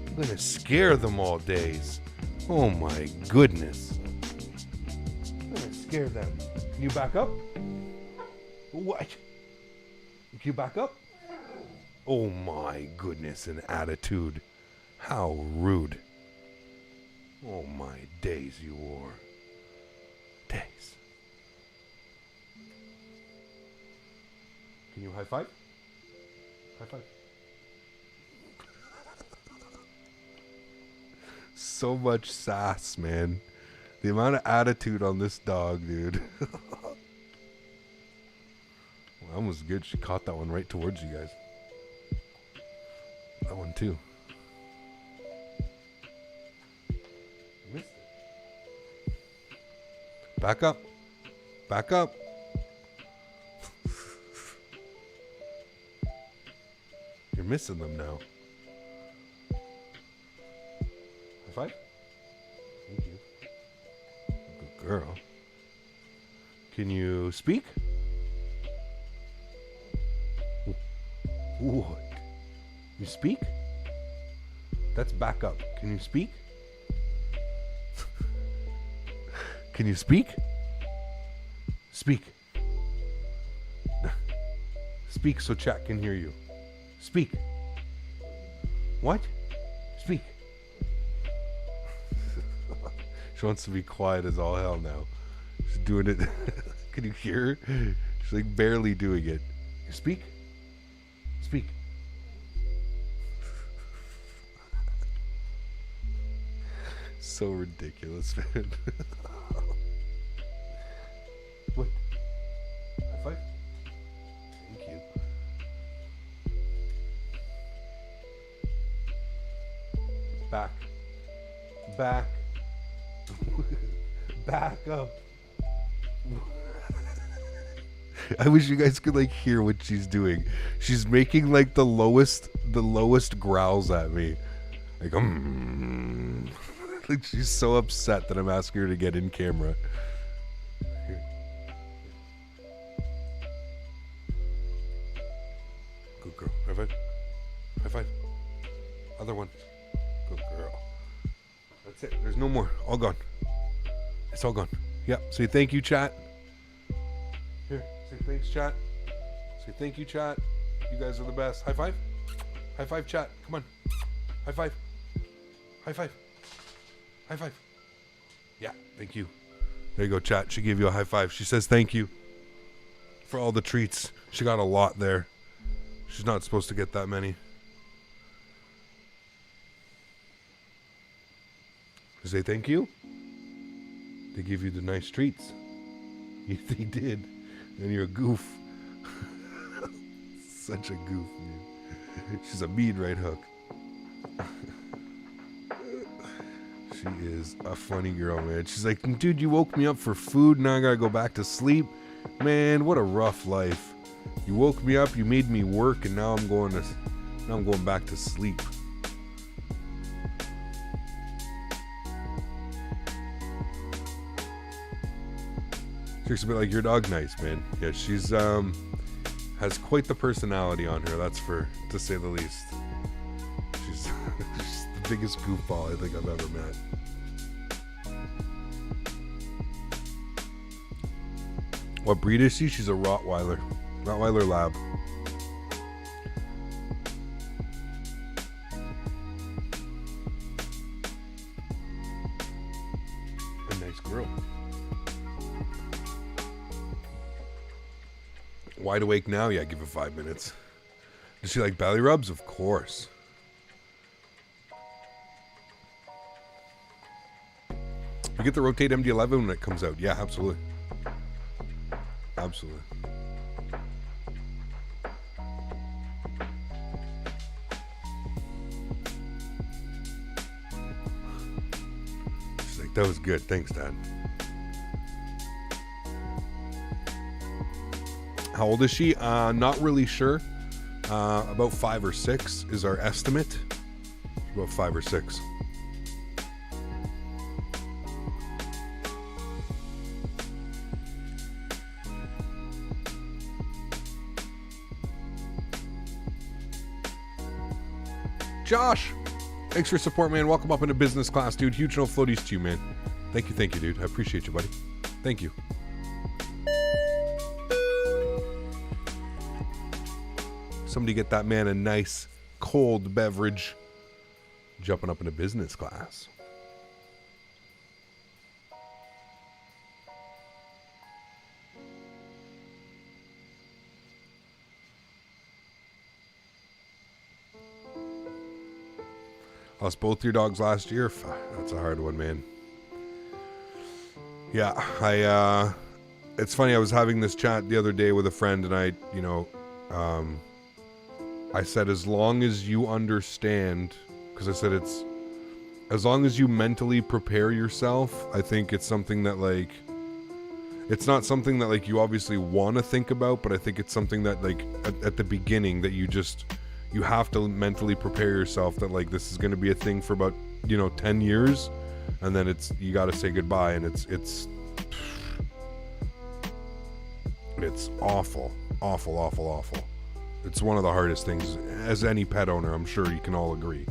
I'm gonna scare them all days. Oh my goodness. I'm gonna scare them. Can you back up? What? Can you back up? Oh my goodness, an attitude. How rude. Oh my days, you wore. Days. Can you high five? High five. So much sass, man. The amount of attitude on this dog, dude. Well, that was good. She caught that one right towards you guys. That one too. Missed it. Back up. Back up. You're missing them now. High five. Thank you. Good girl. Can you speak? What? You speak? That's back up. Can you speak? Can you speak? Speak. Speak so chat can hear you. Speak. What? Speak. She wants to be quiet as all hell now. She's doing it. Can you hear her? She's like barely doing it. Speak. Speak. So ridiculous, man. What? High five? Thank you. Back. Back. Back up. I wish you guys could like hear what she's doing. She's making like the lowest growls at me. Like like she's so upset that I'm asking her to get in camera. Here. Good girl. High five. High five. Other one. Good girl. That's it. There's no more. All gone. It's all gone. Yep. Say thank you, chat. Here. Say thanks, chat. Say thank you, chat. You guys are the best. High five. High five, chat. Come on. High five. High five. High five. Yeah, thank you. There you go, chat. She gave you a high five. She says thank you for all the treats. She got a lot there. She's not supposed to get that many. Say thank you. They give you the nice treats. They did. And you're a goof. Such a goof, man. She's a mean right hook. She is a funny girl, man. She's like, dude, you woke me up for food. Now I gotta go back to sleep. Man, what a rough life. You woke me up, you made me work, and now I'm going back to sleep. Looks a bit like your dog. Nice, man. Yeah, she's has quite the personality on her, that's to say the least. She's the biggest goofball I think I've ever met. What breed is she? She's a Rottweiler. Rottweiler Lab. A nice girl. Wide awake now? Yeah, give it 5 minutes. Does she like belly rubs? Of course. You get the Rotate MD11 when it comes out. Yeah, absolutely. Absolutely. She's like, that was good. Thanks, Dad. How old is she? Not really sure. About 5 or 6 is our estimate. About 5 or 6. Josh, thanks for your support, man. Welcome up into business class, dude. Huge no floaties to you, man. Thank you, dude. I appreciate you, buddy. Thank you. Somebody get that man a nice cold beverage. Jumping up into business class. Lost both your dogs last year. That's a hard one, man. Yeah, it's funny. I was having this chat the other day with a friend, and I said, as long as you understand, because I said it's, as long as you mentally prepare yourself, I think it's something that, like, it's not something that, like, you obviously want to think about, but I think it's something that, like, at the beginning that you have to mentally prepare yourself that, like, this is going to be a thing for about, 10 years, and then you got to say goodbye, and it's awful. It's one of the hardest things, as any pet owner, I'm sure you can all agree.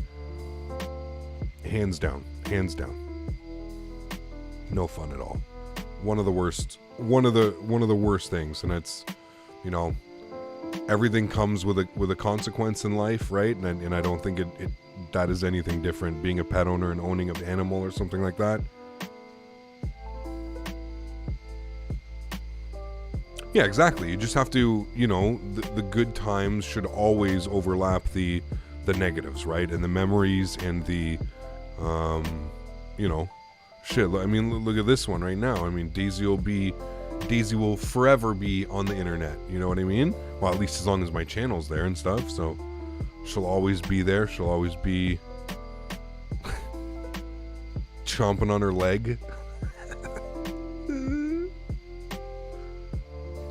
Hands down. No fun at all. One of the worst things, and it's, everything comes with a consequence in life, right? And I don't think that is anything different, being a pet owner and owning an animal or something like that. Yeah, exactly. You just have to, the good times should always overlap the negatives, right? And the memories and the, shit. I mean, look at this one right now. I mean, Daisy will forever be on the internet. You know what I mean? Well, at least as long as my channel's there and stuff. So she'll always be there. She'll always be chomping on her leg.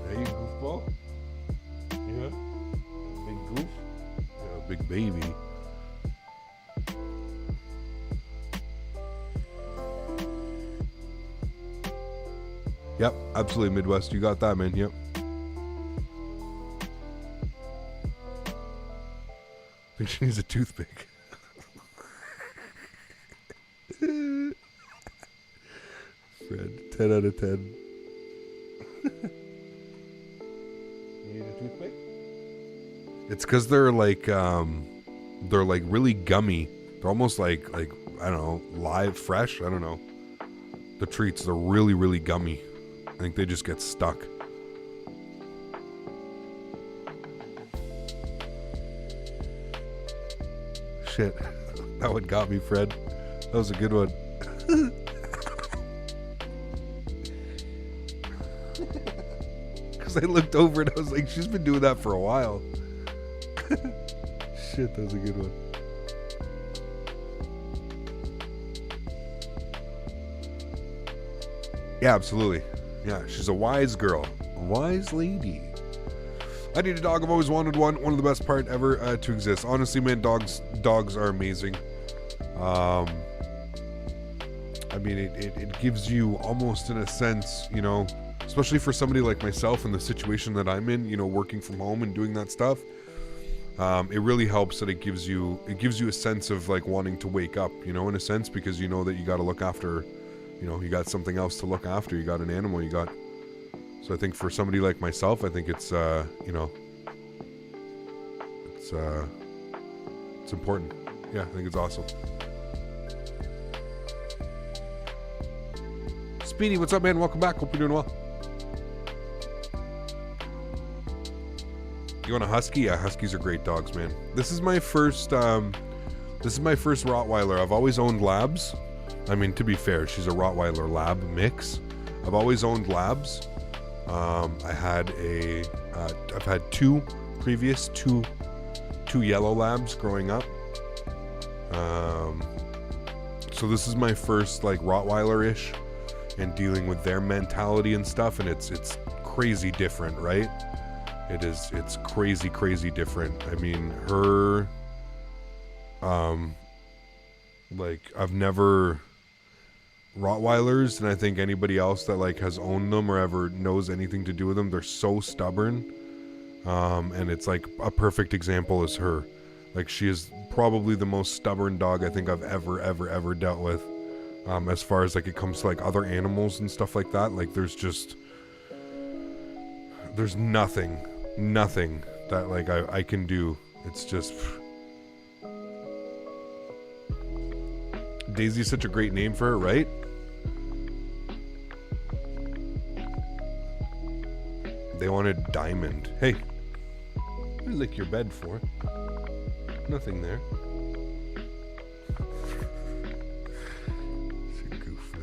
Hey, goofball. Yeah. Big goof. Yeah, big baby. Yep, absolutely, Midwest. You got that, man. Yep. I think she needs a toothpick. Fred, 10 out of 10. You need a toothpick? It's because they're like really gummy. They're almost like I don't know, live, fresh. I don't know. The treats, they're really, really gummy. I think they just get stuck. Shit. That one got me, Fred. That was a good one. Because I looked over and I was like, she's been doing that for a while. Shit, that was a good one. Yeah, absolutely. Yeah, she's a wise girl. A wise lady. I need a dog. I've always wanted one. One of the best part ever to exist. Honestly, man, dogs are amazing. I mean, it gives you almost in a sense, especially for somebody like myself in the situation that I'm in, you know, working from home and doing that stuff. It really helps that it gives you a sense of like wanting to wake up, you know, in a sense, because you know that you got to look after, you know, you got something else to look after. You got an animal, so I think for somebody like myself, I think it's, you know, it's important. Yeah, I think it's awesome. Speedy, what's up, man? Welcome back. Hope you're doing well. You want a husky? Yeah, huskies are great dogs, man. This is my first Rottweiler. I've always owned labs. I mean, to be fair, she's a Rottweiler lab mix. I've always owned labs. I've had two yellow labs growing up. So this is my first like Rottweiler-ish, and dealing with their mentality and stuff, and it's crazy different, right? It's crazy different. I mean, her, like, I've never, Rottweilers, and I think anybody else that like has owned them or ever knows anything to do with them, they're so stubborn. And it's like a perfect example is her. Like, she is probably the most stubborn dog I think I've ever dealt with. As far as like it comes to like other animals and stuff like that, like there's nothing that like I can do. It's just, Daisy's such a great name for her, right? They wanted Diamond. Hey, what do you lick your bed for? Nothing there. It's a goof,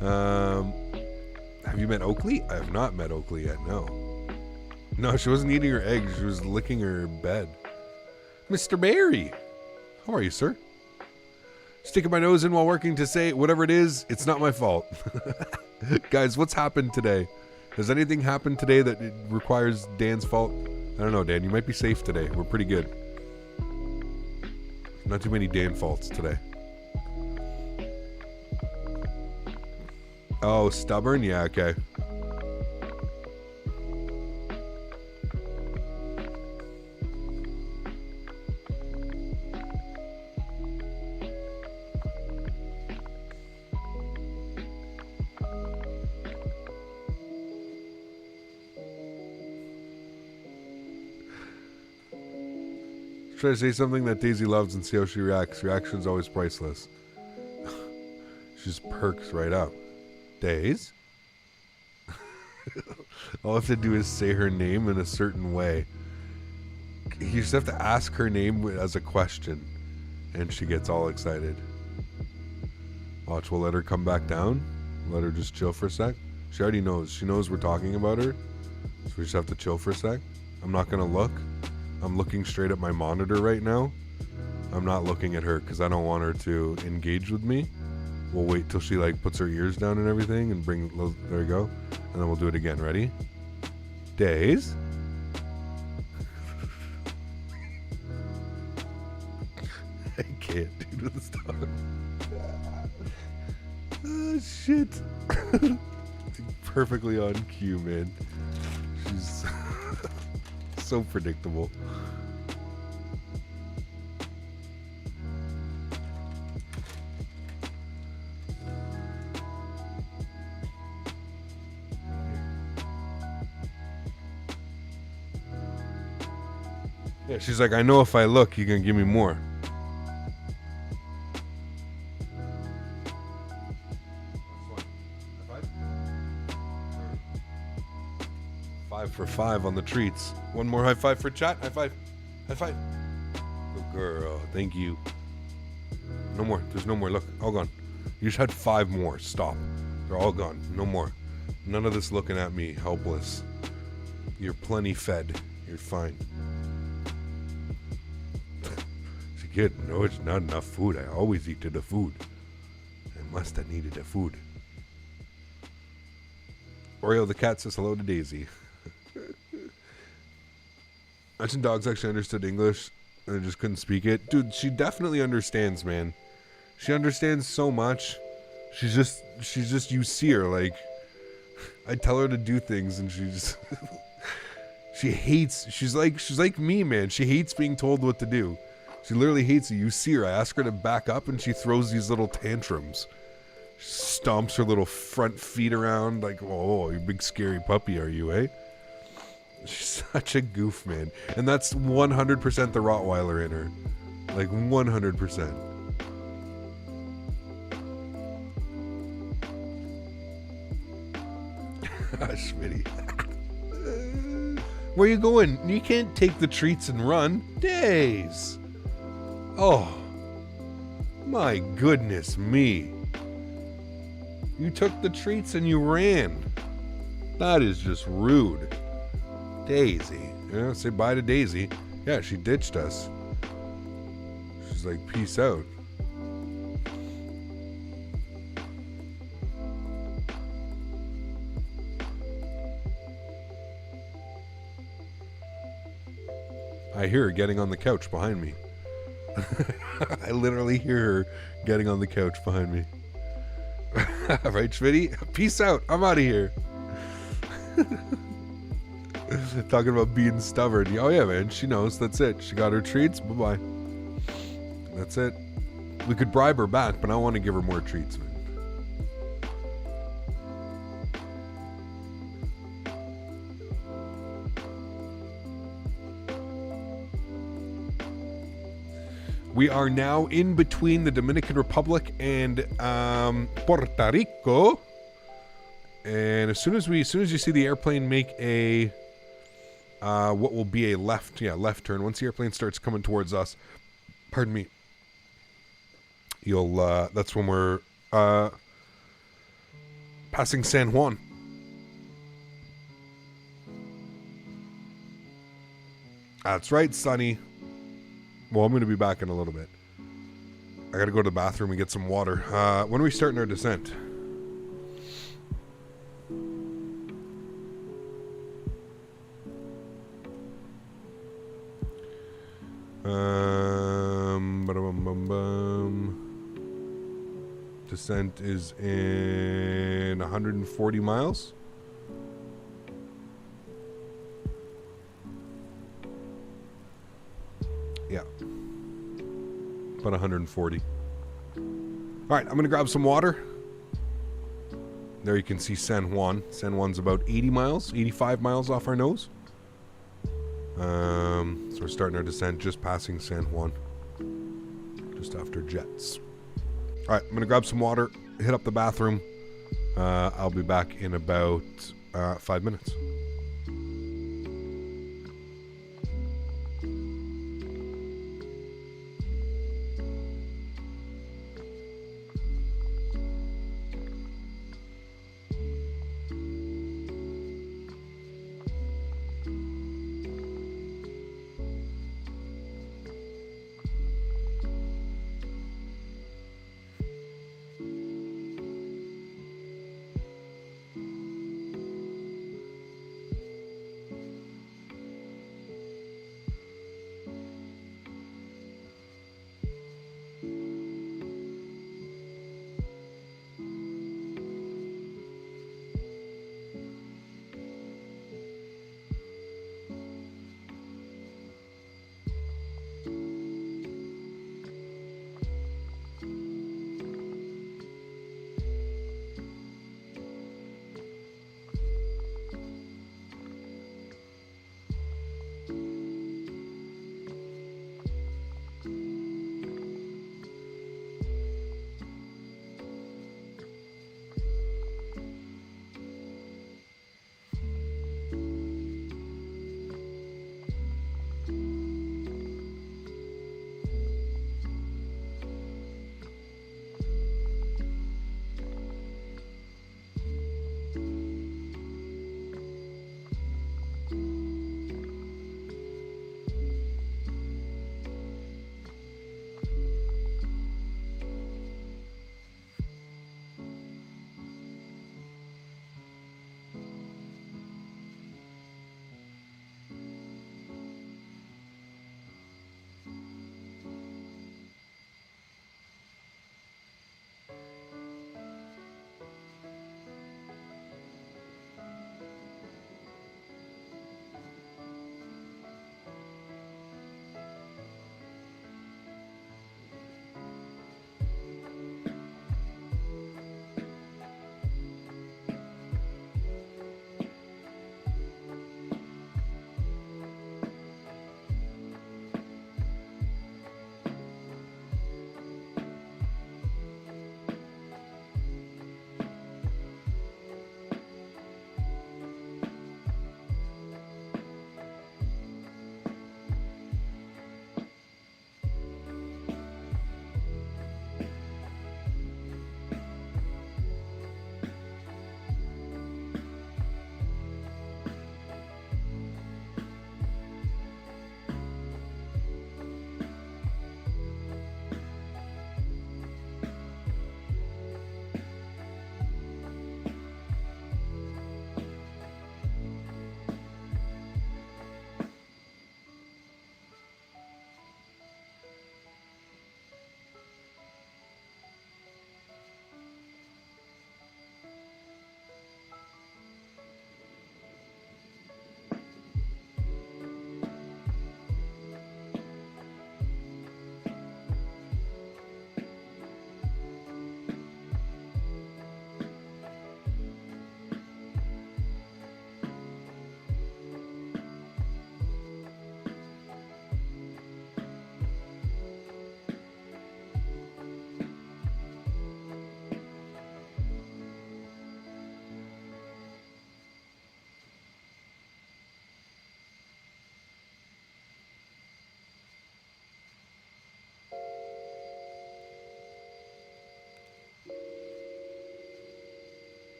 man. Have you met Oakley? I have not met Oakley yet, no. No, she wasn't eating her eggs. She was licking her bed. Mr. Barry, how are you, sir? Sticking my nose in while working to say, whatever it is, it's not my fault. Guys, what's happened today? Has anything happened today that it requires Dan's fault? I don't know, Dan. You might be safe today. We're pretty good. Not too many Dan faults today. Oh, stubborn? Yeah, okay. Try to say something that Daisy loves and see how she reacts. Reaction's always priceless. She just perks right up. Days? All I have to do is say her name in a certain way. You just have to ask her name as a question, and she gets all excited. Watch, we'll let her come back down. Let her just chill for a sec. She already knows. She knows we're talking about her. So we just have to chill for a sec. I'm not going to look. I'm looking straight at my monitor right now. I'm not looking at her because I don't want her to engage with me. We'll wait till she like puts her ears down and everything and bring, there we go. And then we'll do it again. Ready? Days? I can't do this stuff. Oh, shit. Perfectly on cue, man. She's so predictable. Yeah, she's like, I know if I look, you can give me more. Five for five on the treats. One more high five for chat. High five. High five. Good girl. Thank you. No more. There's no more. Look, all gone. You just had 5 more. Stop. They're all gone. No more. None of this looking at me helpless. You're plenty fed. You're fine. Kid, no, it's not enough food. I always eat to the food. I must have needed the food. Oreo the cat says hello to Daisy. Imagine dogs actually understood English and they just couldn't speak it. Dude, she definitely understands, man. She understands so much. She's just, you see her, like, I tell her to do things and she just she hates. She's like me, man. She hates being told what to do. She literally hates it. You see her. I ask her to back up and she throws these little tantrums. She stomps her little front feet around like, oh, you big scary puppy, are you, eh? She's such a goof, man. And that's 100% the Rottweiler in her. Like 100%. Smitty. Where you going? You can't take the treats and run. Days. Oh. My goodness me. You took the treats and you ran. That is just rude. Daisy. Yeah, say bye to Daisy. Yeah, she ditched us. She's like, peace out. I hear her getting on the couch behind me. I literally hear her getting on the couch behind me. Right, Smitty? Peace out. I'm out of here. Talking about being stubborn. Oh, yeah, man. She knows. That's it. She got her treats. Bye-bye. That's it. We could bribe her back, but I want to give her more treats, man. We are now in between the Dominican Republic and Puerto Rico. And as soon as you see the airplane make a what will be a left turn, once the airplane starts coming towards us, pardon me, you'll that's when we're passing San Juan. That's right, Sonny. Well, I'm going to be back in a little bit. I got to go to the bathroom and get some water. When are we starting our descent? Descent is in 140 miles. Yeah. About 140. All right, I'm going to grab some water. There you can see San Juan. San Juan's about 80 miles, 85 miles off our nose. So we're starting our descent just passing San Juan. Just after Jets. All right, I'm going to grab some water, hit up the bathroom. I'll be back in about 5 minutes.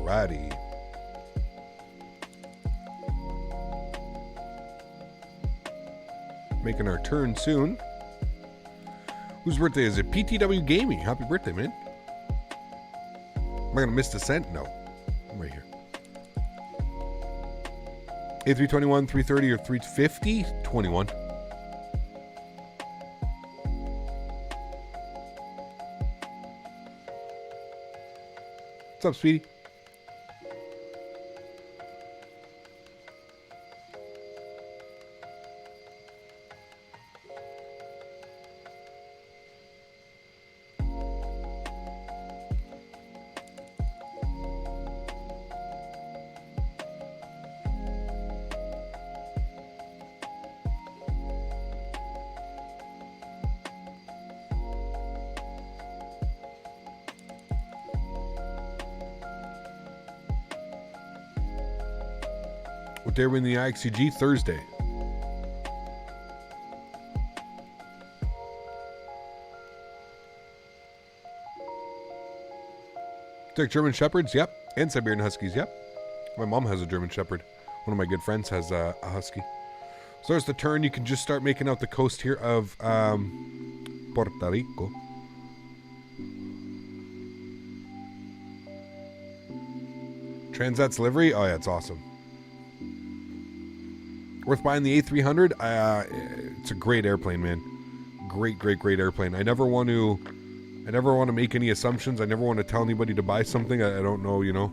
Alrighty. Making our turn soon. Whose birthday is it? PTW Gaming. Happy birthday, man. Am I going to miss Descent? No. I'm right here. A321, 330, or 350? 21. What's up, Speedy? What day are we in the AlexSiu? Thursday. Take German Shepherds, yep. And Siberian Huskies, yep. My mom has a German Shepherd. One of my good friends has a Husky. So there's the turn. You can just start making out the coast here of Puerto Rico. Transat's livery? Oh yeah, it's awesome. Worth buying the A300? It's a great airplane, man. Great airplane. I never want to make any assumptions. I never want to tell anybody to buy something. I don't know, you know.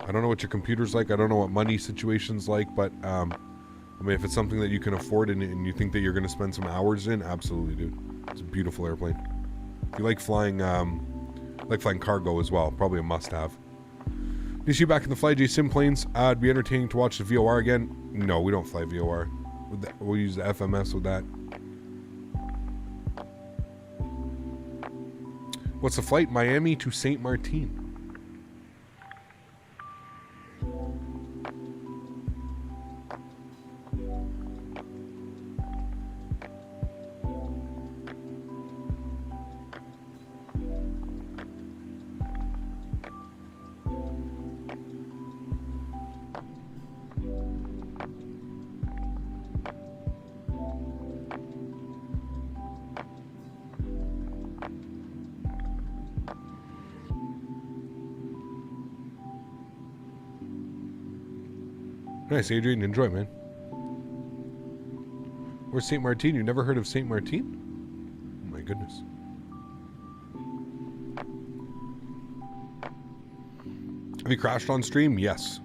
I don't know what your computer's like. I don't know what money situation's like. But, I mean, if it's something that you can afford and you think that you're going to spend some hours in, absolutely, dude. It's a beautiful airplane. If you like flying cargo as well, probably a must-have. You see back in the FlyJ sim planes, it'd be entertaining to watch the VOR again. No, we don't fly VOR. We'll use the FMS with that. What's the flight? Miami to St. Martin. Nice, Adrian. Enjoy, man. Where's St. Martin? You never heard of St. Martin? Oh, my goodness. Have you crashed on stream? Yes.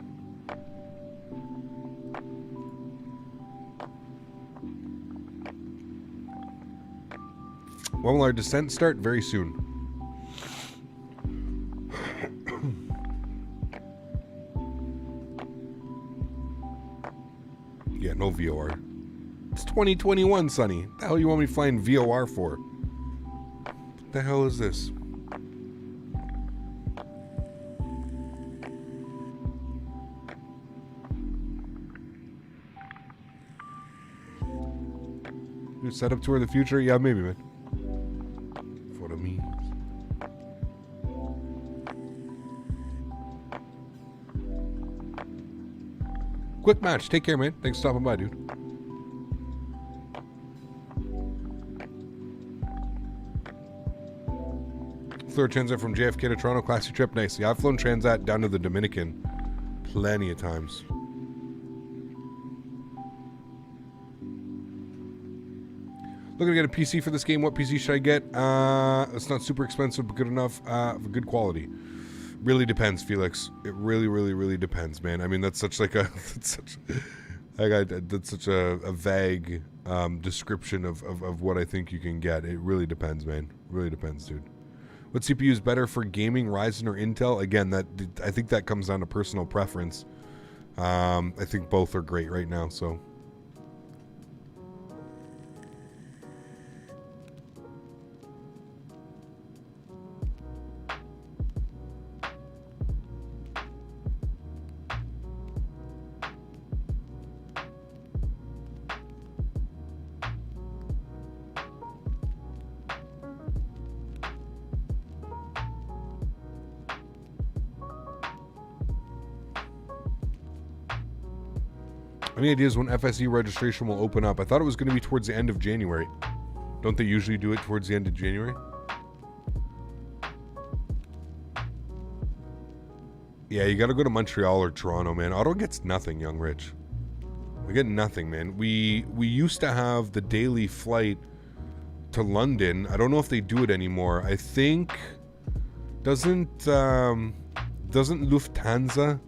When will our descent start? Very soon. Yeah, no VOR. It's 2021, Sonny. What the hell you want me flying VOR for? What the hell is this? New setup tour of the future? Yeah, maybe, man. For the memes. Quick match. Take care, man. Thanks for stopping by, dude. Flew a Transat from JFK to Toronto. Classy trip. Nice. Yeah, I've flown Transat down to the Dominican plenty of times. Looking to get a PC for this game. What PC should I get? It's not super expensive, but good enough for good quality. Really depends, Felix. It really depends, man. I mean, that's such like a that's such a vague description of what I think you can get. It really depends, man. Really depends, dude. What CPU is better for gaming, Ryzen or Intel? Again, I think that comes down to personal preference. I think both are great right now, so. Any ideas when FSE registration will open up? I thought it was going to be towards the end of January. Don't they usually do it towards the end of January? Yeah, you got to go to Montreal or Toronto, man. Ottawa gets nothing, young Rich. We get nothing, man. We used to have the daily flight to London. I don't know if they do it anymore. I think doesn't Lufthansa,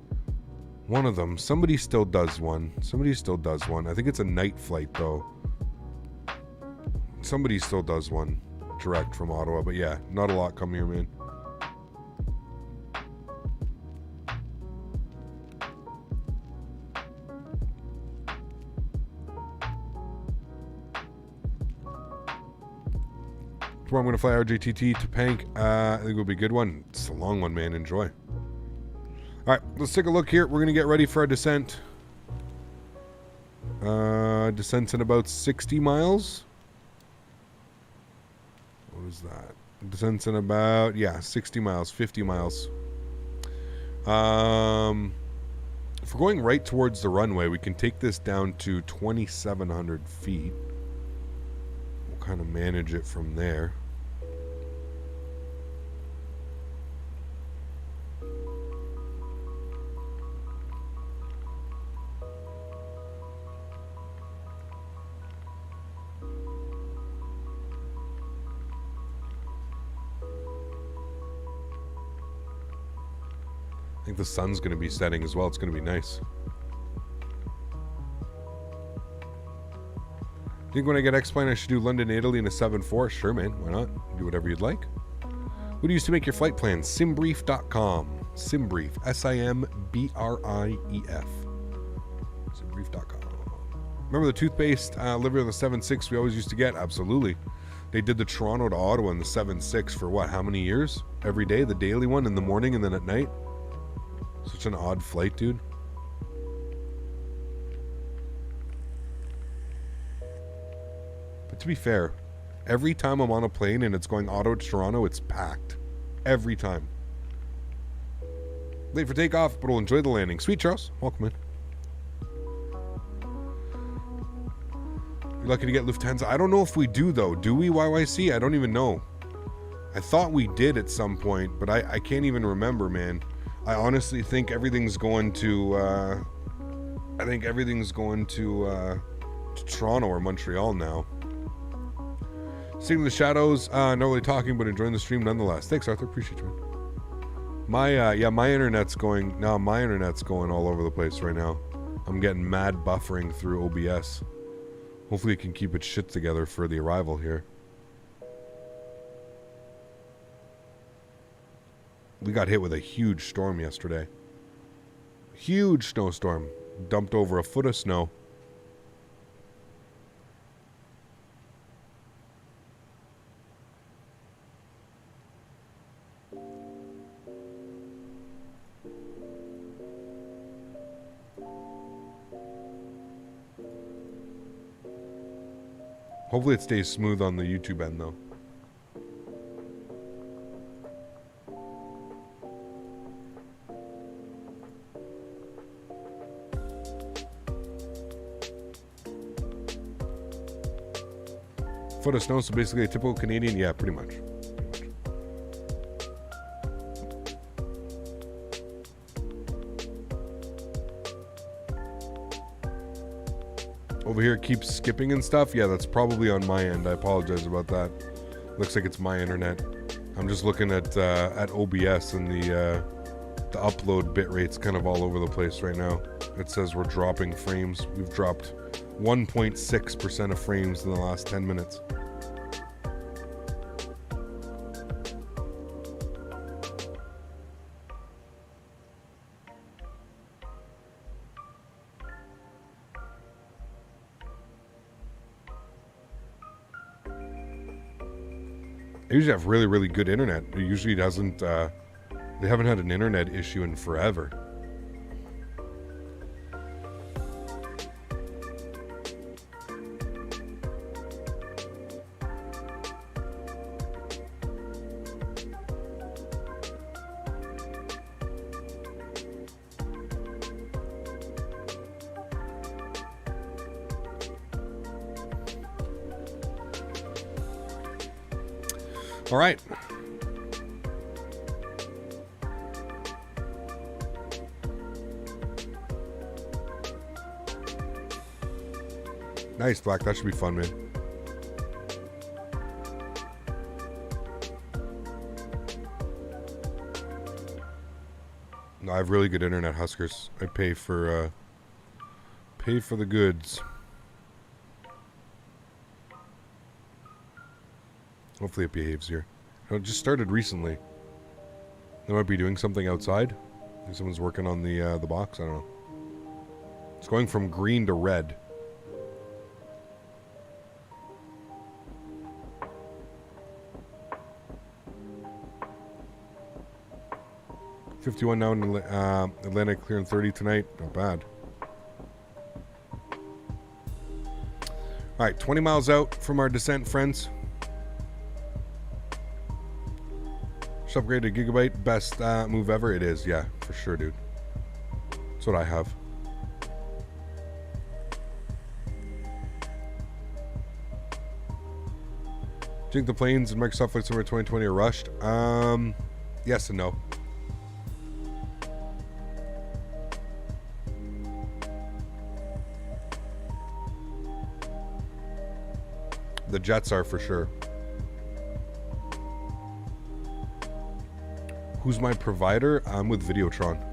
one of them, somebody still does one. I think it's a night flight though. Somebody still does one direct from Ottawa, but yeah, not a lot come here, man. Tomorrow I'm going to fly RJTT to Pank. I think it'll be a good one. It's a long one, man. Enjoy. All right, let's take a look here. We're going to get ready for our descent. Descent's in about 60 miles. What is that? Descent's in about, 60 miles, 50 miles. If we're going right towards the runway, we can take this down to 2,700 feet. We'll kind of manage it from there. I think the sun's going to be setting as well. It's going to be nice. Think when I get X-Plane I should do London, Italy in a 7.4? Sure, man. Why not? Do whatever you'd like. Who do you use to make your flight plans? Simbrief.com. Simbrief. Simbrief. Simbrief.com. Remember the toothpaste livery on the 7.6 we always used to get? Absolutely. They did the Toronto to Ottawa in the 7.6 for what? How many years? Every day? The daily one in the morning and then at night? Such an odd flight, dude. But to be fair, every time I'm on a plane and it's going Ottawa to Toronto, it's packed. Every time. Late for takeoff, but we'll enjoy the landing. Sweet, Charles. Welcome in. You're lucky to get Lufthansa. I don't know if we do, though. Do we, YYC? I don't even know. I thought we did at some point, but I can't even remember, man. I honestly think everything's going to Toronto or Montreal now. Seeing the shadows, not really talking, but enjoying the stream nonetheless. Thanks, Arthur. Appreciate you. My internet's going all over the place right now. I'm getting mad buffering through OBS. Hopefully it can keep its shit together for the arrival here. We got hit with a huge storm yesterday. Huge snowstorm. Dumped over a foot of snow. Hopefully it stays smooth on the YouTube end though. Foot of snow, so basically a typical Canadian. Yeah, pretty much. Over here it keeps skipping and stuff. Yeah, that's probably on my end. I apologize about that. Looks like it's my internet. I'm just looking at OBS and the upload bit rate's kind of all over the place right now. It says we're dropping frames. We've dropped 1.6% of frames in the last 10 minutes. They usually have really, really good internet. It usually doesn't, they haven't had an internet issue in forever. All right. Nice, Black. That should be fun, man. No, I have really good internet, Huskers. I pay for the goods. Hopefully it behaves here. It just started recently. They might be doing something outside. I think someone's working on the box. I don't know. It's going from green to red. $51 now in Atlantic, clearing 30 tonight. Not bad. All right, 20 miles out from our descent, friends. Just upgraded to Gigabyte. Best move ever. It is, yeah, for sure, dude. That's what I have. Do you think the planes in Microsoft Flight Simulator 2020 are rushed? Yes and no. The jets are for sure. Who's my provider? I'm with Videotron.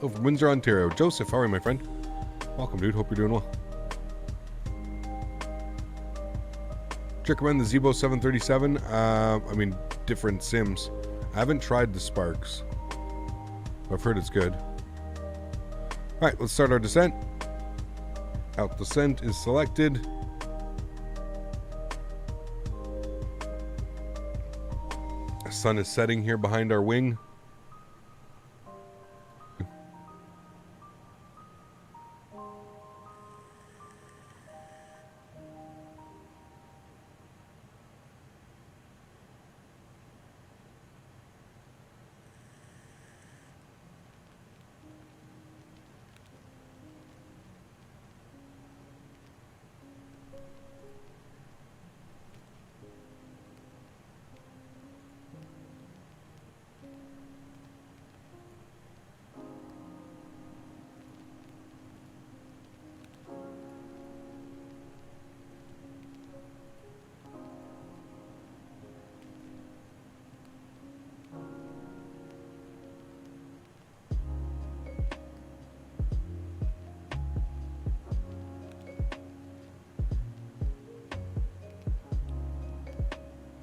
Oh, from Windsor, Ontario. Joseph, how are you, my friend? Welcome, dude. Hope you're doing well. Recommend the Zebo 737. I mean, different sims. I haven't tried the Sparks. I've heard it's good. All right, let's start our descent. Out descent is selected. The sun is setting here behind our wing.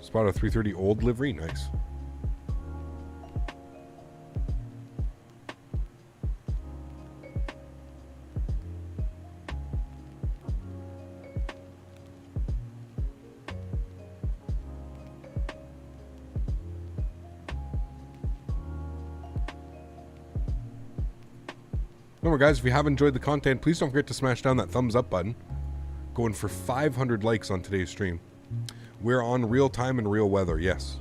Spot a 330 old livery. Nice. Remember, guys, if you have enjoyed the content, please don't forget to smash down that thumbs up button. Going for 500 likes on today's stream. We're on real time and real weather, yes.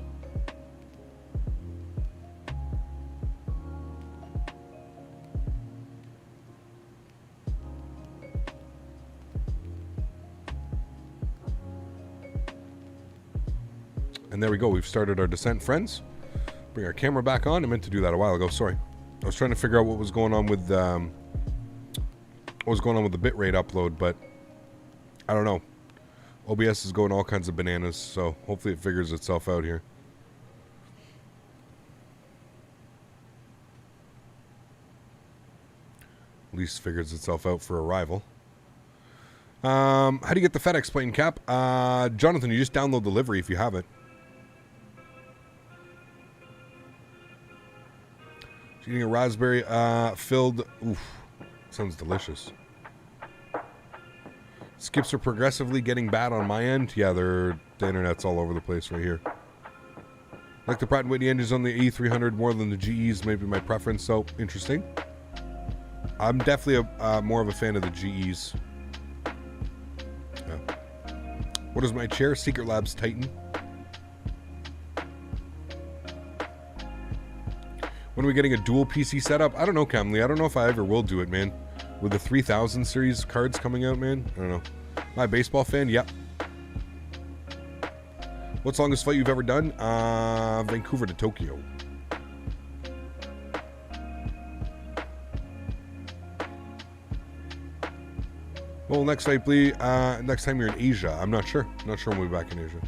And there we go. We've started our descent, friends. Bring our camera back on. I meant to do that a while ago. Sorry. I was trying to figure out what was going on with the bitrate upload, but I don't know. OBS is going all kinds of bananas, so hopefully it figures itself out here. At least figures itself out for arrival. How do you get the FedEx plane, Cap? Jonathan, you just download the livery if you have it. Eating a raspberry filled. Oof, sounds delicious. Skips are progressively getting bad on my end. Yeah, the internet's all over the place right here. Like the Pratt & Whitney engines on the A300 more than the GEs, maybe my preference. So interesting. I'm definitely more of a fan of the GEs. Yeah. What is my chair? Secret Labs Titan. When are we getting a dual PC setup? I don't know, Camley. I don't know if I ever will do it, man. With the 3000 series cards coming out, man. I don't know. My baseball fan? Yep. What's the longest flight you've ever done? Vancouver to Tokyo. Well, next flight, please. Next time you're in Asia. I'm not sure. Not sure when we'll be back in Asia.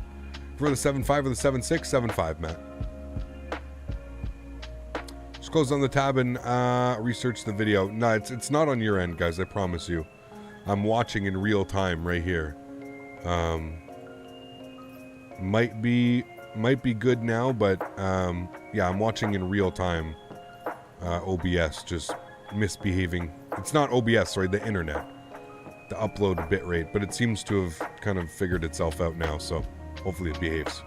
For the 7.5 or the 7.6? 7.5, Matt. Just close on the tab and research the video. No, it's not on your end, guys. I promise you. I'm watching in real time right here. Might be good now, but yeah, I'm watching in real time. OBS just misbehaving. It's not OBS, sorry, the internet. The upload bitrate, but it seems to have kind of figured itself out now, so hopefully it behaves.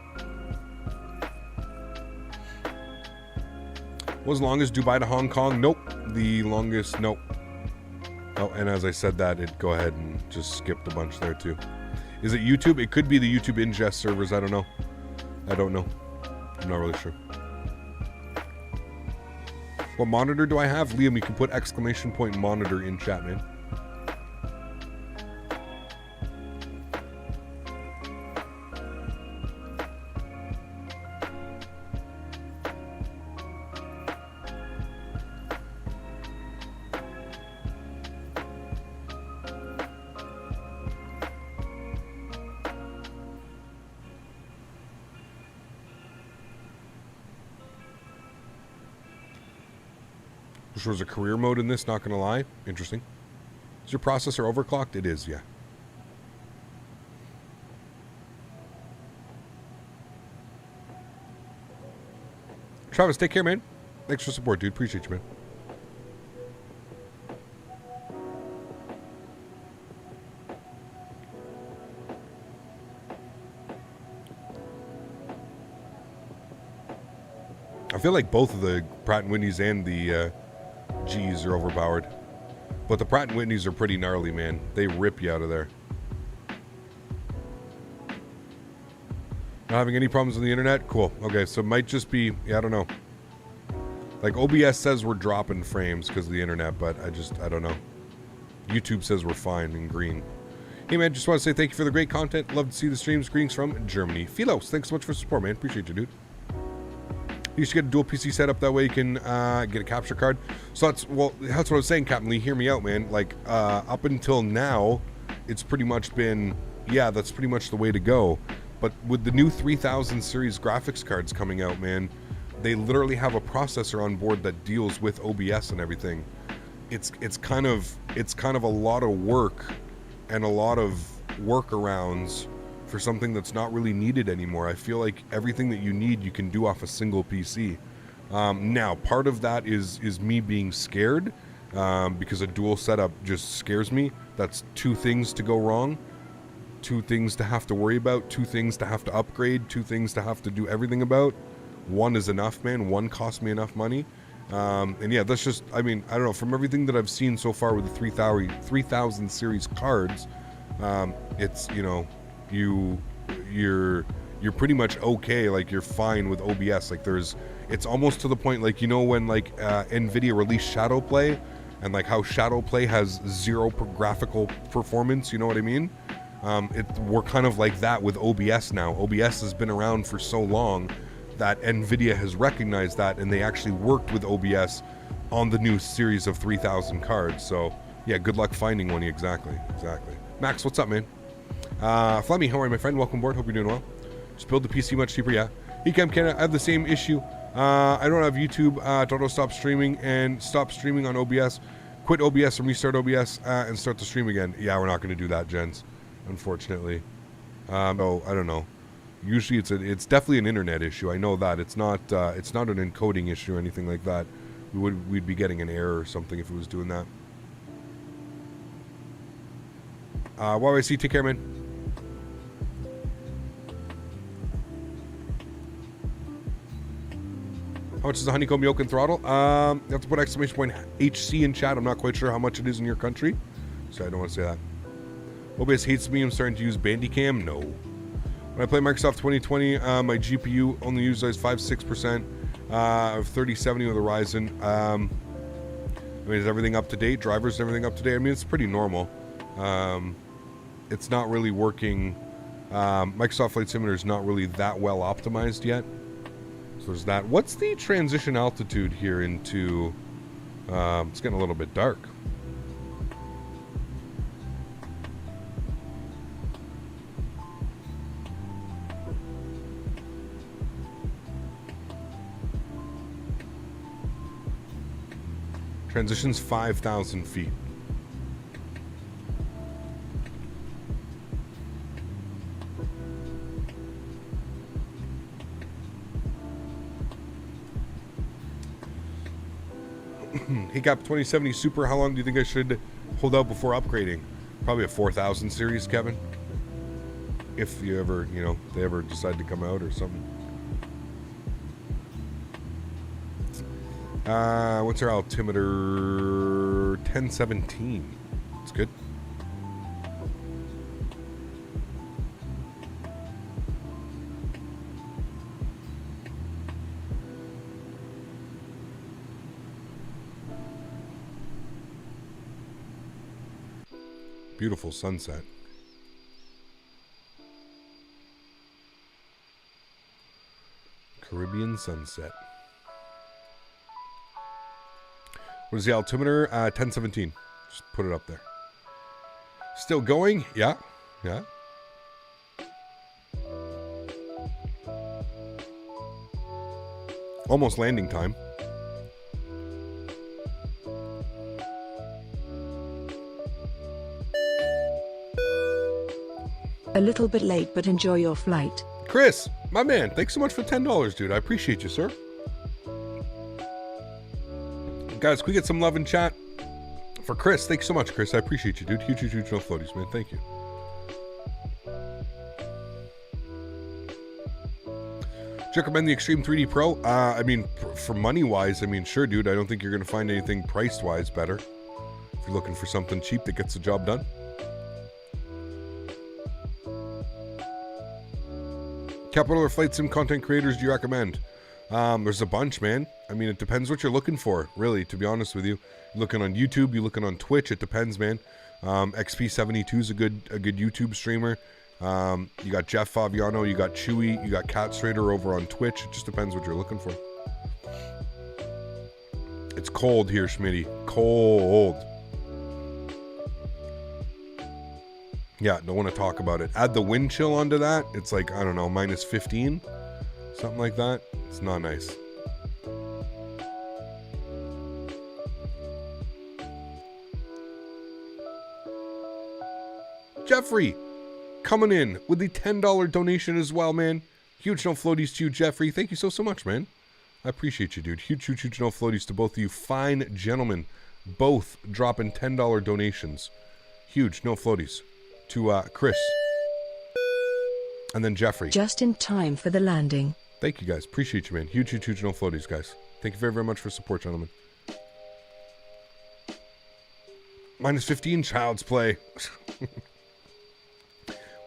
Was longest Dubai to Hong Kong? Nope. The longest, nope. Oh, and as I said that, it go ahead and just skipped a bunch there too. Is it YouTube? It could be the YouTube ingest servers. I don't know. I don't know. I'm not really sure. What monitor do I have? Liam, you can put exclamation point monitor in chat, man. Which was a career mode in this, not gonna lie. Interesting. Is your processor overclocked? It is, yeah. Travis, take care, man. Thanks for support, dude. Appreciate you, man. I feel like both of the Pratt & Whitneys and the G's are overpowered. But the Pratt & Whitneys are pretty gnarly, man. They rip you out of there. Not having any problems with the internet? Cool. Okay, so it might just be, yeah, I don't know. Like, OBS says we're dropping frames because of the internet, but I don't know. YouTube says we're fine in green. Hey, man, just want to say thank you for the great content. Love to see the streams. Greetings from Germany. Philos, thanks so much for support, man. Appreciate you, dude. You should get a dual PC setup. That way you can get a capture card. So that's what I was saying, Captain Lee. Hear me out, man. Like, up until now, it's pretty much been, yeah, that's pretty much the way to go. But with the new 3000 series graphics cards coming out, man, they literally have a processor on board that deals with OBS and everything. It's kind of a lot of work and a lot of workarounds for something that's not really needed anymore. I feel like everything that you need, you can do off a single PC. Now, part of that is me being scared because a dual setup just scares me. That's two things to go wrong, two things to have to worry about, two things to have to upgrade, two things to have to do everything about. One is enough, man. One cost me enough money. And yeah, that's just, I mean, I don't know, from everything that I've seen so far with the 3000 series cards, it's, you know, you're pretty much okay. Like, you're fine with OBS. Like, it's almost to the point, like, you know, when like NVIDIA released Shadowplay and like how Shadowplay has zero graphical performance, you know what I mean? We're kind of like that with OBS now. OBS has been around for so long that NVIDIA has recognized that, and they actually worked with OBS on the new series of 3000 cards. So yeah, good luck finding one. Exactly. Max, what's up, man? Flemmy, how are you, my friend? Welcome aboard. Hope you're doing well. Just build the PC much cheaper, yeah. Ecam Canada, I have the same issue. I don't have YouTube. Toto stop streaming and stop streaming on OBS. Quit OBS and restart OBS and start the stream again. Yeah, we're not going to do that, gents, unfortunately. Oh, I don't know. Usually it's definitely an internet issue. I know that. It's not an encoding issue or anything like that. We'd be getting an error or something if it was doing that. YYC, take care, man. How much is the Honeycomb yoke and throttle? You have to put exclamation point HC in chat. I'm not quite sure how much it is in your country, so I don't want to say that. OBS hates me. I'm starting to use Bandicam. No. When I play Microsoft 2020, my GPU only uses 5-6% of 3070 with a Ryzen. I mean, is everything up to date? Drivers and everything up to date? I mean, it's pretty normal. It's not really working. Microsoft Flight Simulator is not really that well optimized yet. So there's that. What's the transition altitude here into... it's getting a little bit dark. Transition's 5,000 feet. Hey Cap 2070 Super, how long do you think I should hold out before upgrading? Probably a 4000 series, Kevin. If you ever, you know, they ever decide to come out or something. What's our altimeter? 1017. That's good. Beautiful sunset. Caribbean sunset. What is the altimeter? 1017. Just put it up there. Still going? Yeah. Yeah. Almost landing time. A little bit late, but enjoy your flight. Chris, my man, thanks so much for $10, dude. I appreciate you, sir. Guys, can we get some love in chat for Chris? Thanks so much, Chris. I appreciate you, dude. Huge, huge, huge no floaties, man. Thank you. Do you recommend the Extreme 3D Pro? I mean, for money-wise, I mean, sure, dude. I don't think you're going to find anything price-wise better. If you're looking for something cheap that gets the job done. Capital or flight sim content creators do you recommend? There's a bunch, man. I mean, it depends what you're looking for, really, to be honest with you. You're looking on YouTube, you're looking on Twitch, it depends, man. XP72 is a good YouTube streamer. You got Jeff Faviano, you got Chewy, you got Cat Strader over on Twitch. It just depends what you're looking for. It's cold here, Smitty. Cold. Yeah, don't want to talk about it. Add the wind chill onto that. It's like, I don't know, minus 15. Something like that. It's not nice. Jeffrey, coming in with the $10 donation as well, man. Huge no floaties to you, Jeffrey. Thank you so much, man. I appreciate you, dude. Huge, huge, huge no floaties to both of you fine gentlemen. Both dropping $10 donations. Huge no floaties to Chris. And then Jeffrey. Just in time for the landing. Thank you, guys. Appreciate you, man. Huge, huge, huge no floaties, guys. Thank you very, very much for support, gentlemen. Minus 15, child's play.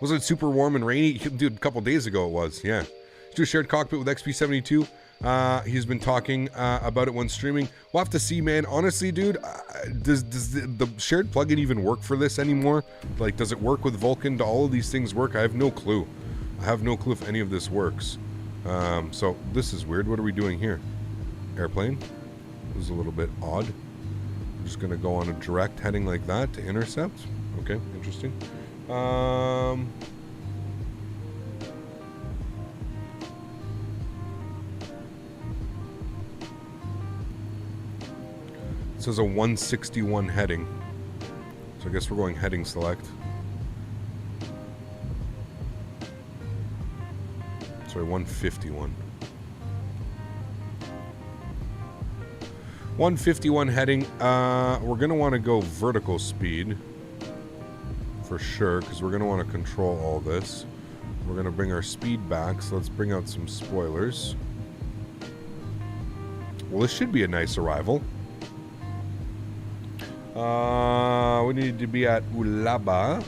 Was it super warm and rainy? Dude, a couple days ago it was, yeah. Do a shared cockpit with XP72. He's been talking about it when streaming. We'll have to see, man. Honestly, dude, does the shared plugin even work for this anymore? Like, does it work with Vulkan? Do all of these things work? I have no clue. I have no clue if any of this works. So this is weird. What are we doing here? Airplane. This is a little bit odd. I'm just gonna go on a direct heading like that to intercept. Okay, interesting. It says a 161 heading. So I guess we're going heading select. Sorry, 151. 151 heading. We're going to want to go vertical speed. For sure, because we're going to want to control all this. We're going to bring our speed back, so let's bring out some spoilers. Well, this should be a nice arrival. We need to be at Ulaba.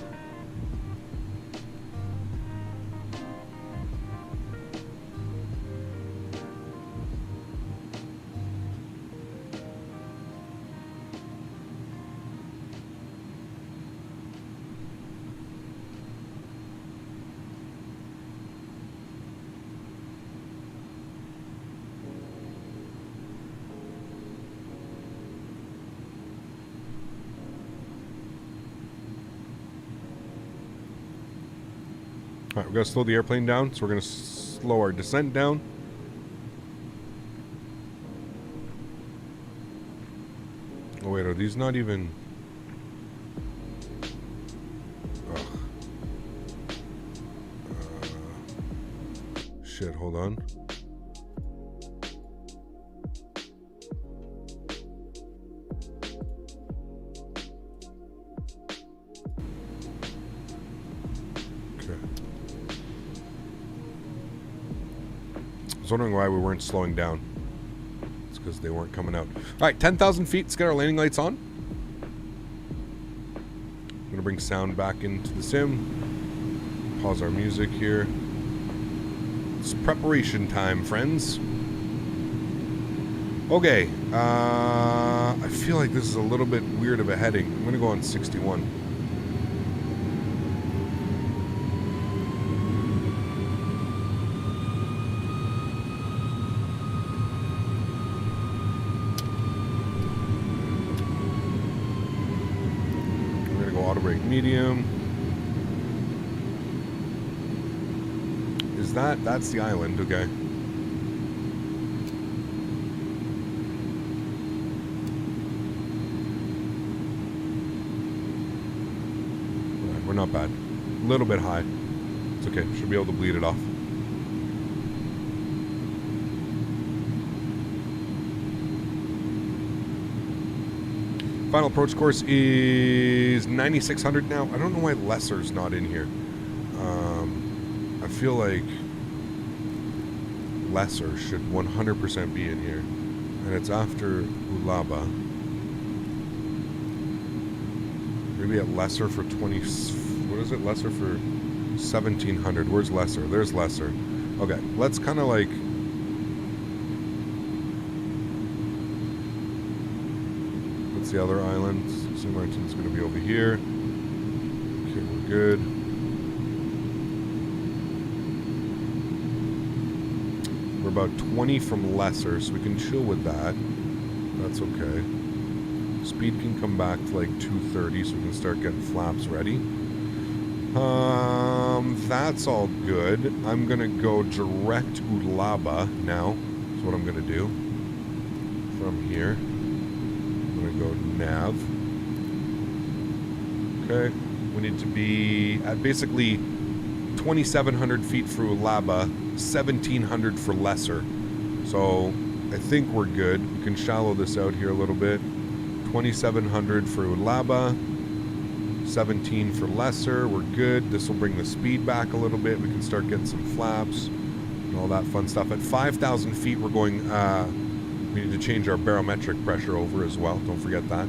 Alright, we're going to slow the airplane down, so we're going to slow our descent down. Oh wait, are these not even... Ugh. Shit, hold on. I was wondering why we weren't slowing down. It's because they weren't coming out. Alright, 10,000 feet. Let's get our landing lights on. I'm going to bring sound back into the sim. Pause our music here. It's preparation time, friends. Okay. I feel like this is a little bit weird of a heading. I'm going to go on 61. Medium. Is that's the island, okay. Alright, we're not bad. A little bit high. It's okay, should be able to bleed it off. Final approach course is 9,600 now. I don't know why Lesser's not in here. I feel like Lesser should 100% be in here. And it's after Ulaba. Maybe at Lesser for 20... What is it? Lesser for 1,700. Where's Lesser? There's Lesser. Okay, let's kind of like... the other island. St. Martin's going to be over here. Okay, we're good. We're about 20 from Lesser, so we can chill with that. That's okay. Speed can come back to like 230, so we can start getting flaps ready. That's all good. I'm going to go direct Ulaba now. That's what I'm going to do. From here. Go nav. Okay, we need to be at basically 2,700 feet for Ulaba, 1,700 for Lesser. So I think we're good. We can shallow this out here a little bit. 2,700 for Ulaba, 17 for Lesser. We're good. This will bring the speed back a little bit. We can start getting some flaps and all that fun stuff. At 5,000 feet, we're going... we need to change our barometric pressure over as well. Don't forget that.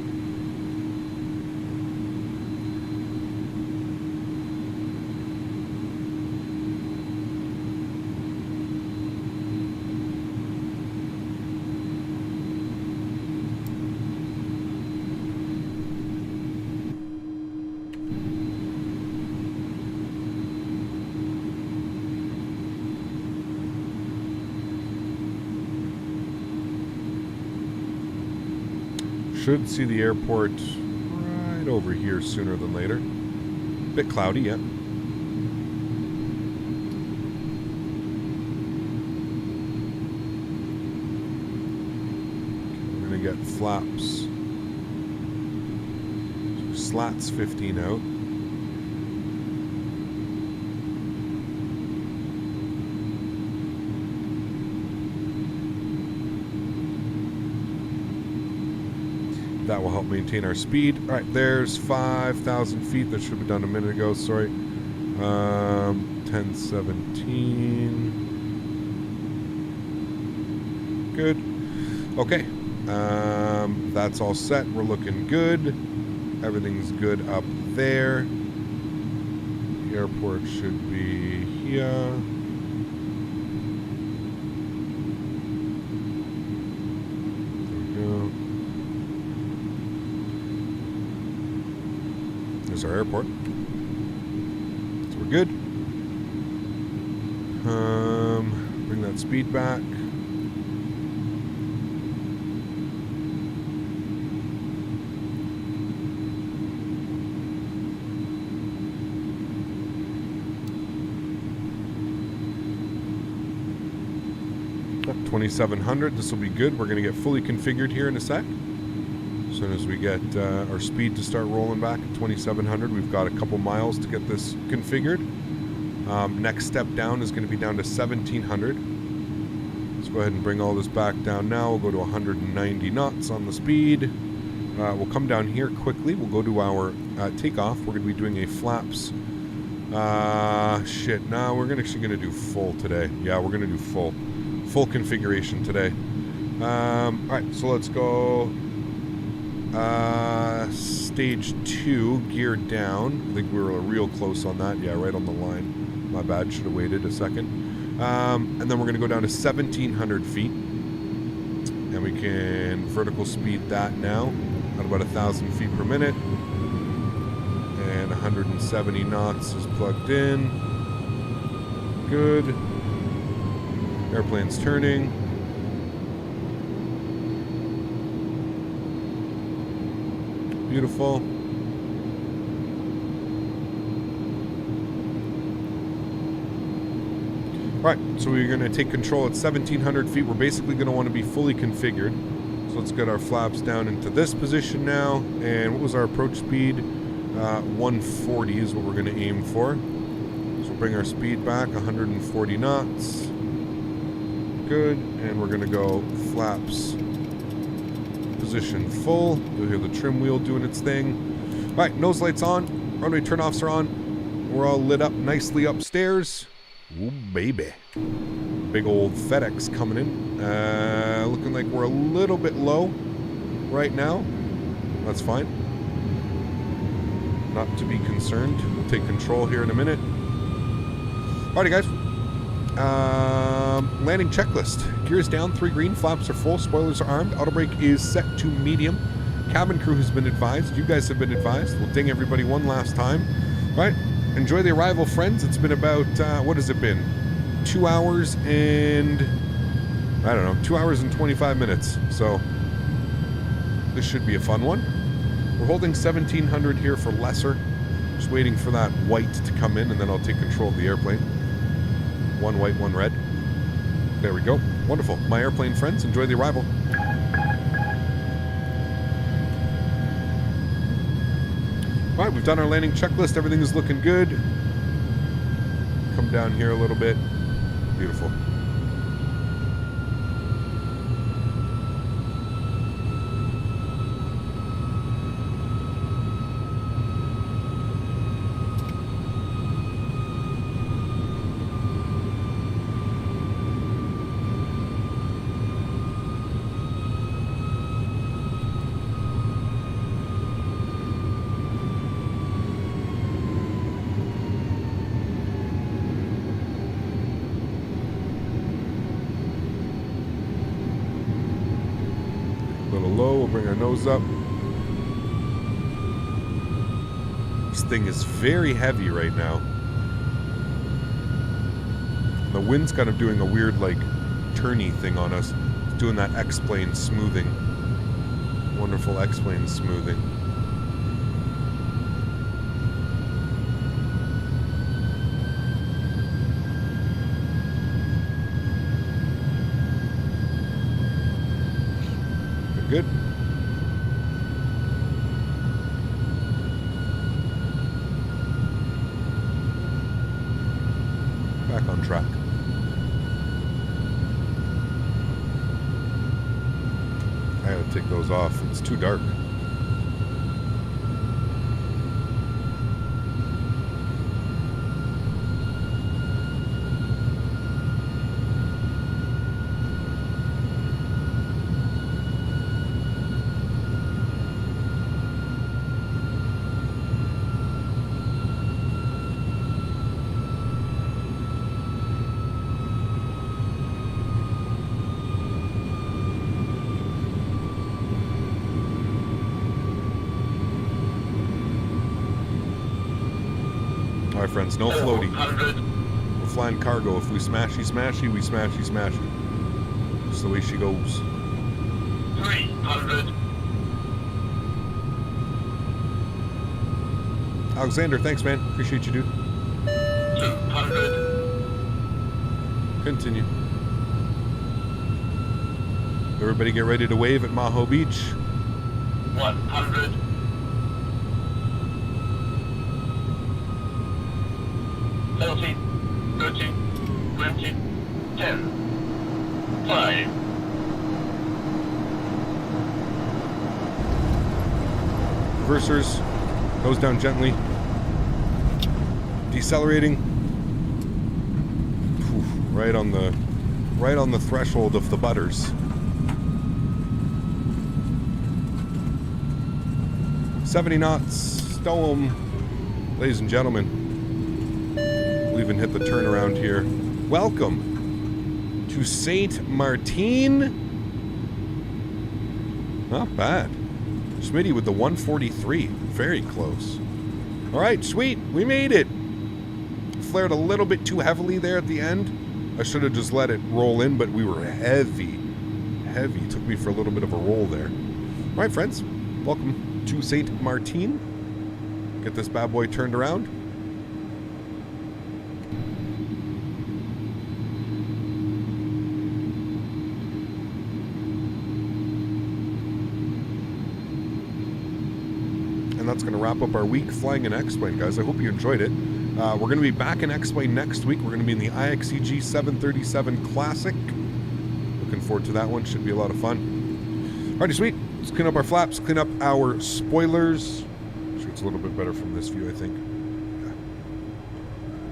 Should see the airport right over here sooner than later. Bit cloudy, yeah. We're gonna get flaps. Slats 15 out. That will help maintain our speed. All right, there's 5,000 feet. That should be done a minute ago. Sorry. 1017. Good. Okay, that's all set. We're looking good. Everything's good up there. The airport should be here. There we go. There's our airport. So we're good. Bring that speed back. Up 2700. This will be good. We're going to get fully configured here in a sec. As soon as we get our speed to start rolling back at 2700, we've got a couple miles to get this configured. Next step down is going to be down to 1700. Let's go ahead and bring all this back down now. We'll go to 190 knots on the speed. We'll come down here quickly. We'll go to our takeoff. We're going to be doing a flaps. Shit. No, we're actually going to do full today. Yeah, we're going to do full configuration today. All right, so let's go stage 2, gear down. I think we were real close on that. Yeah, right on the line. My bad, should have waited a second. And then we're going to go down to 1700 feet. And we can vertical speed that now at about 1,000 feet per minute. And 170 knots is plugged in. Good. Airplane's turning. Beautiful. Alright, so we're going to take control at 1700 feet. We're basically going to want to be fully configured. So let's get our flaps down into this position now. And what was our approach speed? 140 is what we're going to aim for. So we'll bring our speed back, 140 knots. Good. And we're going to go flaps position full. You'll hear the trim wheel doing its thing. Alright, nose lights on. Runway turnoffs are on. We're all lit up nicely upstairs. Ooh, baby. Big old FedEx coming in. Looking like we're a little bit low right now. That's fine. Not to be concerned. We'll take control here in a minute. Alrighty, guys. Landing checklist. Gears down, 3 green, flaps are full, spoilers are armed, auto brake is set to medium. Cabin crew has been advised. You guys have been advised. We'll ding everybody one last time. All right. Enjoy the arrival, friends. It's been about, what has it been? 2 hours and, I don't know, 2 hours and 25 minutes. So, this should be a fun one. We're holding 1700 here for lesser. Just waiting for that white to come in, and then I'll take control of the airplane. 1 white, 1 red. There we go. Wonderful. My airplane friends, enjoy the arrival. All right, we've done our landing checklist. Everything is looking good. Come down here a little bit. Beautiful. Low, we'll bring our nose up. This thing is very heavy right now. The wind's kind of doing a weird, like, turny thing on us. It's doing that X-plane smoothing. Wonderful X-plane smoothing. Good. Back on track. I gotta take those off. It's too dark. friends. No floaty. We're flying cargo. If we smashy, smashy, we smashy, smashy. That's the way she goes. 300. Alexander, thanks, man. Appreciate you, dude. 200. Continue. Everybody get ready to wave at Maho Beach. 100. 30, 30, 20, 10, 5. Reversers. Goes down gently. Decelerating. Right on the threshold of the butters. 70 knots. Stow 'em. Ladies and gentlemen. We'll even hit the turnaround here. Welcome to Saint Martin. Not bad. Smitty with the 143. Very close. Alright, sweet. We made it. Flared a little bit too heavily there at the end. I should have just let it roll in, but we were heavy. Heavy. Took me for a little bit of a roll there. Alright, friends. Welcome to Saint Martin. Get this bad boy turned around. And that's going to wrap up our week flying in X-Plane, guys. I hope you enjoyed it. We're going to be back in X-Plane next week. We're going to be in the IXEG 737 Classic. Looking forward to that one. Should be a lot of fun. Alrighty, sweet. Let's clean up our flaps, clean up our spoilers. Sure, it's a little bit better from this view, I think. Yeah.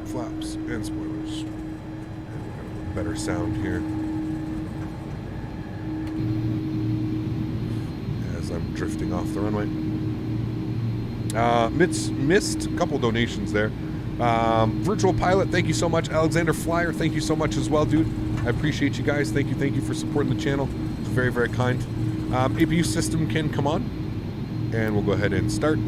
Flaps and spoilers. And we got a little better sound here. As I'm drifting off the runway. Missed a couple donations there. Virtual Pilot, thank you so much. Alexander Flyer, thank you so much as well, dude. I appreciate you guys. Thank you for supporting the channel. It's very, very kind. APU system can come on. And we'll go ahead and start.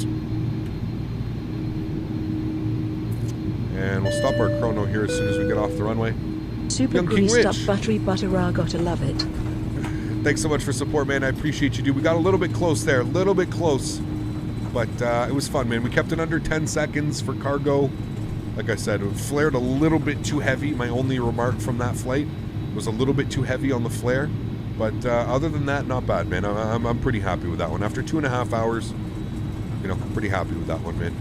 And we'll stop our chrono here as soon as we get off the runway. Super greased up buttery buttera, gotta love it. Thanks so much for support, man. I appreciate you, dude. We got a little bit close there. A little bit close. But it was fun, man. We kept it under 10 seconds for cargo. Like I said, it flared a little bit too heavy. My only remark from that flight was a little bit too heavy on the flare. But other than that, not bad, man. I'm pretty happy with that one. After 2.5 hours, you know, I'm pretty happy with that one, man.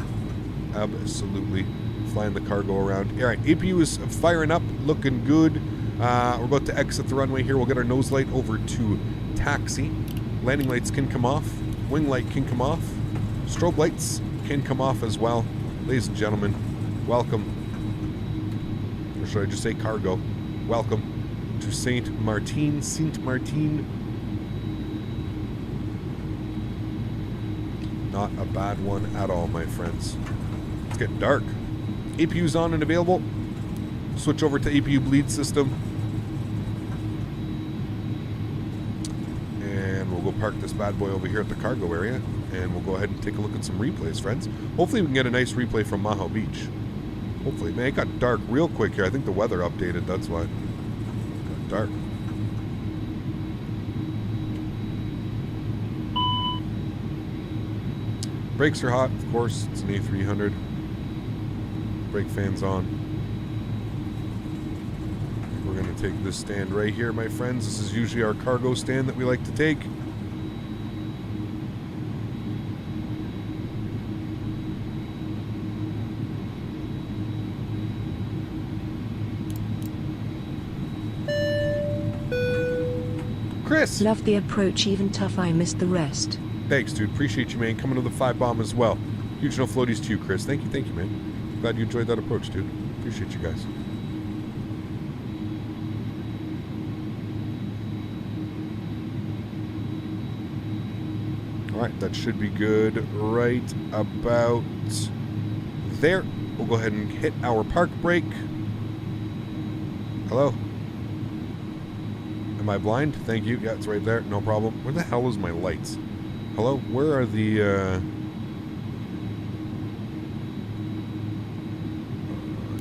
Absolutely. Flying the cargo around. All right, APU is firing up, looking good. We're about to exit the runway here. We'll get our nose light over to taxi. Landing lights can come off. Wing light can come off. Strobe lights can come off as well. Ladies and gentlemen, welcome. Or should I just say cargo? Welcome to Saint Martin. Not a bad one at all, my friends. It's getting dark. APU's on and available. Switch over to APU bleed system. And we'll go park this bad boy over here at the cargo area. And we'll go ahead and take a look at some replays, friends. Hopefully we can get a nice replay from Maho Beach. Hopefully. Man, it got dark real quick here. I think the weather updated, that's why. It got dark. Brakes are hot, of course. It's an A300. Brake fans on. We're going to take this stand right here, my friends. This is usually our cargo stand that we like to take. Chris! Love the approach, even tough I missed the rest. Thanks, dude. Appreciate you, man. Coming to the 5 bomb as well. Huge no floaties to you, Chris. Thank you, man. Glad you enjoyed that approach, dude. Appreciate you guys. Alright, that should be good right about there. We'll go ahead and hit our park brake. Hello? Am I blind? Thank you. Yeah, it's right there. No problem. Where the hell is my lights? Hello? Where are the,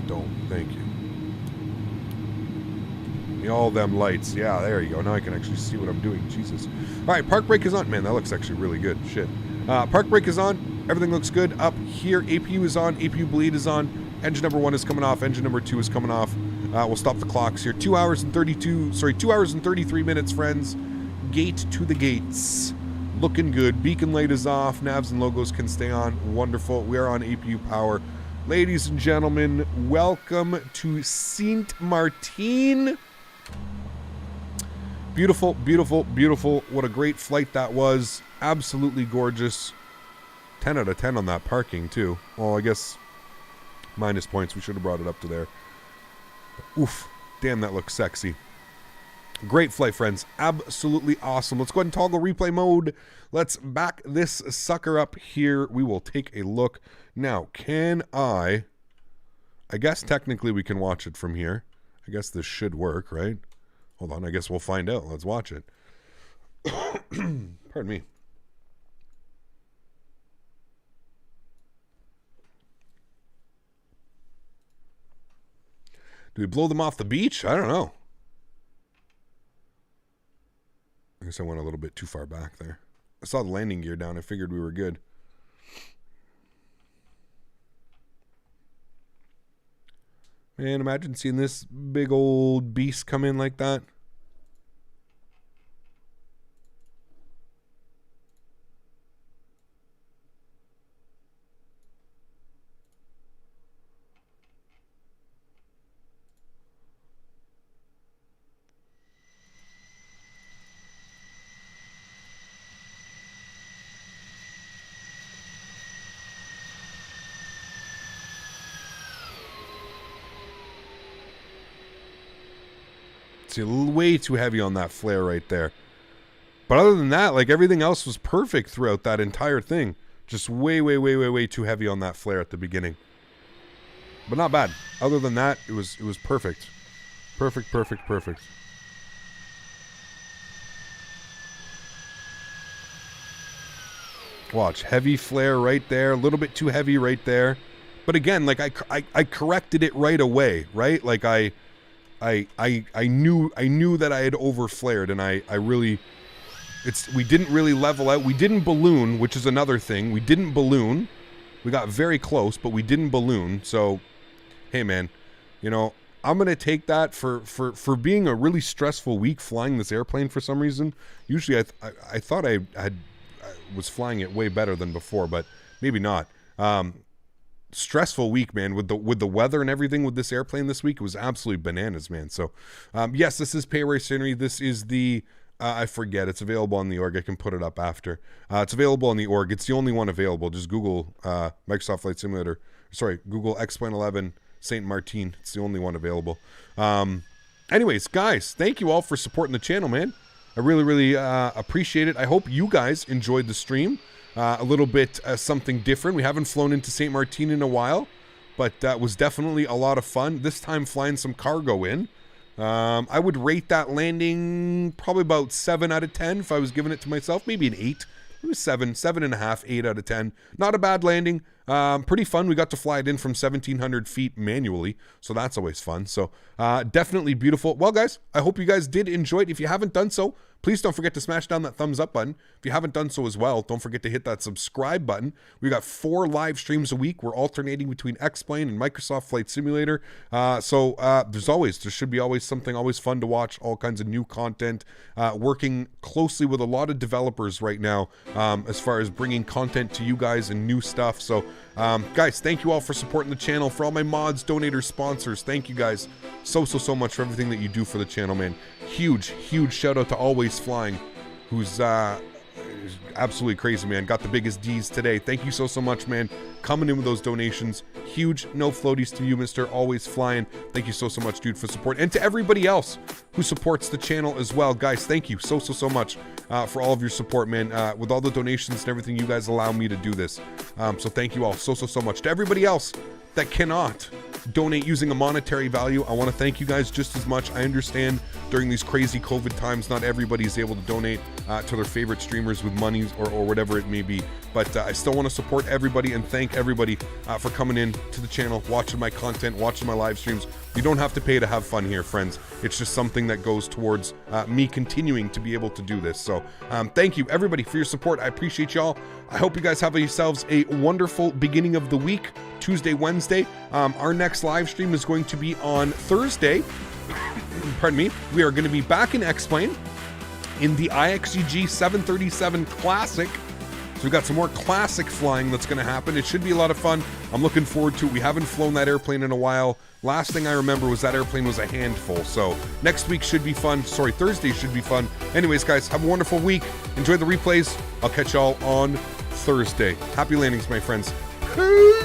don't. Thank you. All them lights. Yeah, there you go. Now I can actually see what I'm doing. Jesus. All right, park brake is on. Man, that looks actually really good. Shit. Park brake is on. Everything looks good. Up here, APU is on. APU bleed is on. Engine number 1 is coming off. Engine number 2 is coming off. We'll stop the clocks here. 2 hours and 33 minutes, friends. Gate to the gates. Looking good. Beacon light is off. Navs and logos can stay on. Wonderful. We are on APU power. Ladies and gentlemen, welcome to Sint Martin. Beautiful, beautiful, beautiful. What a great flight that was. Absolutely gorgeous. 10 out of 10 on that parking, too. Well, I guess minus points. We should have brought it up to there. Oof. Damn, that looks sexy. Great flight, friends. Absolutely awesome. Let's go ahead and toggle replay mode. Let's back this sucker up here. We will take a look. Now, can I guess technically we can watch it from here. I guess this should work, right? Hold on, I guess we'll find out. Let's watch it. Pardon me. Do we blow them off the beach? I don't know. I guess I went a little bit too far back there. I saw the landing gear down. I figured we were good. Man, imagine seeing this big old beast come in like that. Way too heavy on that flare right there. But other than that, like everything else was perfect throughout that entire thing. Just way too heavy on that flare at the beginning. But not bad. Other than that, it was perfect. Perfect. Watch, heavy flare right there, a little bit too heavy right there. But again, like I corrected it right away, right? Like I knew that I had over flared, and we didn't really level out. We didn't balloon, which is another thing. We didn't balloon. We got very close, but we didn't balloon. So, hey man, you know, I'm gonna take that for being a really stressful week flying this airplane for some reason. Usually I thought I was flying it way better than before, but maybe not. Stressful week, man, with the weather and everything with this airplane this week. It was absolutely bananas, man. So yes, this is Pay Race Henry. This is the I forget, it's available on the org. I can put it up after. It's available on the org. It's the only one available. Just Google Microsoft Flight Simulator, Google X-Plane 11 Saint Martin. It's the only one available. Anyways, guys, thank you all for supporting the channel, man. I really appreciate it. I hope you guys enjoyed the stream. A little bit something different. We haven't flown into Saint Martin in a while, but that was definitely a lot of fun. This time flying some cargo in. I would rate that landing probably about 7 out of 10 if I was giving it to myself. Maybe an 8. It was 7.5, 8 out of 10. Not a bad landing. Pretty fun. We got to fly it in from 1,700 feet manually, so that's always fun. So definitely beautiful. Well, guys, I hope you guys did enjoy it. If you haven't done so, please don't forget to smash down that thumbs up button. If you haven't done so as well, don't forget to hit that subscribe button. We got 4 live streams a week. We're alternating between X-Plane and Microsoft Flight Simulator. There should be always something always fun to watch, all kinds of new content. Working closely with a lot of developers right now as far as bringing content to you guys and new stuff. So guys, thank you all for supporting the channel. For all my mods, donators, sponsors, thank you guys so much for everything that you do for the channel, man. Huge shout out to AlwaysFlying, who's absolutely crazy, man. Got the biggest D's today. Thank you so much, man. Coming in with those donations. Huge no floaties to you, Mr. AlwaysFlying. Thank you so much, dude, for support. And to everybody else who supports the channel as well. Guys, thank you so much for all of your support, man. With all the donations and everything, you guys allow me to do this. So thank you all so much. To everybody else that cannot donate using a monetary value, I want to thank you guys just as much. I understand during these crazy COVID times, not everybody is able to donate to their favorite streamers with money or whatever it may be. But I still want to support everybody and thank everybody for coming in to the channel, watching my content, watching my live streams. You don't have to pay to have fun here, friends. It's just something that goes towards me continuing to be able to do this. So thank you, everybody, for your support. I appreciate y'all. I hope you guys have yourselves a wonderful beginning of the week, Tuesday, Wednesday. Our next live stream is going to be on Thursday. Pardon me. We are going to be back in X-Plane in the IXEG 737 Classic. So we've got some more classic flying that's going to happen. It should be a lot of fun. I'm looking forward to it. We haven't flown that airplane in a while. Last thing I remember was that airplane was a handful. So next week should be fun. Sorry, Thursday should be fun. Anyways, guys, have a wonderful week. Enjoy the replays. I'll catch y'all on Thursday. Happy landings, my friends. Peace.